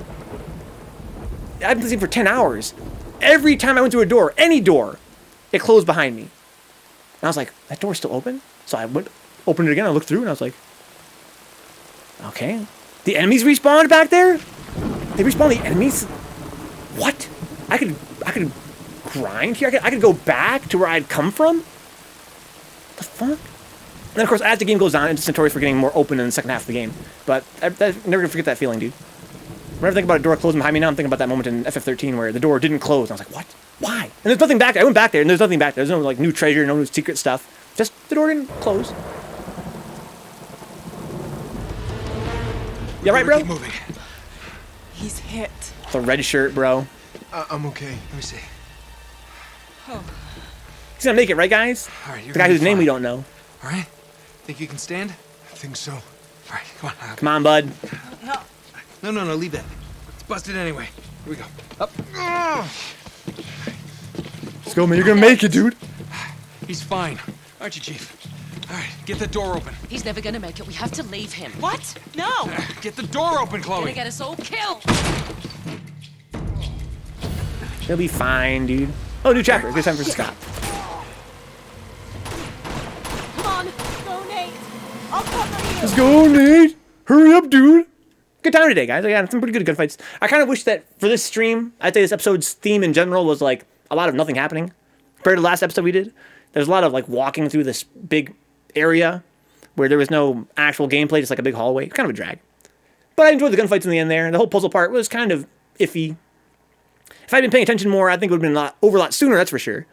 I've been listening for 10 hours. Every time I went through a door, any door, it closed behind me. And I was like, that door's still open? So I opened it again, I looked through, and I was like, okay. The enemies respawned back there? They respawned the enemies? What? I could grind here? I could go back to where I'd come from? What the fuck? And then, of course, as the game goes on, it's notorious for getting more open in the second half of the game. But I'm never going to forget that feeling, dude. Whenever I think about a door closing behind me now, I'm thinking about that moment in FF13 where the door didn't close. And I was like, what? Why? And there's nothing back there. I went back there, and there's nothing back there. There's no, new treasure, no new secret stuff. Just the door didn't close. Yeah, right, bro?
Keep moving.
He's hit.
The red shirt, bro.
I'm okay. Let me see.
Oh.
He's gonna make it, right, guys?
All right, you're
the guy
gonna
whose
be
name we
fine.
don't know.
All right? Think you can stand? I think so. All right, come on.
Come on, bud.
No, leave that. It's busted anyway. Here we go. Up.
Let's go, man. You're gonna make it, dude.
He's fine. Aren't you, Chief? All right, get the door open.
He's never gonna make it. We have to leave him.
What? No!
Get the door open, Chloe.
Gonna get us all killed.
He'll be fine, dude. Oh, new chapter. Good time for Scott.
Come on, go, Nate.
Let's go, Nate. Hurry up, dude. Good time today, guys. I got some pretty good gunfights. I kind of wish that for this stream, I'd say this episode's theme in general was like a lot of nothing happening. Compared to the last episode we did, there's a lot of like walking through this big area where there was no actual gameplay, just like a big hallway. Kind of a drag. But I enjoyed the gunfights in the end there. The whole puzzle part was kind of iffy. If I'd been paying attention more, I think it would have been over a lot sooner, that's for sure.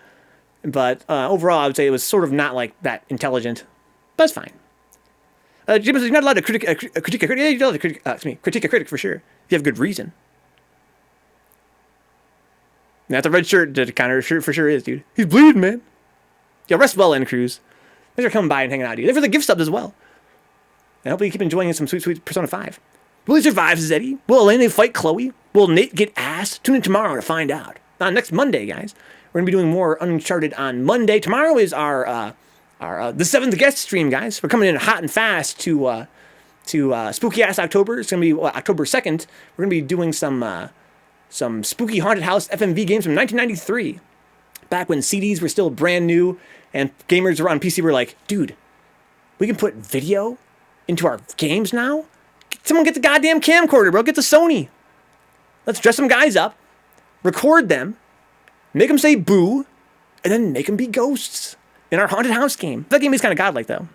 But overall, I would say it was sort of not like that intelligent. But it's fine. Jim, you're not allowed to critique a critic. Yeah, you're allowed to critique a critic for sure. If you have good reason. That's a red shirt counter shirt for sure is, dude. He's bleeding, man. Yeah, rest well, End Crews. Thanks for coming by and hanging out, dude. Thanks for the gift subs as well. And hopefully you keep enjoying some sweet, sweet Persona 5. Will he survive, says Eddie? Will Elena fight Chloe? Will Nate get ass? Tune in tomorrow to find out. Next Monday, guys. We're going to be doing more Uncharted on Monday. Tomorrow is our the 7th guest stream, guys. We're coming in hot and fast to spooky ass October. It's gonna be October 2nd. We're gonna be doing some spooky haunted house FMV games from 1993, back when CDs were still brand new and gamers were on PC were like, dude, we can put video into our games now. Someone get the goddamn camcorder, bro. Get the Sony. Let's dress some guys up, record them, make them say boo, and then make them be ghosts. In our haunted house game. That game is kind of godlike, though.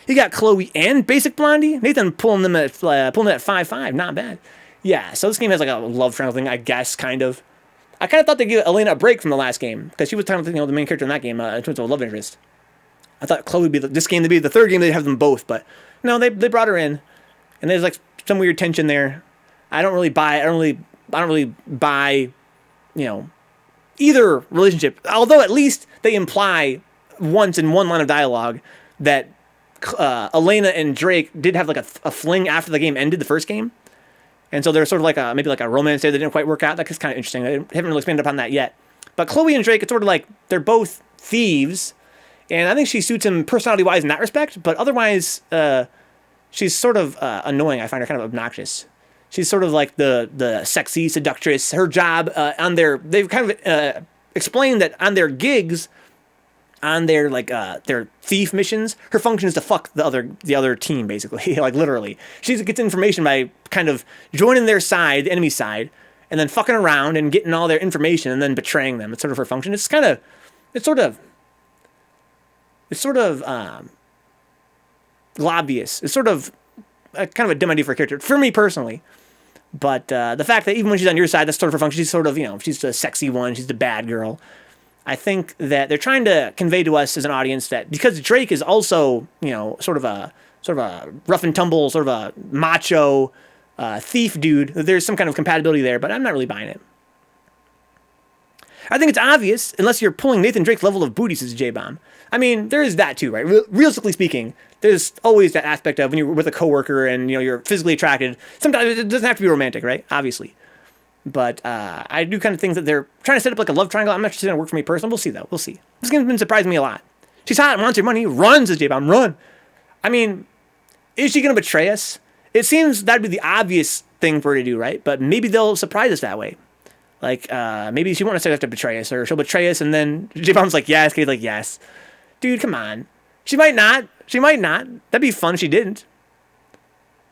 You got Chloe and Basic Blondie. Nathan pulling it at 5-5. Not bad. Yeah, so this game has like a love triangle thing, I guess, kind of. I kind of thought they'd give Elena a break from the last game, because she was kind of the main character in that game in terms of love interest. I thought Chloe would be this game to be the third game they'd have them both, but no, they brought her in, and there's like some weird tension there. I don't really buy, you know, either relationship. Although at least they imply once in one line of dialogue that Elena and Drake did have like a fling after the game ended, the first game. And so there's sort of like maybe like a romance there that didn't quite work out. That's kind of interesting. I haven't really expanded upon that yet. But Chloe and Drake, it's sort of like they're both thieves. And I think she suits him personality-wise in that respect. But otherwise, she's sort of annoying. I find her kind of obnoxious. She's sort of like the sexy seductress. Her job they've kind of explained that on their gigs, on their their thief missions, her function is to fuck the other team, basically. Like literally, she gets information by kind of joining their side, the enemy side, and then fucking around and getting all their information and then betraying them. It's sort of her function. It's sort of obvious. It's sort of kind of a dumb idea for a character for me personally. But the fact that even when she's on your side, that's sort of her function. She's sort of, she's the sexy one. She's the bad girl. I think that they're trying to convey to us as an audience that because Drake is also, sort of a rough and tumble, sort of a macho thief dude, there's some kind of compatibility there, but I'm not really buying it. I think it's obvious, unless you're pulling Nathan Drake's level of booty, says J-Bomb. I mean, there is that too, right? Realistically speaking, there's always that aspect of when you're with a coworker and, you're physically attracted. Sometimes it doesn't have to be romantic, right? Obviously. But I do kind of think that they're trying to set up like a love triangle. I'm not sure it's going to work for me personally. We'll see, though. We'll see. This game's been surprising me a lot. She's hot and wants your money. Run, says J-Bomb. Run. I mean, is she going to betray us? It seems that'd be the obvious thing for her to do, right? But maybe they'll surprise us that way. Like, maybe she won't necessarily have to betray us, or she'll betray us, and then J-Bomb's like, yes. Kate's like, yes. Dude, come on. She might not. That'd be fun if she didn't.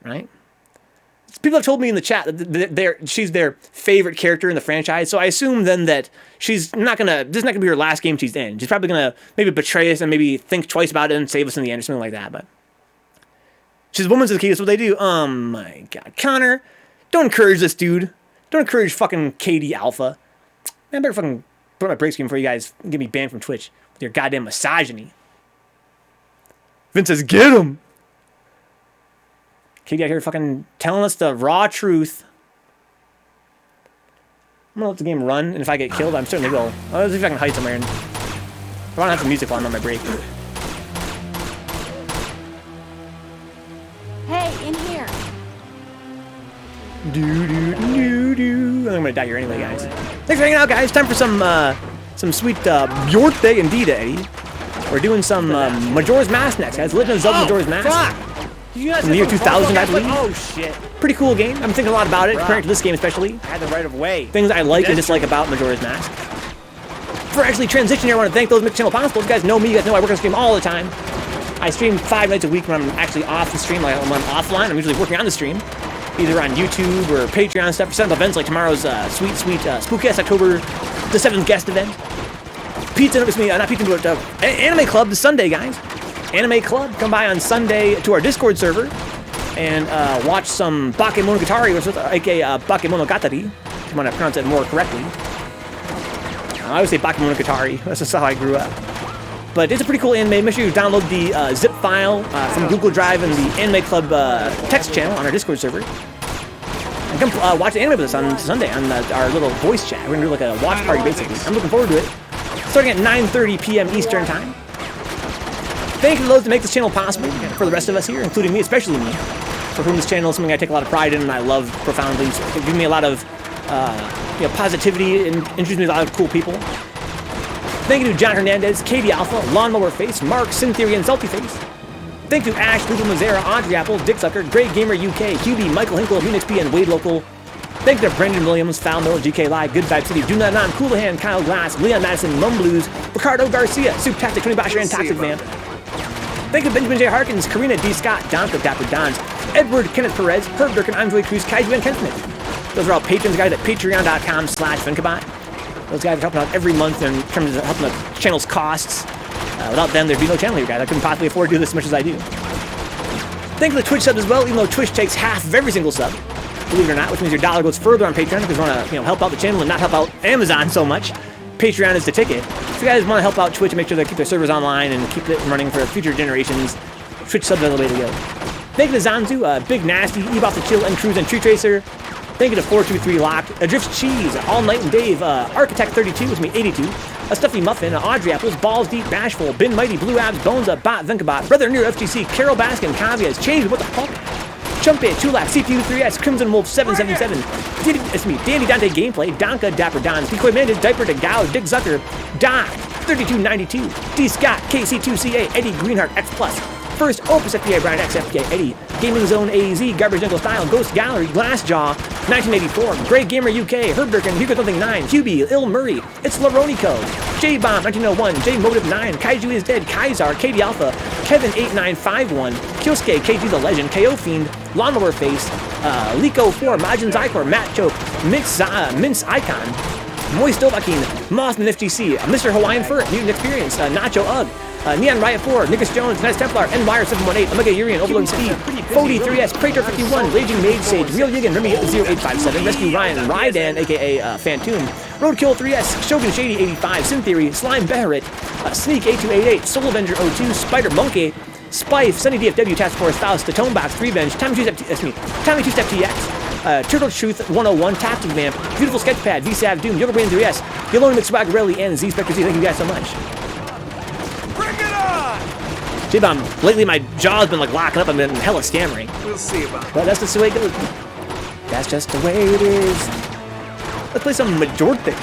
Right? People have told me in the chat that she's their favorite character in the franchise, so I assume then that this is not gonna be her last game she's in. She's probably gonna maybe betray us and maybe think twice about it and save us in the end or something like that. But she's a woman, says Katie. That's what they do. Oh my god, Connor, don't encourage this dude. Don't encourage fucking Katie Alpha. Man, I better fucking put my break screen before you guys get me banned from Twitch with your goddamn misogyny. Vince says, get him. Katie out here fucking telling us the raw truth. I'm gonna let the game run, and if I get killed, I'm certainly will. Let's see if I can hide somewhere. And I wanna have some music while I'm on my break.
Hey, in here.
I'm gonna die here anyway, guys. Thanks for hanging out, guys. Time for some sweet Bjork indeed, Eddie. We're doing some Majora's Mask next, guys. Legend of Zelda Majora's Mask.
Fuck!
From the year 2000, I believe.
Oh, shit.
Pretty cool game. I'm thinking a lot about it, compared to this game especially.
I had the right of way.
Things I like and dislike about Majora's Mask. Before I actually transition here, I want to thank those mixed channel possibles. You guys know me. You guys know I work on this game all the time. I stream 5 nights a week when I'm actually off the stream. Like when I'm offline, I'm usually working on the stream, either on YouTube or Patreon stuff. For set up events like tomorrow's sweet Spookcast October the 7th guest event. Pizza, not pizza, but Anime Club this Sunday, guys. Anime Club, come by on Sunday to our Discord server and watch some Bakemonogatari, aka Bakemonogatari, if you want to pronounce it more correctly. I always say Bakemonogatari, that's just how I grew up. But it's a pretty cool anime. Make sure you download the zip file from Google Drive and the Anime Club text channel on our Discord server. And come watch the anime with us on Sunday on our little voice chat. We're going to do like a watch party, basically. I'm looking forward to it. Starting at 9:30 p.m. Eastern Time. Thank you to those to make this channel possible for the rest of us here, including me, especially me, for whom this channel is something I take a lot of pride in and I love profoundly. It's given me a lot of positivity and introduced me to a lot of cool people. Thank you to John Hernandez, Katie Alpha, Lawnmower Face, Mark, Sin Theory, and Salty Face. Thank you to Ash, Google Mazera, Audrey Apple, Dick Sucker, Grey Gamer UK, QB, Michael Hinkle, Phoenix P, and Wade Local. Thank you to Brendan Williams, Foul Miller, GK Live, Good Vibe City, Do Not Non, Coolahan, Kyle Glass, Leon Madison, Mum Blues, Ricardo Garcia, Souptastic, Tony Bosher, and Toxic Man. Thank you to Benjamin J. Harkins, Karina D. Scott, Donka, Dapper Dons, Edward Kenneth Perez, Herb Durkin, I'm Joey Cruz, Kaiju, and Ken Smith. Those are all patrons, guys, at patreon.com/Vencabot. Those guys are helping out every month in terms of helping the channel's costs. Without them, there'd be no channel here, guys. I couldn't possibly afford to do this as much as I do. Thank you to the Twitch subs as well, even though Twitch takes half of every single sub, believe it or not, which means your dollar goes further on Patreon because you want to help out the channel and not help out Amazon so much. Patreon is the ticket. So you guys want to help out Twitch and make sure they keep their servers online and keep it running for future generations. Twitch subs are the way to go. Thank you to Zanzu, Big Nasty, Ebop the Chill, and Cruise, and Tree Tracer. Thank you to 423 Locked, Adrift Cheese, All Night and Dave, Architect 32 with me 82, A Stuffy Muffin, Audrey Apples, Balls Deep, Bashful, Bin Mighty, Blue Abs, Bones, Bot, Vencabot, Brother Near FGC, Carol Baskin, Cavias, Change, What the Fuck? Chumpit, Chulak, CPU 3S, Crimson Wolf 777, Danny Dante Gameplay, Donka, Dapper Dons, Decoy Bandit, Diaper to Gow, Dick Zucker, Doc, 3292, D Scott, KC2CA, Eddie Greenheart X Plus, First Opus FPA, Brian X FPA, Eddie, Gaming Zone AZ, Garbage Jungle Style, Ghost Gallery, Glassjaw, 1984, Grey Gamer UK, Herb Durkin, Hugo Something 9, QB, Il Murray, It's Laronico, J-Bomb 1901, J Motive 9, Kaiju is Dead, Kaisar, Katie Alpha, Kevin 8951, Kyosuke, KG the Legend, KO Fiend, Lawnmower Face, Lico 4, Majin Zycor, Matt Choke, Mince Icon, Moist Dovahkiin, Mossman FGC, Mr. Hawaiian Fur, Mutant Experience, Nacho Ugg, Neon Riot 4, Nickus Jones, Nice Templar, Nwire 718, Omega Urian, Overload Speed, Fody 3S, Praetor 51, Raging Mage Sage, Real Yigan, Remy 0857, Rescue Ryan, Rydan, aka Phantom, Roadkill 3S, Shogun Shady 85, Sin Theory, Slime Beharit, Sneak 8288, Soul Avenger 02, Spider Monkey, Spife, Sunny DFW, Task Force, Faust, the Tonebox, Revenge, Tommy 2-Step TX, Turtle Truth 101, Tactic Vamp, Beautiful Sketchpad, VSAV Doom, Yoga Brain 3S, Yellow McSwaggerelli, and Z Spectre Z. Thank you guys so much.
Bring it on!
J-Bomb, lately my jaw's been like locking up. I've been hella stammering.
We'll see about it.
But that's just the way it goes. That's just the way it is. Let's play some Majorte.